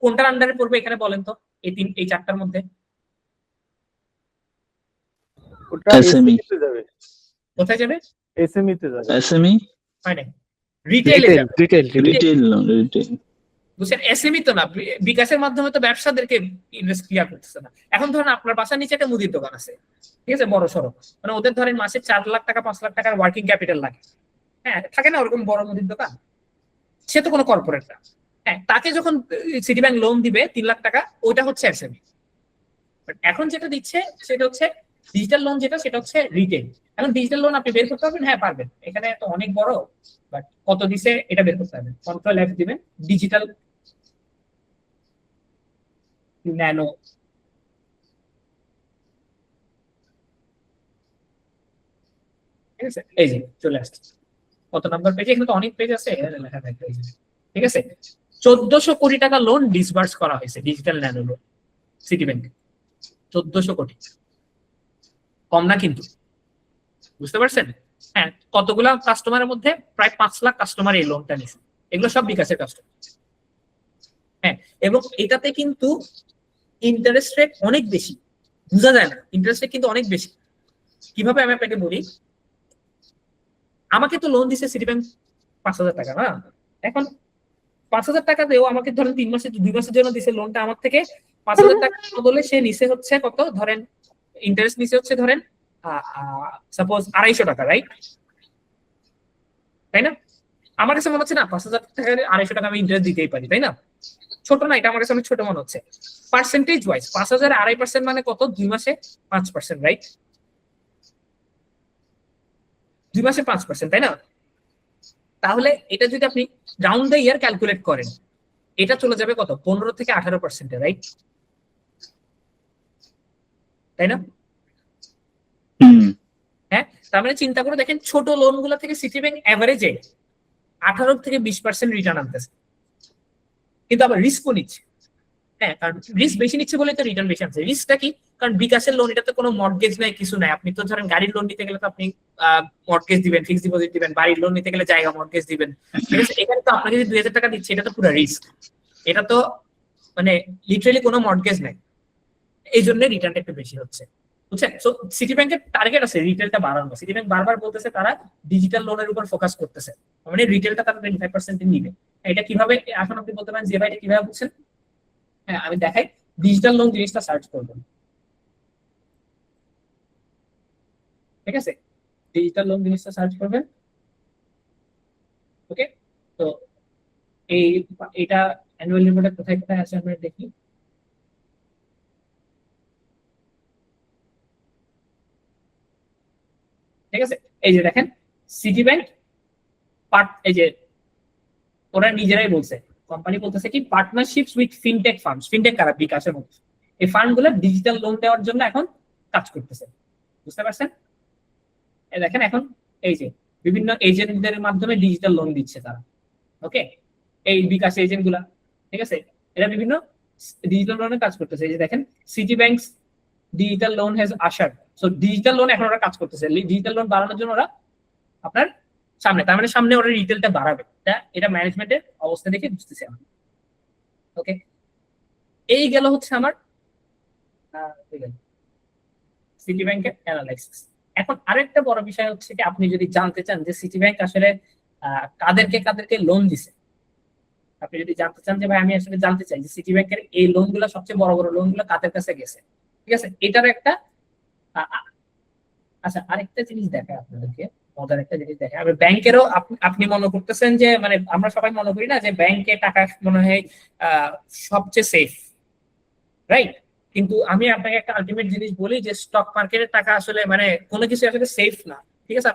কোনটার আন্ডারে পড়বে এখানে বলেন তো, এই 4টার মধ্যে ওটা SME SME তে যাবে, কোথায় যাবে? এসএমই তে যাবে। SME হয় না, রিটেলে যাবে। রিটেল রিটেল রিটেল বুঝছেন, এসএমই তো না, বিকাশের মাধ্যমে তো ব্যবসাদেরকে ইনভেস্ট ক্লিয়ার করতেছে না। এখন ধরেন আপনার বাসার নিচে একটা মুদির দোকান আছে, ঠিক আছে, বড় সড়ো, মানে ওদের ধরেন মাসে 4 লাখ টাকা 5 লাখ টাকার ওয়ার্কিং ক্যাপিটাল লাগে। হ্যাঁ, থাকে না ওরকম বড় মুদির দোকান, সে তো কোনো কর্পোরেট না। হ্যাঁ, তাকে যখন সিটি ব্যাংক লোন দিবে 3 লাখ টাকা, ওইটা হচ্ছে এসএমই। এখন যেটা দিচ্ছে সেটা হচ্ছে ডিজিটাল লোন, যেটা সেটা হচ্ছে রিটেল। এখন ডিজিটাল লোন আপনি বের করতে পারবেন, হ্যাঁ পারবেন, এখানে তো অনেক বড়, বাট কত দিছে এটা বের করতে পারবেন। কন্ট্রোল এফ দিবেন, ডিজিটাল ন্যানো, ঠিক আছে, এই যে চলে আসছে কত নাম্বার পেজে, এখানে তো অনেক পেজ আছে, এখানে লেখা থাকবে, এই যে, ঠিক আছে। 1400 কোটি টাকা লোন ডিসবার্স করা হয়েছে ডিজিটাল ন্যানো লোন সিটি ব্যাংকে, 1400 কোটি, কম না কিন্তু, বুঝতে পারছেন? হ্যাঁ, কতগুলা কাস্টমারের মধ্যে প্রায় 5 লাখ কাস্টমার এই লোনটা নিছে, এগুলো সব বিকাশের কাস্টমার। হ্যাঁ, এবং এটাতে কিন্তু ইন্টারেস্ট রেট অনেক বেশি, বোঝা যায় না, ইন্টারেস্ট রেট কিন্তু অনেক বেশি। কিভাবে আমি আপনাকে বলি, আমাকে তো লোন দিছে সিটি ব্যাংক 5,000 টাকা না, এখন 5,000 টাকা দিয়েও আমাকে ধরেন 2 মাসের জন্য দিছে লোনটা আমার থেকে 5,000 টাকা বদলে সে নিচে হচ্ছে কত, ধরেন ইন্টারেস্ট নিচে হচ্ছে ধরেন সাপোজ 250 টাকা, রাইট? তাই না? আমার কাছে মনে হচ্ছে না 5,000 টাকা 250 টাকা আমি ইন্টারেস্ট দিতেই পারি, তাই না? ছোট না, এটা আমার কাছে অনেক ছোট মনে হচ্ছে। পার্সেন্টেজ ওয়াইজ 5,000 2.5% মানে কত, 2 মাসে 5%, রাইট? 2 মাসে 5%, তাই না? তাহলে এটা যদি আপনি রাউন্ড দ্য ইয়ার ক্যালকুলেট করেন, এটা চলে যাবে কত, 15 থেকে 18%, রাইট? তাই না? হ্যাঁ, তার মানে চিন্তা করে দেখেন, ছোট লোন গুলা থেকে সিটি ব্যাংক এভারেজে 18 থেকে 20% রিটার্ন আনতেছে, কিন্তু আবার রিস্কও নিচ্ছে। হ্যাঁ, কারণ রিস্ক বেশি নিচ্ছে বলে তো রিটার্ন বেশি আনছে। রিস্কটা কি? কারণ বিকাশের লোন, এটাতে কোনো মর্টগেজ নাই, কিছু নাই। আপনি তো ধরেন গাড়ির লোন নিতে গেলে তো আপনি মর্টগেজ দিবেন, ফিক্সড ডিপোজিট দিবেন, বাড়ির লোন নিতে গেলে জায়গা মর্টগেজ দিবেন, ঠিক আছে? এখানে তো আপনাকে যদি 2,000 টাকা দিচ্ছে, এটা তো পুরো রিস্ক, এটা তো মানে লিটারালি কোনো মর্টগেজ নাই, এই জন্য রিটার্নটা একটু বেশি হচ্ছে, বুঝছেন? সো সিটি ব্যাংকের টার্গেট আছে রিটেলটা বাড়ানো। সিটি ব্যাংক বারবার বলতেছে তারা ডিজিটাল লোনের উপর ফোকাস করতেছে, মানে রিটেলটা তারা 25% নিবে। এটা কিভাবে, এখন আপনি বলতে পারেন যে ভাই এটা কিভাবে বুঝছেন? হ্যাঁ, আমি দেখাই, ডিজিটাল লোন জিনিসটা সার্চ করবেন, ঠিক আছে? ডিজিটাল লোন জিনিসটা সার্চ করবেন, ওকে? তো এই এটা অ্যানুয়াল রিপোর্টে কোথায় কোথায় আছে আমরা দেখি। ঠিক আছে, এই যে দেখেন সিটি ব্যাংক পার্ট, এই যে ওরা নিজেরাই বলছে, কোম্পানি বলতেছে কি, partnerships with fintech funds, fintech কারা, বিকাশের মতো, এই ফান্ড গুলো ডিজিটাল লোন দেওয়ার জন্য এখন কাজ করতেছে, বুঝতে পারছেন? এই দেখেন এখন এই যে বিভিন্ন এজেন্টদের মাধ্যমে ডিজিটাল লোন দিচ্ছে তারা, ওকে? এই বিকাশ এজেন্ট গুলা, ঠিক আছে, এরা বিভিন্ন ডিজিটাল লোনের কাজ করতেছে। এই যে দেখেন city banks digital loan has আসার, সো ডিজিটাল লোন এখন ওরা কাজ করতেছে, ডিজিটাল লোন বাড়ানোর জন্য ওরা আপনার সামনে, তার মানে সামনে ওরা রিটেলটা বাড়াবে, এটা ম্যানেজমেন্টের অবস্থা দেখে বুঝতেছি আমি, ওকে? এই গেল হচ্ছে আমার সিটি ব্যাংকের অ্যানালাইসিস। এখন আরেকটা বড় বিষয় হচ্ছে কি, আপনি যদি জানতে চান যে সিটি ব্যাংক আসলে কাদেরকে কাদেরকে লোন দিছে, আপনি যদি জানতে চান যে ভাই আমি আসলে জানতে চাই যে সিটি ব্যাংকের এই লোনগুলো, সবচেয়ে বড় বড় লোনগুলো কাদের কাছে গেছে, ঠিক আছে, এটার একটা আচ্ছা আরেকটা জিনিস দেখায় আপনাদেরকে, মজার একটা জিনিস দেখায়। আমি ব্যাংকেরও আপনি মনে করতেছেন যে, মানে আমরা সবাই মনে করি না যে ব্যাংকে টাকা মনে হয় সবচেয়ে সেফ, রাইট? কিন্তু আমি আপনাকে একটা আলটিমেট জিনিস বলি যে স্টক মার্কেটের টাকা আসলে মানে কোনো কিছু আসলে সেফ না, ঠিক আছে?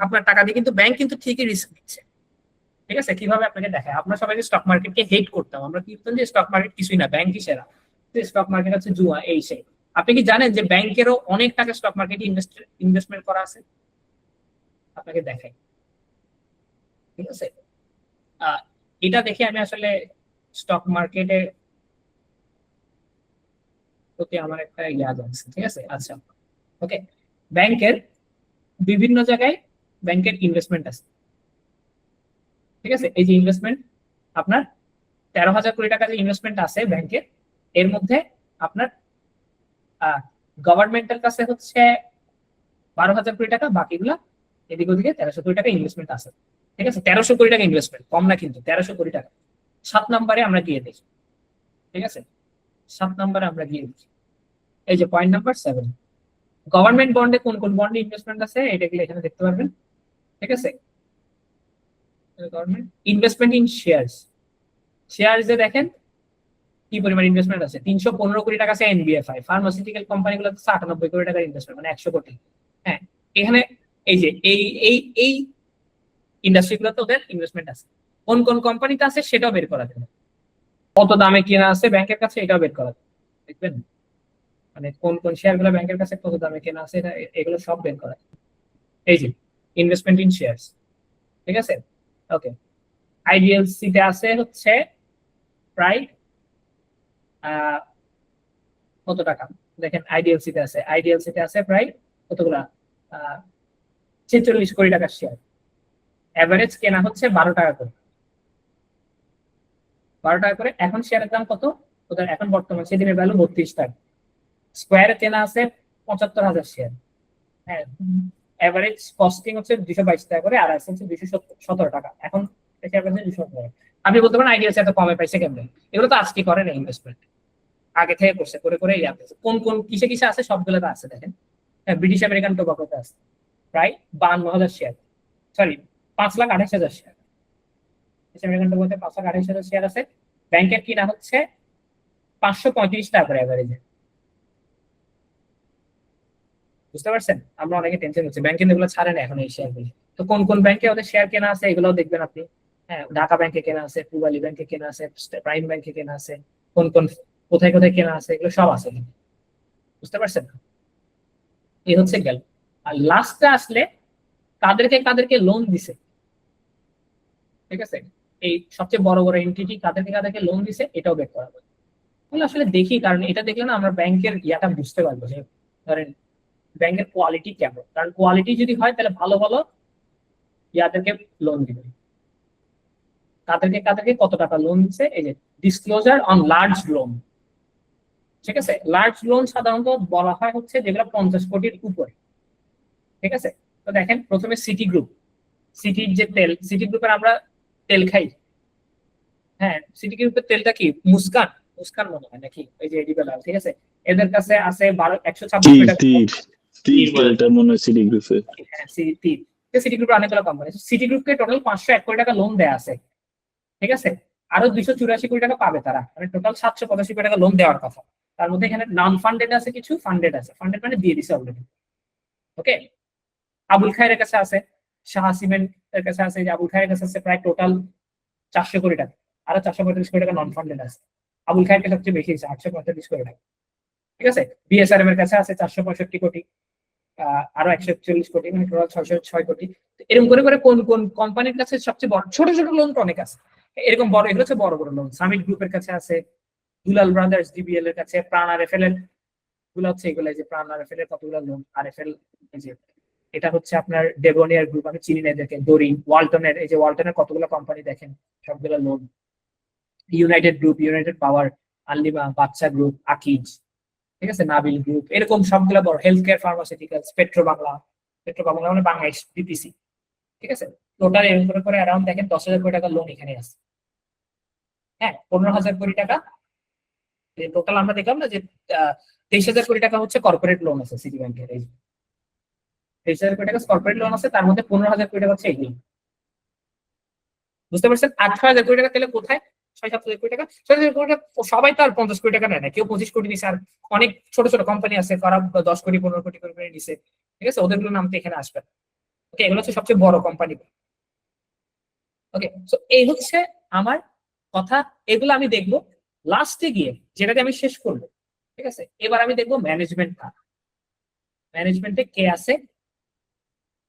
আপনার টাকা দিয়ে কিন্তু ব্যাংক কিন্তু ঠিকই রিস্ক নিচ্ছে, ঠিক আছে? কিভাবে আপনাকে দেখায়, আমরা সবাই স্টক মার্কেটকে হেট করতাম, আমরা কি করতাম যে স্টক মার্কেট কিছুই না, ব্যাংকই সেরা, স্টক মার্কেট হচ্ছে জুয়া, এই সেই। আপনি কি জানেন যে ব্যাংকেরও অনেক টাকা স্টক মার্কেটে ইনভেস্টমেন্ট করা আছে? আপনাকে দেখাই, ঠিক আছে? এটা দেখে আমি আসলে স্টক মার্কেটে প্রতি আমার একটা ইয়াদ আছে, ঠিক আছে? আচ্ছা, ওকে, ব্যাংকের বিভিন্ন জায়গায় ব্যাংকের ইনভেস্টমেন্ট আছে, ঠিক আছে? এই যে ইনভেস্টমেন্ট আপনার 13,000 কোটি টাকা যে ইনভেস্টমেন্ট আছে ব্যাংকের, এর মধ্যে আপনার গভর্নমেন্টের কাছে হচ্ছে 12,000 কোটি টাকা, বাকিগুলা এদিক ওদিকে 1300 কোটি টাকা ইনভেস্টমেন্ট আছে, ঠিক আছে? 1300 কোটি টাকা ইনভেস্টমেন্ট কম না কিন্তু, 1300 কোটি টাকা। 7 নম্বরে আমরা গিয়ে দেখি, ঠিক আছে? 7 নম্বরে আমরা গিয়ে দেখি, এই যে পয়েন্ট নাম্বার 7, গভর্নমেন্ট বন্ডে কোন কোন বন্ডে ইনভেস্টমেন্ট আছে এটাগুলো এখানে দেখতে পারবেন, ঠিক আছে? গভর্নমেন্ট ইনভেস্টমেন্ট ইন শেয়ারস, শেয়ারসে দেখেন কি পরিমাণ ইনভেস্টমেন্ট আছে, 315 কোটি টাকা আছে এনবিএফআই, ফার্মাসিউটিক্যাল কোম্পানিগুলো 98 কোটি টাকার ইনভেস্টমেন্ট, মানে 100 কোটি। হ্যাঁ, এখানে এই যে এই ইন্ডাস্ট্রিগুলোতে ওদের ইনভেস্টমেন্ট আছে, কোন কোন কোম্পানিতে আছে সেটাও বের করা যাবে, কত দামে কেনা আছে ব্যাংকের কাছে এটাও বের করা যাবে, দেখবেন? মানে কোন কোন শেয়ার গুলো ব্যাংকের কাছে কত দামে কেনা আছে, এগুলো সব বের করা যাবে। এই যে ইনভেস্টমেন্ট ইন শেয়ারস, ঠিক আছে? ওকে, আইডিএলসি তে আছে হচ্ছে প্রায় কত টাকা, দেখেন আইডিএলসি তে আছে প্রায় কতগুলা 46 কোটি টাকার শেয়ার, এভারেজ কেনা হচ্ছে 12 টাকা করে, 12 টাকা করে। এখন শেয়ারের দাম কত ওদের? এখন বর্তমান সেদিনের ভ্যালু 32 টাকা। স্কোয়ারে কেনা আছে 75,000 শেয়ার। হ্যাঁ, এভারেজ কস্টিং হচ্ছে 222 টাকা করে, আর আছে হচ্ছে 217 টাকা। এখন শেয়ার প্রাইস 217 টাকা। আপনি বলতে পারেন আইডিয়া আছে এত কমে পাইছে কেমনে? এগুলো তো আজকে করে না, ইনভেস্টমেন্ট আগে থেকে করছে, করে করে এই আছে। কোন কোন কিসে কিসে আছে সবগুলোতে আছে দেখেন। হ্যাঁ, ব্রিটিশ আমেরিকান টোবাকোতে আছে প্রায় 52,000 share, sorry 5,28,000 share. British American টোবাকোতে 5,28,000 শেয়ার আছে। ব্যাংকের কিনা হচ্ছে 535 টাকা করে এভারেজে। বুঝতে পারছেন? আমরা অনেকে টেনশন হচ্ছে, ব্যাংকে এগুলো ছাড়ে না এখন এই শেয়ার গুলো। তো কোন কোন ব্যাংকে ওদের শেয়ার কেনা আছে এগুলোও দেখবেন আপনি। হ্যাঁ, ঢাকা ব্যাংকে কেনা আছে, পূবালী ব্যাংকে কেনা আছে, প্রাইম ব্যাংকে কেনা আছে, কোন কোন কোথায় কোথায় কেনা আছে এগুলো সব আছে। বুঝতে পারছেন? এই হচ্ছে গেল। আর লাস্টে আসলে কাদেরকে কাদেরকে লোন দিছে, ঠিক আছে, এই সবচেয়ে বড় বড় এন্টিটি কাদেরকে কাদেরকে লোন দিছে এটাও বের করা হবে। তাহলে আসলে দেখি, কারণ এটা দেখলে না আমরা ব্যাংকের ইয়াটা বুঝতে পারবো যে ধরেন ব্যাংকের কোয়ালিটি কেমন। কারণ কোয়ালিটি যদি হয় তাহলে ভালো ভালো ইয়াদেরকে লোন দিবে। কাদেরকে কাদেরকে কত টাকা লোন দিচ্ছে, এই যে ডিসক্লোজার অন লার্জ লোন, ঠিক আছে। লার্জ লোন সাধারণত বলা হয় হচ্ছে যেগুলো 50 কোটির উপরে, ঠিক আছে। তো দেখেন প্রথমে সিটি গ্রুপ, সিটির যে তেল, সিটি গ্রুপের আমরা তেল খাই। হ্যাঁ, সিটি গ্রুপের তেলটা কি মুস্কান, মুস্কান মনে হয় নাকি, এই যে এডিবল অয়েল, ঠিক আছে। এদের কাছে আছে 126 কোটি টাকা। তীর তেলটা মনে হয় সিটি গ্রুপে। হ্যাঁ, সিটি গ্রুপের অনেকগুলো কোম্পানি। সিটি গ্রুপকে টোটাল 501 কোটি টাকা লোন দেয়া আছে, ঠিক আছে। আরো 284 কোটি টাকা পাবে তারা, মানে টোটাল 785 কোটি টাকা লোন দেওয়ার কথা। তার মধ্যে এখানে নন ফান্ডেড আছে, কিছু ফান্ডেড আছে। ফান্ডেড মানে দিয়ে দিছে অলরেডি। ওকে, আবুল খায়ের কাছে আছে, শাহ সিমেন্ট এর কাছে আছে, যে আবুল খায়ের কাছে আছে প্রায় টোটাল 400 কোটি টাকা। আরো 435 কোটি টাকা নন ফান্ডেড আছে। আবুল খায়ের কাছে সবচেয়ে বেশি আছে 845 কোটি টাকা, ঠিক আছে। বিএসআরএম এর কাছে আছে 465 কোটি, আরো 140 কোটি, মানে টোটাল 606 কোটি। এরকম করে করে কোন কোন কোম্পানির কাছে সবচেয়ে বড়, ছোট ছোট লোন তো অনেক আছে এরকম বড়, এগুলো হচ্ছে বড় বড় লোন। সামিট গ্রুপের কাছে আছে, দুলাল ব্রাদার্স ডিবিএল এর কাছে, প্রাণ আরএফএল এর গুলো হচ্ছে এগুলো, যে প্রাণ আরএফএল এর কতগুলো লোন। আরএফএল এই যে এটা হচ্ছে আপনার ডেভোনিয়ার গ্রুপ, আমি চিনি না এদেরকে। ডোরিন, ওয়ালটনের, এই যে ওয়ালটনের কতগুলো কোম্পানি দেখেন, সবগুলো লোন। ইউনাইটেড গ্রুপ, ইউনাইটেড পাওয়ার, আনলিমা, বাচ্চা গ্রুপ, আকিজ, ঠিক আছে, নাবিল গ্রুপ, এরকম সবগুলো বড়। Health care, pharmaceuticals, petro Bangla, petro Bangla মানে বাংলাদেশ বিপিসি, ঠিক আছে। টোটাল এরকম করে করে অ্যারাউন্ড দেখেন 10,000 কোটি টাকা লোন এখানে আছে। হ্যাঁ, 15,000 কোটি টাকা টোটাল। আমরা দেখলাম না যে 23,000 কোটি টাকা হচ্ছে কর্পোরেট লোন আছে সিটি ব্যাংকের। এই 23,000 কোটি টাকা কর্পোরেট লোন আছে, তার মধ্যে 15,000 কোটি টাকা হচ্ছে এগুলো। বুঝতে পারছেন? 8,000 কোটি টাকা তাহলে কোথায়? 6-7,000 কোটি টাকা। 6,000 কোটি টাকা সবাই তো আর 50 কোটি টাকা নেয় না, কেউ 25 কোটি নিছে, আর অনেক ছোট ছোট কোম্পানি আছে তারা 10 কোটি 15 কোটি করে নিছে, ঠিক আছে। ওদেরগুলো নাম তো এখানে আসবে। ওকে, এগুলো হচ্ছে সবচেয়ে বড় কোম্পানি। ওকে, সো এই হচ্ছে আমার কথা। এগুলো আমি দেখবো লাস্টে গিয়ে, যেটাতে আমি শেষ করবো, ঠিক আছে। এবার আমি দেখবো ম্যানেজমেন্ট কার, ম্যানেজমেন্টে কে আছে।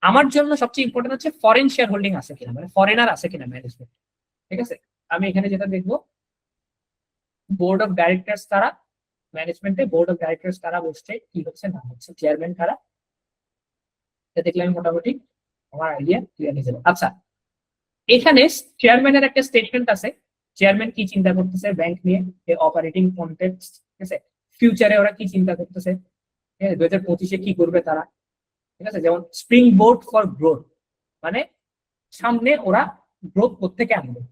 আমার জন্য সবচেয়ে ইম্পর্টেন্ট হচ্ছে ফরেন শেয়ার হোল্ডিং আছে কিনা, মানে ফরেনার আছে কিনা ম্যানেজমেন্ট, ঠিক আছে। আমি এখানে যেটা দেখবো বোর্ড অফ ডাইরেক্টরস কারা, ম্যানেজমেন্টে বোর্ড অফ ডাইরেক্টরস কারা বসছে, কি হচ্ছে না হচ্ছে, চেয়ারম্যান কারা, এটা দেখলে আমি মোটামুটি আমার আইডিয়া ক্লিয়ার হয়ে যাবে। আচ্ছা, এখানে চেয়ারম্যানের একটা স্টেটমেন্ট আছে, চেয়ারম্যান কি চিন্তা করতেছে ব্যাংক নিয়ে, অপারেটিং কনটেক্সট, ঠিক আছে। ফিউচারে ওরা কি চিন্তা করতেছে, 2025-এ কি করবে তারা, ঠিক আছে। যেমন স্প্রিং বোর্ড ফর গ্রোথ, মানে সামনে ওরা গ্রোথ কোত্থেকে আনবে,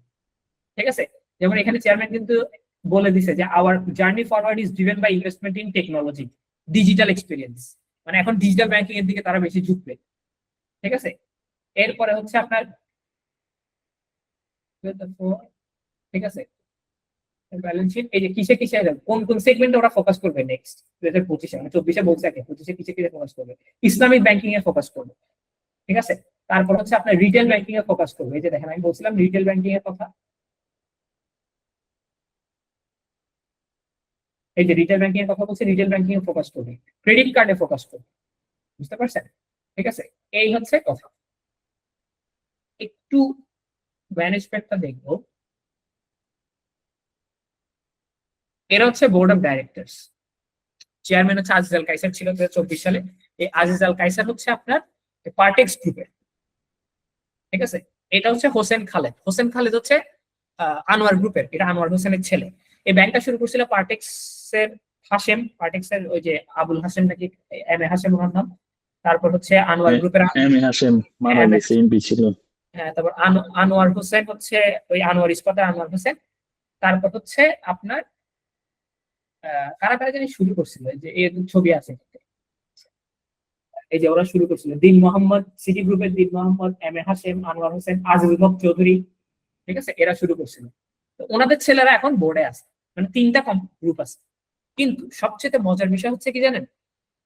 ঠিক আছে। যেমন এখানে চেয়ারম্যান কিন্তু বলে দিছে যে our journey forward is driven by investment in technology, digital experience, মানে এখন ডিজিটাল ব্যাংকিং এর দিকে তারা বেশি ঝুঁকবে, ঠিক আছে। এরপরে হচ্ছে আপনার, ঠিক আছে, ব্যালেন্স শিট, এই যে কিসে কিসে কোন কোন সেগমেন্টে ওরা ফোকাস করবে নেক্সট 2025-এ, মানে 24-এ বলছে, 25-এ কিসে কিসে ফোকাস করবে। ইসলামিক ব্যাংকিং এ ফোকাস করবে, ঠিক আছে। তারপর হচ্ছে আপনার রিটেল ব্যাংকিং এ ফোকাস করবে, এই যে দেখেন আমি বলছিলাম রিটেল ব্যাংকিং এর কথা, এই যে রিটেল ব্যাংকিং এর কথা বলছি, রিটেল ব্যাংকিং এ ফোকাস করবে, ক্রেডিট কার্ডে ফোকাস করবে। বুঝতে পারছেন? ঠিক আছে, এই হচ্ছে কথা। একটু ম্যানেজমেন্টটা দেখবো। এরা হচ্ছে বোর্ড অফ ডাইরেক্টরস, চেয়ারম্যান হচ্ছে আজিজ আল কায়সার ছিল 2024 সালে। এই আজিজ আল কায়সার হচ্ছে আপনার পার্টেক্স গ্রুপের, ঠিক আছে। এটা হচ্ছে হোসেন খালেদ, হোসেন খালেদ হচ্ছে আনোয়ার গ্রুপের, এটা আনোয়ার হোসেনের ছেলে। এই ব্যাংকটা শুরু করছিল পার্টেক্সের পার্টেক্সের ওই যে আবুল হাসেম নাকি এম এ হাসেম ওনার নাম, তারপর হচ্ছে আনোয়ার গ্রুপের এম এ হাশেম মারা এম এ গেছে, এমপি ছিল। তারপর আনোয়ার হোসেন হচ্ছে ওই আনোয়ার ইস্পাতের আনোয়ার হোসেন। তারপর হচ্ছে আপনার কারা কারা জানি শুরু করছিল, যে এই ছবি আছে, এই যে ওরা শুরু করছিল, দিন মোহাম্মদ, সিটি গ্রুপের দিন মোহাম্মদ, এম এ হাশেম, আনোয়ার হোসেন, আজিজুল হক চৌধুরী, ঠিক আছে, এরা শুরু করছিল। তো ওনাদের ছেলেরা এখন বোর্ডে আছে, মানে 3টা গ্রুপ আছে। কিন্তু সবচেয়ে মজার বিষয় হচ্ছে কি জানেন,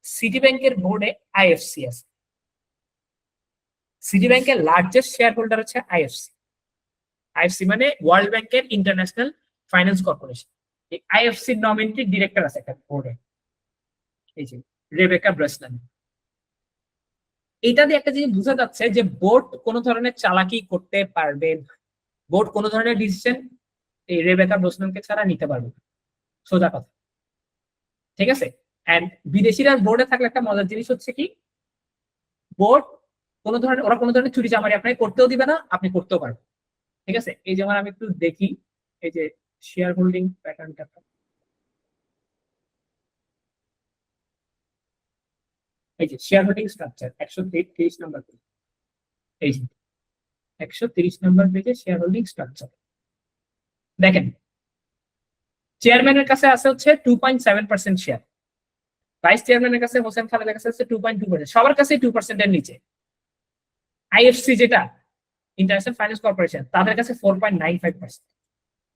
সিটি ব্যাংকের বোর্ডে আইএফসি আছে। সিটি ব্যাংকের লার্জেস্ট শেয়ার হোল্ডার হচ্ছে আইএফসি। আইএফসি মানে ওয়ার্ল্ড ব্যাংকের ইন্টারন্যাশনাল ফাইন্যান্স কর্পোরেশন। এই আইএফসি নমিনেটেড ডিরেক্টর আছে একটা বোর্ডে, এই যে রেবেকা ব্রেসলান। এটা দিয়ে একটা জিনিস বোঝা যাচ্ছে যে বোর্ড কোনো ধরনের চালাকি করতে পারবে না, বোর্ড কোনো ধরনের ডিসিশন এই রেবেকা ব্রেসলানকে ছাড়া নিতে পারবে না, সোজা কথা, ঠিক আছে। এন্ড বিদেশিরা বোর্ডে থাকলে একটা মজার জিনিস হচ্ছে কি, বোর্ড ওরা কোনো ধরনের চুরি চামারি আপনাকে করতেও দিবে না, আপনি করতেও পারবেন, ঠিক আছে। এই যেমন আমি একটু দেখি, এই যে শেয়ার হোল্ডিং প্যাটার্নটা, এই যে শেয়ার হোল্ডিং স্ট্রাকচার 130 নম্বর পেজ, এই যে 130 নম্বর পেজে শেয়ার হোল্ডিং স্ট্রাকচার দেখেন, চেয়ারম্যানের কাছে আছে হচ্ছে 2.7% শেয়ার, ভাইস চেয়ারম্যানের কাছে হোসেন খালেদের কাছে আছে 2.2%, সবার কাছে 2% এর নিচে। আইএফসি যেটা ইন্টারন্যাশনাল ফাইন্যান্স কর্পোরেশন, তাদের কাছে 4.95%।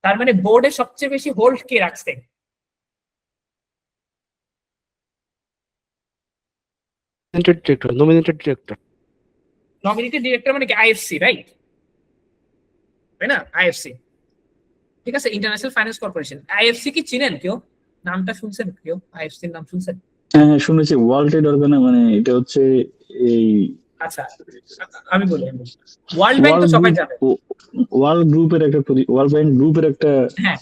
তার মানে বোর্ডে সবচেয়ে বেশি হোল্ড কে রাখছে? nominated director. নমিনেটেড ডিরেক্টর মানে কি? IFC, right? তাই না? আইএফসি, ঠিক আছে, ইন্টারন্যাশনাল ফাইন্যান্স কর্পোরেশন। আইএফসি কি চিনেন কেউ? নামটা শুনছেন কেউ? আইএফসির নাম শুনছেন? হ্যাঁ শুনেছি, ওয়ার্ল্ড ট্রেড অর্গানাইজেশন, মানে এটা হচ্ছে এই, আচ্ছা আমি বলি, ওয়ার্ল্ড ব্যাংক তো সবাই জানে, ওয়ার্ল্ড ব্যাংক গ্রুপের একটা, হ্যাঁ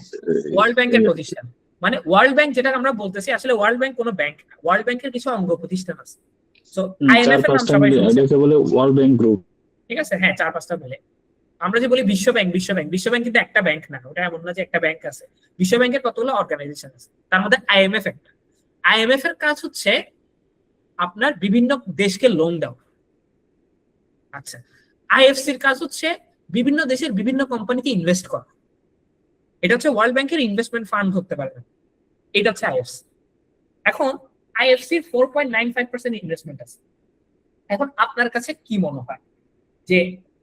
ওয়ার্ল্ড ব্যাংকের প্রতিষ্ঠান। মানে ওয়ার্ল্ড ব্যাংক যেটা আমরা বলতেছি, আসলে ওয়ার্ল্ড ব্যাংক কোনো ব্যাংক, ওয়ার্ল্ড ব্যাংকের কিছু অঙ্গ প্রতিষ্ঠান আছে। সো আইএমএফ এর নাম সবাই শুনছে, এটাকে বলে ওয়ার্ল্ড ব্যাংক গ্রুপ, ঠিক আছে, হ্যাঁ 4-5টা মিলে। আমরা যে বলি বিশ্ব ব্যাংক কিন্তু একটা ব্যাংক না, ওটা এমন না যে একটা ব্যাংক আছে। বিশ্ব ব্যাংকের কতগুলো অর্গানাইজেশন আছে, তার মধ্যে আইএমএফ একটা। আইএমএফ এর কাজ হচ্ছে আপনার বিভিন্ন দেশকে লোন দেওয়া। আচ্ছা, আইএফসির কাজ হচ্ছে বিভিন্ন দেশের বিভিন্ন কোম্পানিতে ইনভেস্ট করা। এটা হচ্ছে ওয়ার্ল্ড ব্যাংকের ইনভেস্টমেন্ট ফান্ড ধরতে পারবেন, এটা হচ্ছে আইএফসি। এখন আইএফসির 4.95% ইনভেস্টমেন্ট আছে। এখন আপনার কাছে কি মনে হয় যে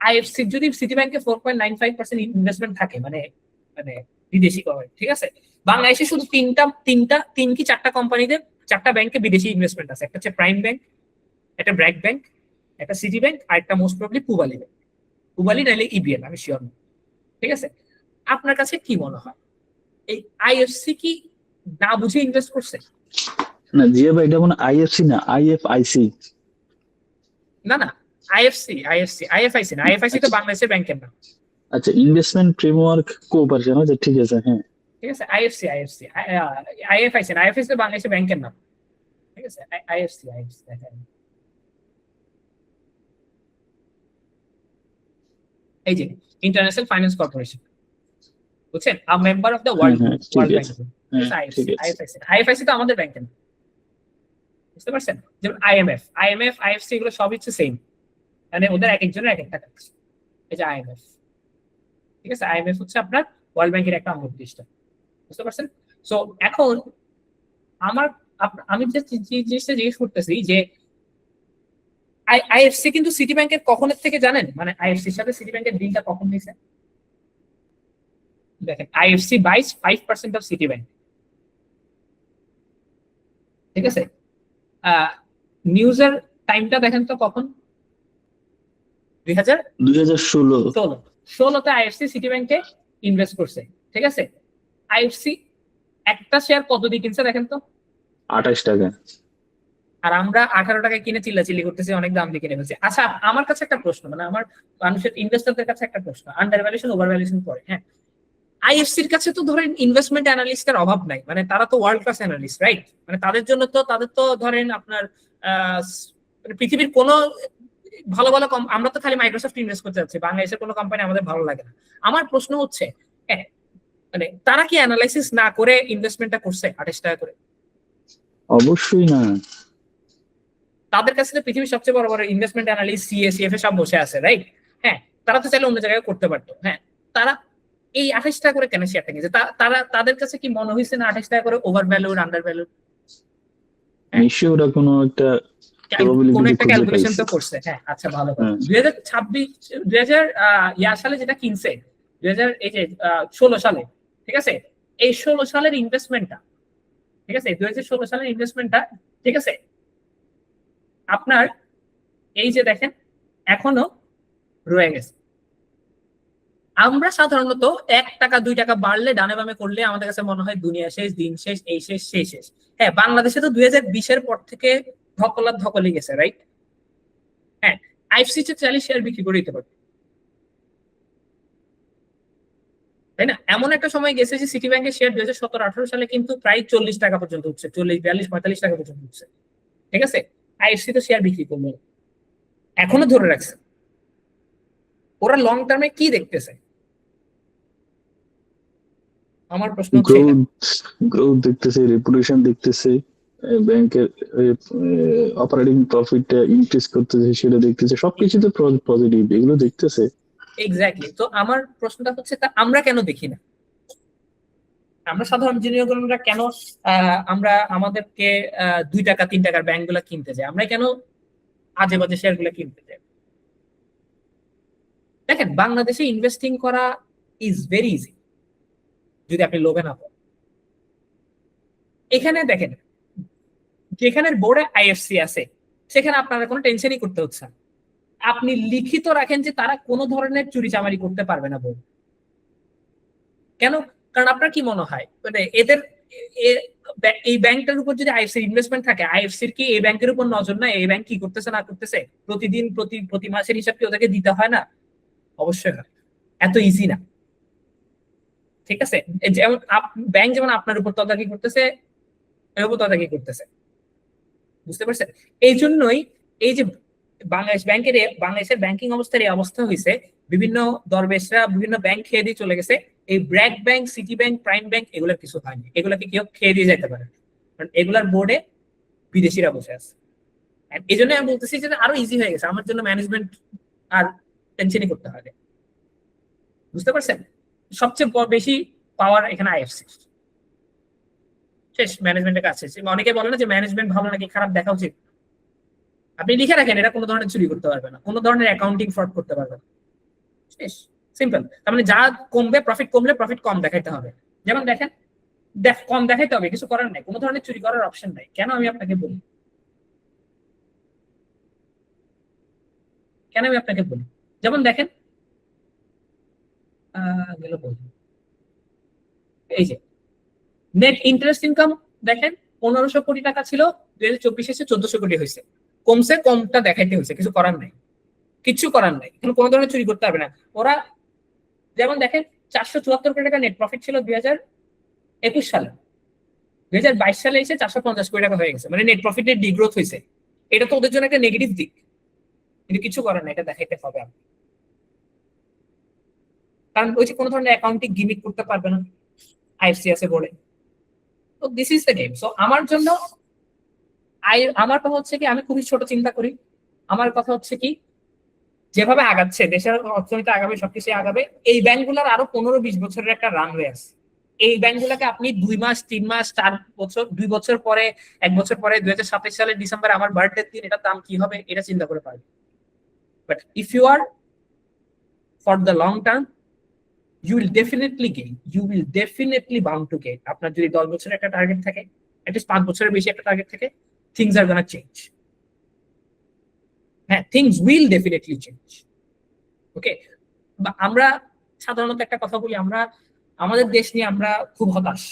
আইএফসি যদি সিটি ব্যাংকে 4.95% ইনভেস্টমেন্ট থাকে, মানে মানে বিদেশি কোম্পানি, ঠিক আছে, বাংলাদেশে শুধু তিন কি চারটা কোম্পানিতে, 4টা ব্যাংকে বিদেশি ইনভেস্টমেন্ট আছে। একটা হচ্ছে প্রাইম ব্যাংক, একটা ব্র্যাক ব্যাংক, একটা সিটি ব্যাংক, আর একটা মোস্ট প্রবলি পুবালি ব্যাংক। পুবালি নাইলে ইবিএল, আমি শিওর না, ঠিক আছে। আপনার কাছে কি মনে হয় এই আইএফসি কি না বুঝে ইনভেস্ট করছে? না জিয়া ভাই, এটা মানে আইএফসি না, আইএফআইসি। না আইএফআইসি না, আইএফআইসি তো বাংলাদেশের ব্যাংকের নাম। আচ্ছা, ইনভেস্টমেন্ট ফ্রেমওয়ার্ক কোঅপারেশন, আচ্ছা ঠিক আছে, হ্যাঁ ঠিক আছে, আইএফআইসি না, আইএফআইসি তো বাংলাদেশের ব্যাংকের নাম, ঠিক আছে। আইএফসি দেখেন, এই যে ইন্টারন্যাশনাল ফাইন্যান্স কর্পোরেশন, বুঝছেন, আ member of the world bank. IFIC তো আমাদের ব্যাংকের নাম, বুঝতে পারছেন? যেমন আইএমএফ, আইএফসি, এগুলো সবই হচ্ছে সেম, মানে ওদের এক একজনের এক একটা কাজ। এই যে আইএমএফ, ঠিক আছে, আইএমএফ হচ্ছে আপনার ওয়ার্ল্ড ব্যাংকের একটা অঙ্গ প্রতিষ্ঠান, বুঝতে পারছেন? সো এখন আমি যে জিনিসটা জিজ্ঞেস করতেছি যে আইএফসি কিন্তু সিটি ব্যাংকের কখনের থেকে জানেন, মানে আইএফসির সাথে সিটি ব্যাংকের ডিলটা কখন নিয়েছে? দেখেন, আইএফসি বাইস 5% অফ সিটি ব্যাংক, ঠিক আছে। নিউজের টাইমটা দেখেন তো কখন? 2016তে আইএফসি সিটি ব্যাংকে ইনভেস্ট করছে, ঠিক আছে। আইএফসি একটা শেয়ার কত দিয়ে কিনছে দেখেন তো? 28 টাকা। আর আমরা 18 টাকায় কিনে চিল্লাচিল্লি করতেছি, অনেক দাম দিয়ে কিনে ফেলছি। আচ্ছা, আমার কাছে একটা প্রশ্ন, মানে আমার মানুষের ইনভেস্টরদের কাছে একটা প্রশ্ন, আন্ডার ভ্যালুয়েশন ওভার ভ্যালুয়েশন পরে, হ্যাঁ, আইএফসির কাছে তো ধরেন ইনভেস্টমেন্ট অ্যানালিস্টের অভাব নাই, মানে তারা তো ওয়ার্ল্ড ক্লাস অ্যানালিস্ট, রাইট? মানে তাদের তো ধরেন আপনার পৃথিবীর কোনো ভালো আমরা তো খালি মাইক্রোসফট ইনভেস্ট করতে যাচ্ছি, বাংলাদেশের কোনো কোম্পানি আমাদের ভালো লাগে না। আমার প্রশ্ন হচ্ছে হ্যাঁ, মানে তারা কি অ্যানালাইসিস না করে ইনভেস্টমেন্টটা করছে 28 টাকা করে? অবশ্যই না। তাদের কাছে তো পৃথিবীর সবচেয়ে বড় বড় ইনভেস্টমেন্ট অ্যানালিস্ট সিএসিএফ এ সব বসে আছে, রাইট? হ্যাঁ, তারা তো চাইলে অন্য জায়গায় করতে পারতো। হ্যাঁ, তারা এই 28 টাকা করে কেন শেয়ারটা কিনছে? তারা তাদের কাছে কি মনে হয়েছে না 28 টাকা করে ওভার ভ্যালুড, আন্ডার ভ্যালুড? নিশ্চয়ই ওরা কোনো একটা কোন probability একটা খুঁজে ক্যালকুলেশন পাইছে। তো করছে। হ্যাঁ, আচ্ছা ভালো কথা। হ্যাঁ। 2026 সালে যেটা কিনছে, 2016 সালে, ঠিক আছে, এই 16 সালের ইনভেস্টমেন্টটা, ঠিক আছে, 2016 সালের ইনভেস্টমেন্টটা, ঠিক আছে, আপনার এই যে দেখেন এখনো রয়ে গেছে। আমরা সাধারণত 1 টাকা 2 টাকা বাড়লে ডানে বামে করলে আমাদের কাছে মনে হয় দুনিয়া শেষ, দিন শেষ, এই শেষ, সেই শেষ। হ্যাঁ, বাংলাদেশে তো 2020-এর পর থেকে ধকলি গেছে, রাইট? হ্যাঁ, আইএফসি তে 40 শেয়ার বিক্রি করে দিতে পারবে, তাই না? এমন একটা সময় গেছে যে সিটি ব্যাংকের শেয়ার 2017-18 সালে কিন্তু প্রায় 40 টাকা পর্যন্ত উঠছে, 40, 42, 45 টাকা পর্যন্ত উঠছে, ঠিক আছে। আইএফসি তো শেয়ার বিক্রি করলো, এখনো ধরে রাখছে। ওরা লং টার্মে কি দেখতেছে? আমার প্রশ্ন হচ্ছে এটা। গ্রোথ দেখতেছে, রেপুটেশন দেখতেছে, ব্যাংকের অপারেটিং প্রফিটটা ইনক্রিজ করতেছে সেটা দেখতেছে, সবকিছু তো পজিটিভ, এগুলো দেখতেছে। এক্স্যাক্টলি। তো আমার প্রশ্নটা হচ্ছে, তা আমরা কেন দেখি না? আমরা সাধারণ বিনিয়োগকারীরা কেন আমরা আমাদেরকে 2 টাকা 3 টাকার ব্যাংক গুলা কিনতে যাই? আমরা কেন আজে বাজে শেয়ার গুলা কিনতে যাই? দেখেন, বাংলাদেশে ইনভেস্টিং করা ইজ ভেরি ইজি যদি আপনি লোভে না পড়েন। এখানে দেখেন, যেখানে বোর্ডে আইএফসি আছে সেখানে আপনারা কোনো টেনশনই করতে হচ্ছে না। আপনি লিখিত রাখেন যে তারা কোনো ধরনের চুরি চামারি করতে পারবে না বোর্ড। কেন? কারণ আপনার কি মনে হয় মানে এদের এই ব্যাংকটার উপর যদি আইএফসি ইনভেস্টমেন্ট থাকে, আইএফসির কি এই ব্যাংকের উপর নজর নাই? এই ব্যাংক কি করতেছে না করতেছে প্রতিদিন প্রতি মাসের হিসাব কি ওদেরকে দিতে হয় না? অবশ্যই না, এত ইজি না, ঠিক আছে। যেমন ব্যাংক যেমন আপনার উপর তদারকি করতেছে, এর উপর তদারকি করতেছে, বুঝতে পারছেন? এই জন্যই এই যে বাংলাদেশের ব্যাংকিং অবস্থার এই অবস্থা হয়েছে, বিভিন্ন দরবেশরা বিভিন্ন ব্যাংক খেয়ে দিয়ে চলে গেছে। এই BRAC bank, city bank, prime bank এগুলোর কিছু হয়নি, এগুলাকে কেউ খেয়ে দিয়ে যেতে পারে, কারণ এগুলার বোর্ডে বিদেশিরা বসে আছে। এই জন্য আমি বলতেছি যে আরো ইজি হয়ে গেছে আমার জন্য, ম্যানেজমেন্ট আর টেনশনই করতে হবে, বুঝতে পারছেন? সবচেয়ে বেশি পাওয়ার এখানে আইএফসি, শেষ ম্যানেজমেন্টের কাছে। অনেকে বলে না যে ম্যানেজমেন্ট ভালো নাকি খারাপ, দেখা উচিত। আপনি লিখে রাখেন এরা কোনো ধরনের চুরি করতে পারবে না, কোনো ধরনের অ্যাকাউন্টিং ফ্রড করতে পারবে না, শেষ, সিম্পল। তার মানে যা কমবে, প্রফিট কমলে প্রফিট কম দেখাইতে হবে। যেমন দেখেন, কম দেখাইতে হবে, কিছু করার নাই, কোনো ধরনের চুরি করার অপশন নাই। কেন আমি আপনাকে বলি, যেমন দেখেন গেল বলি, এই যে নেট ইন্টারেস্ট ইনকাম দেখেন 1500 কোটি টাকা ছিল, 2024 এসে 1400 কোটি হয়েছে, কমছে, কমটা দেখাইতে হয়েছে, কিছু করার নাই, কিচ্ছু করার নাই, এখন কোনো ধরনের চুরি করতে হবে না ওরা। যেমন দেখেন 474 কোটি টাকা নেট প্রফিট ছিল 2021 সালে, 2022 সালে এসে 450 কোটি টাকা হয়ে গেছে, মানে নেট প্রফিটের ডিগ্রোথ হয়েছে। এটা তো ওদের জন্য একটা নেগেটিভ দিক, কিন্তু কিছু করার নাই, এটা দেখাইতে হবে। কারণ ওই যে কোনো ধরনের অ্যাকাউন্টিং গিমিক করতে পারবে না, আইএফসি আছে বলে। তো this is the game. So আমার জন্য আমার কথা হচ্ছে কি, আমি খুবই ছোট চিন্তা করি। আমার কথা হচ্ছে কি, যেভাবে আগাচ্ছে দেশের অর্থনীতি আগাবে, সবকিছু আগাবে, এই ব্যাংকগুলোর আরো 15-20 বছরের একটা রানওয়ে আছে। এই ব্যাংকগুলোকে আপনি 2 মাস 3 মাস 4 বছর 2 বছর পরে 1 বছর পরে 2027 সালের ডিসেম্বরে আমার বার্থডে দিন এটার দাম কি হবে এটা চিন্তা করে পারবে। But if you are for the long term, you will definitely gain, you will definitely bound to gain. আপনার যদি 10 বছরের একটা টার্গেট থাকে, অ্যাটলিস্ট 5 বছরের বেশি একটা টার্গেট থাকে, things are gonna change. হ্যাঁ, things will definitely change. ওকে, আমরা সাধারণত একটা কথা বলি, আমরা আমাদের দেশ নিয়ে আমরা খুব হতাশ,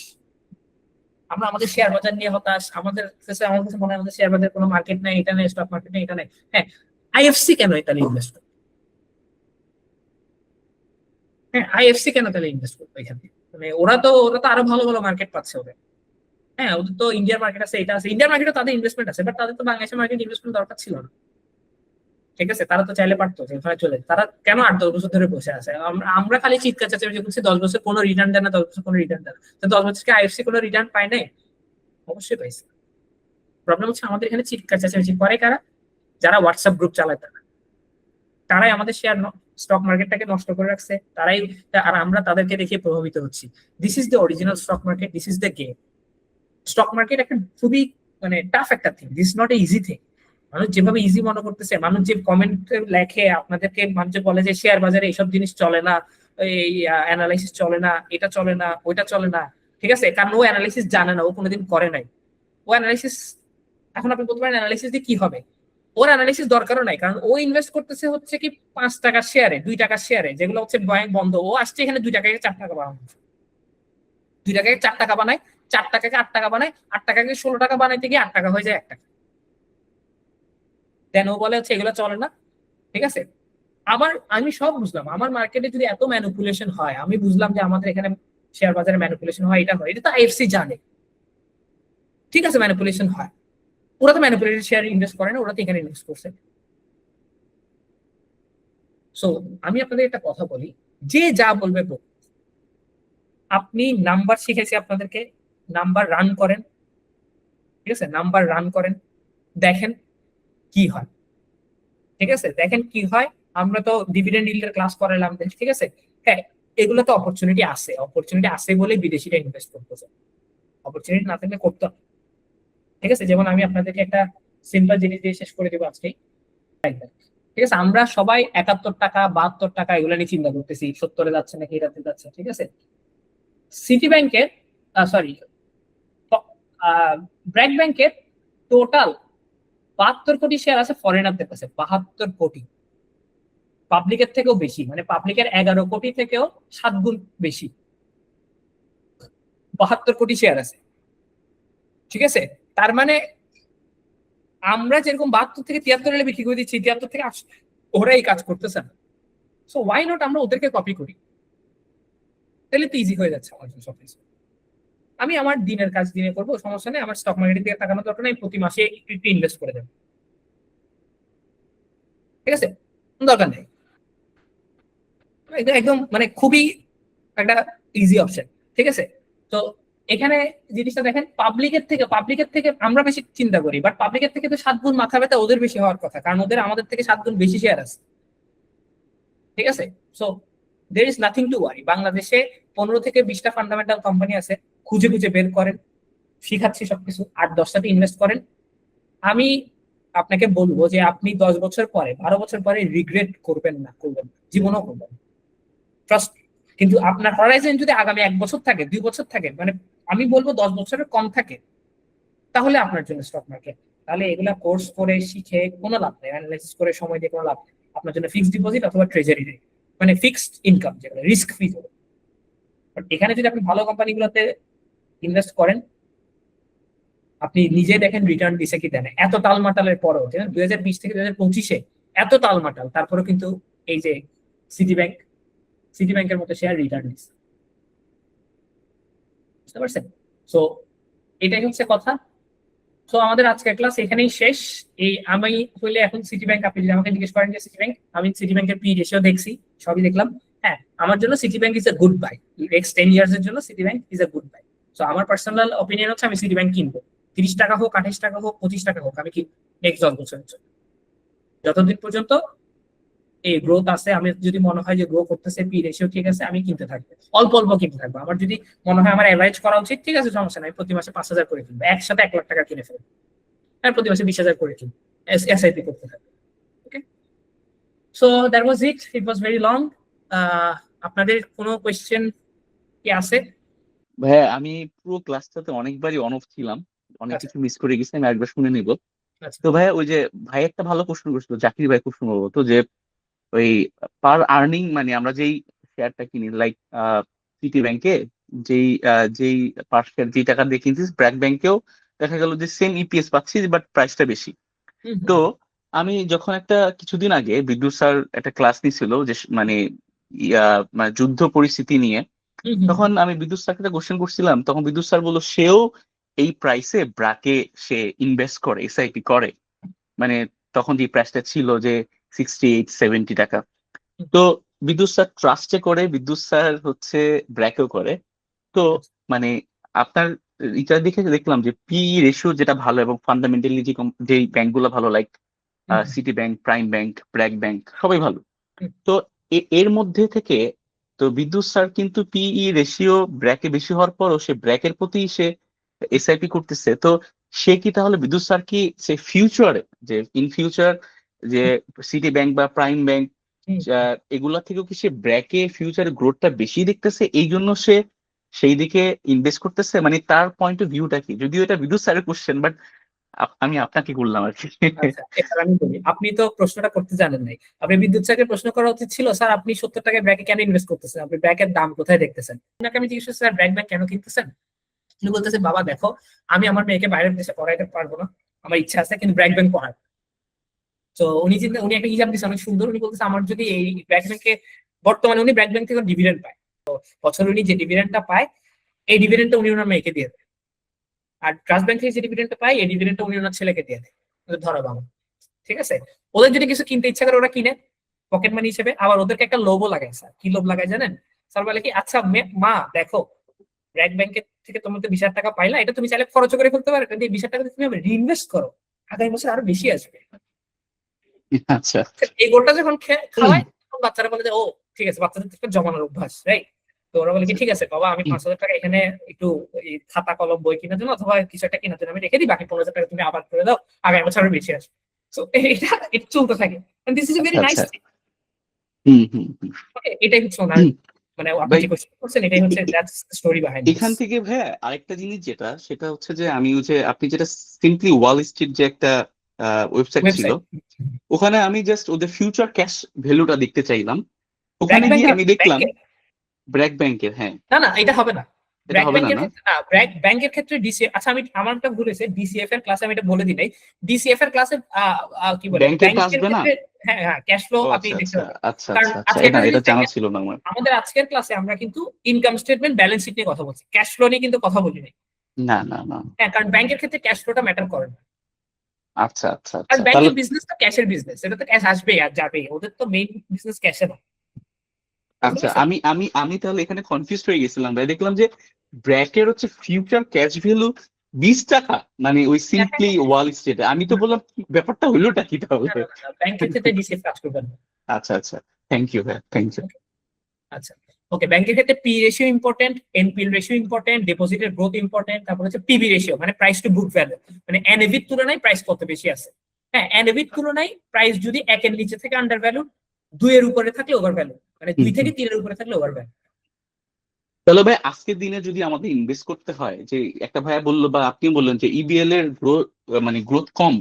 আমরা আমাদের শেয়ার বাজার নিয়ে হতাশ, আমাদের কাছে মনে হয় আমাদের শেয়ার বাজার কোনো মার্কেট নাই, এটা নেই, স্টক মার্কেট নেই, এটা নেই। হ্যাঁ, আইএফসি কেন তাহলে ইনভেস্ট করবে? হ্যাঁ, আইএফসি কেন তাহলে ইনভেস্ট করবে এখানে? মানে ওরা তো আরো ভালো ভালো মার্কেট পাচ্ছে ওদের। হ্যাঁ, ওদের তো ইন্ডিয়ার মার্কেট আছে, এটা আছে, ইন্ডিয়ার মার্কেটে তাদের ইনভেস্টমেন্ট আছে, বাট তাদের তো বাংলাদেশের মার্কেট ইনভেস্টমেন্ট দরকার ছিল না। ঠিক আছে, তারা তো চাইলে পারতো যে ওখানে চলে, তারা কেন 8-10 বছর ধরে বসে আছে? আমরা খালি চিৎকার চেঁচামেচি করছি 10 বছর কোনো রিটার্ন দেয় না, 10 বছর কোনো রিটার্ন দেয় না। তো 10 বছর কি আইএফসি কোনো রিটার্ন পায় নাই? অবশ্যই পাইছে। প্রবলেম হচ্ছে আমাদের এখানে চিৎকার চেঁচামেচি করে কারা? যারা হোয়াটসঅ্যাপ গ্রুপ চালায় তারাই আমাদের শেয়ার স্টক মার্কেটটাকে নষ্ট করে রাখছে, তারাই। আর আমরা তাদেরকে দেখে প্রভাবিত হচ্ছি। This is the original stock market, this is the game. Stock market একটা খুবই মানে টাফ একটা thing, this not a easy thing. মানুষ যেভাবে ইজি মনে করতেছে, মানুষ যে কমেন্ট লেখে আপনাদেরকে, মানুষ বলে যে শেয়ার বাজারে এইসব জিনিস চলে না, এই অ্যানালাইসিস চলে না, এটা চলে না, ওইটা চলে না, ঠিক আছে, কারণ ও অ্যানালাইসিস জানে না, ও কোনোদিন করে নাই। ও অ্যানালাইসিস, এখন আপনি বলতে পারেন অ্যানালাইসিস দিয়ে কি হবে? ওর অ্যানালাইসিস দরকারও নাই, কারণ ও ইনভেস্ট করতেছে হচ্ছে কি 5 টাকার শেয়ারে, 2 টাকার শেয়ারে, যেগুলো হচ্ছে ব্যাংক বন্ধ। ও আসছে এখানে 2 টাকাকে 4 টাকা বানানো, 2 টাকাকে 4 টাকা বানায়, 4 টাকাকে 8 টাকা বানায়, 8 টাকাকে 16 টাকা বানাইতে গিয়ে 8 টাকা হয়ে যায় 1 টাকা। দেন ও বলে হচ্ছে এগুলো চলে না, ঠিক আছে। আমি সব বুঝলাম, আমার মার্কেটে যদি এত ম্যানিপুলেশন হয়, আমি বুঝলাম যে আমাদের এখানে শেয়ার বাজারে ম্যানিপুলেশন হয়, এটা হয়, এটা তো আইএফসি জানে, ঠিক আছে, ম্যানিপুলেশন হয়। ওরা তো ম্যানিপুলেটেড শেয়ার ইনভেস্ট করে না, ওরা তো এখানে ইনভেস্ট করছে। সো আমি আপনাদের একটা কথা বলি, যে যা বলবে বলুক, আপনি নাম্বার শিখেছি আপনাদেরকে, নাম্বার রান করেন, ঠিক আছে, নাম্বার রান করেন, দেখেন কি হয়, ঠিক আছে, দেখেন কি হয়। আমরা তো ডিভিডেন্ড ইল্ডের ক্লাস করালাম, ঠিক আছে। হ্যাঁ, এগুলো তো অপরচুনিটি আছে, অপরচুনিটি আছে বলে বিদেশিরা ইনভেস্ট করতেছে, অপরচুনিটি না থাকলে করতে হবে, ঠিক আছে। যেমন আমি আপনাদেরকে একটা সিম্পল জিনিস দিয়ে শেষ করে দেবো আজকে, ঠিক আছে। আমরা সবাই 71 টাকা 72 টাকা এগুলো নিয়ে চিন্তা করতেছি, 70-এ যাচ্ছে নাকি এটাতে যাচ্ছে, ঠিক আছে। সিটি ব্যাংকের সরি ব্র্যাক ব্যাংকের টোটাল 72 কোটি শেয়ার আছে ফরেনারদের কাছে, 72 কোটি। পাবলিকের থেকেও বেশি, মানে পাবলিকের 11 কোটি থেকেও 7 গুণ বেশি, 72 কোটি শেয়ার আছে, ঠিক আছে। তার মানে আমরা যেরকম 72 থেকে 73 বিক্রি করে দিচ্ছি, 73 থেকে 80, ওরা এই কাজ করতেছে না। সো ওয়াই নট আমরা ওদেরকে কপি করি, তাহলে তো ইজি হয়ে যাচ্ছে আমার জন্য সবকিছু। আমি আমার দিনের কাজ দিনে করবো, সমস্যা নেই, আমার স্টক মার্কেটের দিকে তাকানোর দরকার নেই, প্রতি মাসে একটু ইনভেস্ট করে দেবো, ঠিক আছে, দরকার নেই। একদম মানে খুবই একটা ইজি অপশন, ঠিক আছে। তো এখানে জিনিসটা দেখেন, পাবলিকের থেকে আমরা বেশি চিন্তা করি, বাট পাবলিকের থেকে তো 7 গুণ মাথা ব্যথা ওদের বেশি হওয়ার কথা, কারণ ওদের আমাদের থেকে 7 গুণ বেশি শেয়ার আছে, ঠিক আছে। So there is nothing to worry. বাংলাদেশে 15 থেকে 20টা ফান্ডামেন্টাল কোম্পানি আছে, খুঁজে খুঁজে বের করেন, শিখাচ্ছি সবকিছু, 8-10টাতে ইনভেস্ট করেন। আমি আপনাকে বলবো যে আপনি 10 বছর পরে 12 বছর পরে রিগ্রেট করবেন না, জীবনও করবেন, ট্রাস্ট। কিন্তু আপনার হরাইজন যদি আগামী 1 বছর থাকে, 2 বছর থাকে, মানে আমি বলবো 10 বছরের কম থাকে, তাহলে আপনার জন্য স্টক মার্কেট। তাহলে এগুলা কোর্স করে শিখে কোনো লাভ নেই, অ্যানালাইসিস করে সময় দিয়ে কোনো লাভ নেই। আপনার জন্য ফিক্সড ডিপোজিট অথবা ট্রেজারি নেই, মানে ফিক্সড ইনকাম, যেগুলো রিস্ক ফ্রি। বাট এখানে যদি আপনি ভালো কোম্পানিগুলোতে ইনভেস্ট করেন, আপনি নিজে দেখেন রিটার্ন দিছে কি দেন। এত টালমাটালের পরেও 2020 থেকে 2025-এ এত টালমাটাল, তারপরেও কিন্তু এই যে সিটি ব্যাংকের মতো শেয়ার রিটার্ন দিচ্ছে, বুঝতে পারছেন? সো এটাই হচ্ছে কথা। সো আমাদের আজকের ক্লাস এখানেই শেষ। আমি হইলে এখন সিটি ব্যাংক, আপনি যদি আমাকে জিজ্ঞেস করেন যে সিটি ব্যাংক, আমি সিটি ব্যাংকের পি রেশিও দেখছি, সবই দেখলাম। হ্যাঁ, আমার জন্য city bank is a good bye, next 10 years এর জন্য city bank is a good bye. So আমার পার্সোনাল অপিনিয়ন হচ্ছে আমি সিটি ব্যাংক কিনবো, 30 টাকা হোক, 28 টাকা হোক, 25 টাকা হোক, আমি কি নেক্সট 10 বছরের জন্য, যতদিন পর্যন্ত এই গ্রোথ আছে, আমি যদি মনে হয় যে গ্রো করতেছে, পি রেশিও ঠিক আছে, আমি কিনতে থাকবো, অল্প অল্প কিনতে থাকবো। আমার যদি মনে হয় আমার অ্যাভারেজ করা উচিত, ঠিক আছে, সমস্যা নাই, প্রতি মাসে 5,000 করে কিনবো, একসাথে 1 লাখ টাকা কিনে ফেলবো, আর প্রতি মাসে 20,000 করে কিনবো, এসআইপি করতে থাকবো। Okay, so that was it was very long. আপনাদের কোনো কোয়েশ্চেন কি আছে? ভাইয়া আমি পুরো ক্লাসটাতে অনেকবারই অন অফ ছিলাম, অনেক আচ্ছা। কিছু মিস করে গেছি, আমি একবার শুনে নিব। আচ্ছা। তো ভাইয়া ওই যে ভাই একটা ভালো প্রশ্ন করছিল, জাকির ভাই প্রশ্ন করবো তো, যে ওই পার আর্নিং মানে আমরা যেই শেয়ারটা কিনি, লাইক সিটি ব্যাংকে যেই পার শেয়ার যেই টাকা দিয়ে কিনছিস, ব্র্যাক ব্যাংকেও দেখা গেল যে সেম ইপিএস পাচ্ছি, বাট প্রাইসটা বেশি। তো আমি যখন কিছুদিন আগে বিদ্যুৎ স্যার একটা ক্লাস নিছিল যে মানে যুদ্ধ পরিস্থিতি নিয়ে, তখন আমি বিদ্যুৎ স্যারকে একটা কোশ্চেন করছিলাম, তখন বিদ্যুৎ স্যার বললো সেও এই প্রাইসে ব্র্যাকে সে ইনভেস্ট করে, এসআইপি করে। মানে তখন যে প্রাইসটা ছিল যে 68-70 টাকা। তো বিদ্যুৎ স্যার ট্রাস্টে করে, বিদ্যুৎ স্যার হচ্ছে ব্র্যাকেও করে। তো মানে আপনার এটা দেখে দেখলাম যে পি রেশিও যেটা ভালো এবং ফান্ডামেন্টালি যে ব্যাংকগুলো ভালো, like city bank, prime bank, BRAC bank সবাই ভালো। হুম। তো এর মধ্যে থেকে তো বিদ্যুৎ স্যার কিন্তু পিই রেশিও ব্র্যাকে বেশি হওয়ার পরও সে ব্র্যাকের প্রতি সে এসআইপি করতেছে। তো সে কি তাহলে বিদ্যুৎ স্যার কি সে ফিউচারে, যে ইন ফিউচার যে সিটি ব্যাংক বা প্রাইম ব্যাংক এগুলা থেকেও কি সে ব্র্যাকে ফিউচারে গ্রোথটা বেশি দেখতেছে, এই জন্য সে সেই দিকে ইনভেস্ট করতেছে? মানে তার পয়েন্ট অফ ভিউটা কি? যদিও এটা বিদ্যুৎ স্যারের কোশ্চেন, বাট আমি আপনাকে করলাম আর কি। আচ্ছা, এবার আমি বলি, আপনি তো প্রশ্নটা করতে জানেন নাই। আপনি বিদ্যুৎ স্যারকে প্রশ্ন করা উচিত ছিল, স্যার আপনি 70 টাকায় ব্র্যাকে কেন ইনভেস্ট করতেছেন, আপনি ব্র্যাকের দাম কোথায় দেখতেছেন? আপনাকে আমি জিজ্ঞেস করছি, স্যার ব্র্যাক ব্যাংক কেন কিনতেছেন? তিনি বলতেছে, বাবা দেখো, আমি আমার মেয়েকে বাইরের দেশে পড়াইতে পারবো না, আমার ইচ্ছা আছে, কিন্তু ব্র্যাক ব্যাংক পড়ায়। তো উনি একটা হিসাব দিচ্ছে অনেক সুন্দর। উনি বলতেছে, আমার যদি এই ব্র্যাক ব্যাংকে, বর্তমানে উনি ব্র্যাক ব্যাংক থেকে ডিভিডেন্ড পায়, তো বছরে উনি যে ডিভিডেন্ডটা পায়, এই ডিভিডেন্ডটা উনি ওনার মেয়েকে দিয়ে দেয়। আর ট্রাস্ট ব্যাংক থেকে যে ডিভিডেন্ডটা পায়, এই ডিভিডেন্ডটা উনি ওনার ছেলেকে দিয়ে দেয়, ধরো বাবা। ঠিক আছে, ওদের যদি কিছু কিনতে ইচ্ছা করে ওরা কিনে পকেট মানি হিসেবে। আবার ওদেরকে একটা লোভও লাগায়। স্যার কি লোভ লাগায় জানেন? স্যার বলে কি, আচ্ছা মা দেখো, ব্র্যাক ব্যাংকের থেকে তোমার তো 20,000 টাকা পাইলা, এটা তুমি চাইলে খরচ করে ফেলতে পারো, কিন্তু এই 20,000 টাকা তুমি রিইনভেস্ট করো, আগামী বছর আরো বেশি আসবে। আচ্ছা, এই গোলটা যখন খাওয়ায়, তখন বাচ্চারা বলে যে ও ঠিক আছে, বাচ্চাদের তো একটা জমানোর অভ্যাস, রাইট? তো ওরা বলে কি, ঠিক আছে বাবা, আমি 5,000 টাকা এখানে একটু খাতা কলম বই কেনার জন্য অথবা কিছু একটা কেনার জন্য আমি রেখে দিই, বাকি 15,000 টাকা তুমি আবার করে দাও, আগামী বছর আরো বেশি আসবে। তো এটা চলতে থাকে। This is a very nice thing. এটাই হচ্ছে ওনার, মানে আপনি যে কোশ্চেন করছেন, এটাই হচ্ছে দ্যাটস দ্য স্টোরি বিহাইন্ড। এখান থেকে ভাইয়া আরেকটা জিনিস যেটা, সেটা হচ্ছে যে আমি ওই যে আপনি যেটা সিম্পলি ওয়াল স্ট্রিট যে একটা ওয়েবসাইট ছিল, ওখানে আমি জাস্ট ওদের ফিউচার ক্যাশ ভ্যালুটা দেখতে চাইলাম। ওখানে গিয়ে আমি দেখলাম ব্র্যাক ব্যাংকের, হ্যাঁ না এটা হবে না। এটা হবে না, ব্র্যাক ব্যাংকের ক্ষেত্রে ডিসিএফ, আচ্ছা আমি আমারটা ভুলেছে, ডিসিএফ এর ক্লাসে আমি এটা বলে দিই নাই। ডিসিএফ এর ক্লাসে কি বলে, ব্যাংকের আসবে না। হ্যাঁ ক্যাশ ফ্লো আপনি দেখতে পাবেন। আচ্ছা আচ্ছা আচ্ছা, এটা জানা ছিল না আমার। আমাদের আজকের ক্লাসে আমরা কিন্তু ইনকাম স্টেটমেন্ট, ব্যালেন্স শিট নিয়ে কথা বলছি, ক্যাশ ফ্লো নিয়ে কিন্তু কথা বলি নাই। না হ্যাঁ, কারণ ব্যাংকের ক্ষেত্রে ক্যাশ ফ্লোটা ম্যাটার করে না। আচ্ছা আচ্ছা আর আচ্ছা, ব্যাংকের বিজনেস তো ক্যাশের বিজনেস, এটা তো ক্যাশ আসবে আর যাবে, ওদের তো মেইন বিজনেস ক্যাশে না। আচ্ছা আমি আমি আমি তাহলে এখানে কনফিউজ হয়ে গেছিলাম ভাই। দেখলাম যে ব্র্যাকের হচ্ছে ফিউচার ক্যাশ ভ্যালু 20 টাকা, মানে ওই সিম্পলি ওয়াল স্ট্রিটে। আমি তো বললাম ব্যাপারটা হইলোটা কি তাহলে? ব্যাংকের ক্ষেত্রে ডিসিএফ কাজ করবে না। আচ্ছা আচ্ছা, থ্যাংক ইউ ভাই, থ্যাংক ইউ। আচ্ছা ওকে, ব্যাংকের ক্ষেত্রে P ratio important, NPL ratio important, ডিপোজিটের গ্রোথ ইম্পর্টেন্ট, তারপর হচ্ছে পিবি রেশিও, মানে প্রাইস টু বুক ভ্যালু, মানে এনএভির তুলনায় প্রাইস কত বেশি আছে। হ্যাঁ, এনএভির তুলনায় প্রাইস যদি 1 এর নিচে থেকে আন্ডার ভ্যালু, 2 এর উপরে থাকলে ওভার ভ্যালু, মানে 2 থেকে 3 এর উপরে থাকলে ওভার ভ্যালু। তাহলে ভাই আজকের দিনে যদি আমাদের ইনভেস্ট করতে হয়, যে একটা ভাইয়া বললো বা আপনি বললেন যে ইবিএল এর গ্রোথ মানে গ্রোথ কম,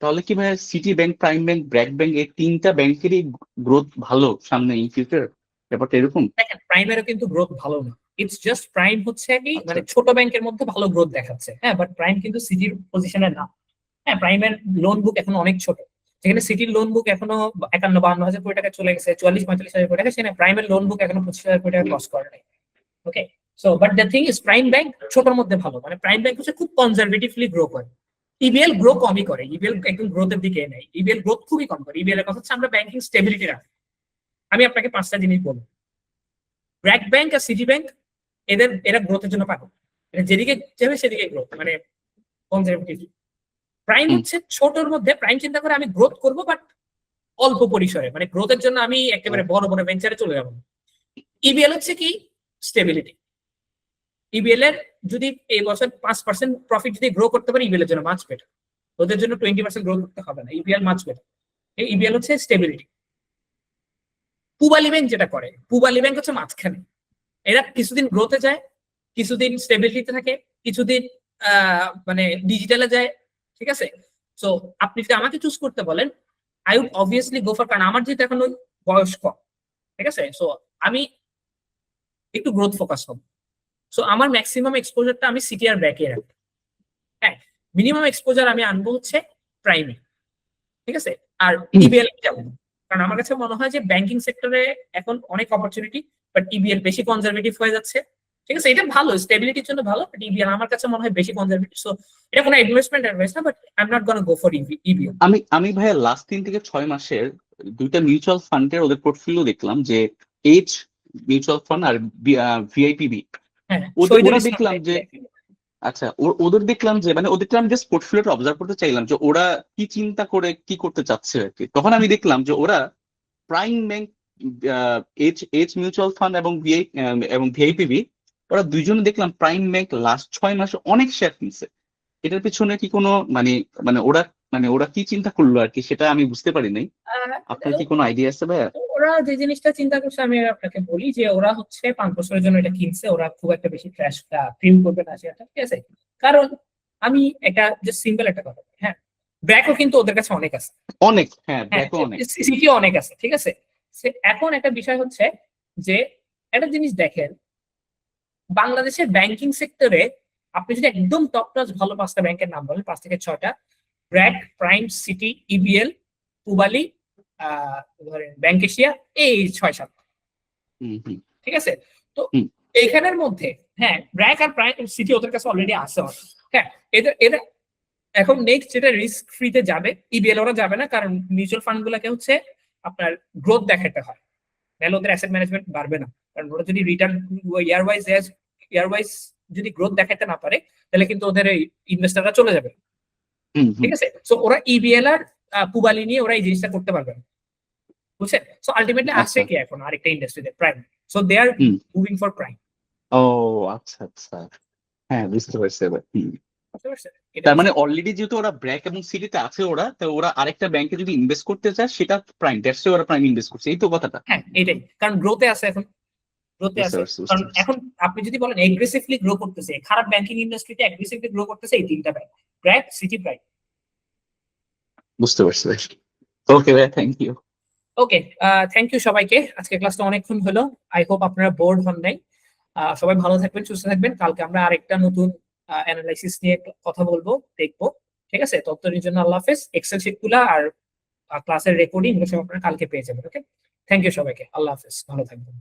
তাহলে কি ভাইয়া city bank, prime bank, BRAC bank এই তিনটা ব্যাংকেরই গ্রোথ ভালো সামনে ইন ফিউচার? ব্যাপারটা এরকম? দেখেন, প্রাইমেরও কিন্তু গ্রোথ ভালো না। ইটস জাস্ট প্রাইম হচ্ছে কি, মানে ছোট ব্যাংকের মধ্যে ভালো গ্রোথ দেখাচ্ছে, হ্যাঁ, বাট প্রাইম কিন্তু সিটির পজিশনে না। হ্যাঁ, প্রাইমের লোন বুক এখন অনেক ছোট, যেখানে সিটির লোন বুক এখনো 51-52 হাজার কোটি টাকা চলে গেছে, 44-45 হাজার কোটি টাকা, সেখানে প্রাইমের লোন বুক এখনো 25 হাজার কোটি টাকা ক্রস করে নাই। Okay, so but the thing is prime bank ছোটর মধ্যে ভালো, মানে প্রাইম ব্যাংক হচ্ছে খুব কনজারভেটিভলি গ্রো করে। ইবিএল গ্রো কমই করে, ইবিএল একদম গ্রোথের দিকে নেই, ইবিএল গ্রোথ খুবই কম করে। ইবিএল এর কথা হচ্ছে আমরা ব্যাংকিং স্টেবিলিটি রাখি। আমি আপনাকে 5টা জিনিস বলবো। ব্র্যাক ব্যাংক আর সিটি ব্যাংক এরা গ্রোথের জন্য পাগল, যেদিকে যাবে সেদিকে গ্রোথ, মানে কনজারভেটিভ। প্রাইম হচ্ছে ছোটর মধ্যে, প্রাইম চিন্তা করে আমি গ্রোথ করব বাট অল্প পরিসরে, মানে গ্রোথের জন্য আমি একেবারে বড় বড় ভেঞ্চারে চলে যাবো। ইবিএল হচ্ছে কি, স্টেবিলিটি। ইবিএল এর যদি এই বছর 5% প্রফিট যদি গ্রো করতে পারে, ইবিএল এর জন্য মাছ বেটার, ওদের জন্য 20% গ্রো করতে হবে না, ইবিএল মাছ বেটার। এই ইবিএল হচ্ছে স্টেবিলিটি। পূবালী ব্যাংক যেটা করে, পূবালী ব্যাংক হচ্ছে মাঝখানে, এরা কিছুদিন গ্রোথে যায়, কিছুদিন স্টেবিলিটিতে থাকে, কিছুদিন মানে ডিজিটালে যায়, ঠিক আছে? সো আপনি যদি আমাকে চুজ করতে বলেন, I would obviously go for, কারণ আমার যেহেতু এখন ওই বয়স কম, ঠিক আছে, সো আমি একটু গ্রোথ ফোকাস হব। সো আমার ম্যাক্সিমাম এক্সপোজারটা আমি সিটি আর ব্র্যাকে রাখবো। হ্যাঁ, মিনিমাম এক্সপোজার আমি আনবো হচ্ছে প্রাইমে, ঠিক আছে, আর ইবিএল যাবো, কারণ আমার কাছে মনে হয় যে ব্যাংকিং সেক্টরে এখন অনেক অপরচুনিটি, বাট ইবিএল বেশি কনজারভেটিভ হয়ে যাচ্ছে, ঠিক আছে? এটা ভালো, স্টেবিলিটির জন্য ভালো, বাট ইবিএল আমার কাছে মনে হয় বেশি কনজারভেটিভ। সো এটা কোনো ইনভেস্টমেন্ট অ্যাডভাইস না, but I am not gonna go for EBL. আমি ভাইয়া লাস্ট 3 থেকে 6 মাসের দুইটা মিউচুয়াল ফান্ডের ওদের পোর্টফোলিও দেখলাম, যে এইচ মিউচুয়াল ফান্ড আর ভিআইপিবি। হ্যাঁ, ওদের শহীদুল ওরা ইসলাম দেখলাম যে VIP আচ্ছা ওদের দেখলাম যে মানে ওদেরকে আমি জাস্ট পোর্টফোলিওটা অবজার্ভ করতে চাইলাম যে ওরা কি চিন্তা করে কি করতে চাচ্ছে আর কি। তখন আমি দেখলাম যে ওরা prime bank, H mutual fund এবং ভিআইপিবি, ওরা দুইজনে দেখলাম প্রাইম ব্যাংক লাস্ট 6 মাসে অনেক শেয়ার কিনছে। এটার পিছনে কি কোনো মানে মানে ওরা কি চিন্তা করলো আর কি, সেটা আমি বুঝতে পারি নাই। আপনার কি কোনো আইডিয়া আছে ভাইয়া? ওরা যে জিনিসটা চিন্তা করছে আমি আপনাকে বলি যে ওরা হচ্ছে 5 বছরের জন্য এটা কিনছে, ওরা খুব একটা বেশি ক্র্যাশ প্রিম করবে না সেটা, ঠিক আছে? কারণ আমি একটা জাস্ট সিম্পল একটা কথা বলি, হ্যাঁ, ব্র্যাকও কিন্তু ওদের কাছে অনেক আছে, অনেক, হ্যাঁ হ্যাঁ, দেখো অনেক। সিটিও অনেক আছে, ঠিক আছে? এখন একটা বিষয় হচ্ছে যে একটা জিনিস দেখেন, বাংলাদেশের ব্যাংকিং সেক্টরে আপনি যদি একদম টপ ক্লাস ভালো 5টা ব্যাংকের নাম বলেন, 5 থেকে 6টা, ব্র্যাক, প্রাইম, সিটি, ইবিএল, পুবালি, ধরেন ব্যাংক এশিয়া, এই 6-7, হুম হুম ঠিক আছে? তো হুম। এইখানের মধ্যে হ্যাঁ ব্র্যাক আর প্রাইম সিটি ওদের কাছে অলরেডি আছে অনেক। হ্যাঁ, এদের এখন নেক্সট যেটা রিস্ক ফ্রিতে যাবে, ইবিএল ওরা যাবে না, কারণ মিউচুয়াল ফান্ড গুলাকে হচ্ছে আপনার গ্রোথ দেখাতে হয়, তাহলে ওদের অ্যাসেট ম্যানেজমেন্ট বাড়বে না। কারণ ওরা যদি রিটার্ন ইয়ার ওয়াইজ যদি গ্রোথ দেখাতে না পারে, তাহলে কিন্তু ওদের ইনভেস্টাররা চলে যাবে, হুম হুম। ঠিক আছে? সো ওরা ইবিএল আর পুবালি নিয়ে ওরা এই জিনিসটা করতে পারবে না, বুঝছেন? সো আলটিমেটলি আসছে আচ্ছা। কি এখন আরেকটা ইন্ডাস্ট্রিতে, prime. So they are hmm. Moving for prime, ও আচ্ছা আচ্ছা, হ্যাঁ বুঝতে পারছি এবার। বুঝতে পারছেন? এটা তার মানে অলরেডি যেহেতু ওরা ব্র্যাক এবং সিটিতে আছে, ওরা তো ওরা আরেকটা ব্যাংকে যদি ইনভেস্ট করতে চায় সেটা প্রাইম, দ্যাটস ওরা প্রাইম ইনভেস্ট করছে, এই তো কথাটা। হ্যাঁ এটাই, কারণ গ্রোথে আছে এখন, গ্রোথে বুঝতে আছে। পারছি বুঝতে কারণ পারছি এখন আপনি যদি বলেন এগ্রেসিভলি গ্রো করতেছে, খারাপ ব্যাংকিং ইন্ডাস্ট্রিতে এগ্রেসিভলি গ্রো করতেছে এই 3টা ব্যাংক, ব্র্যাক, সিটি, প্রাইম। বুঝতে পারছি ভাই। ওকে ভাই, thank you. Okay, thank you সবাইকে। আজকে ক্লাসটা অনেকক্ষণ হলো, আই হোপ আপনারা বোর্ড হন নাই। সবাই ভালো থাকবেন, সুস্থ থাকবেন। কালকে আমরা আরেকটা নতুন অ্যানালাইসিস নিয়ে কথা বলবো, দেখবো, ঠিক আছে? ততদিনের জন্য আল্লাহ হাফেজ। এক্সেল শিট গুলা আর ক্লাসের রেকর্ডিং এগুলো সব আপনারা কালকে পেয়ে যাবেন। ওকে, থ্যাংক ইউ সবাইকে, আল্লাহ হাফেজ, ভালো থাকবেন।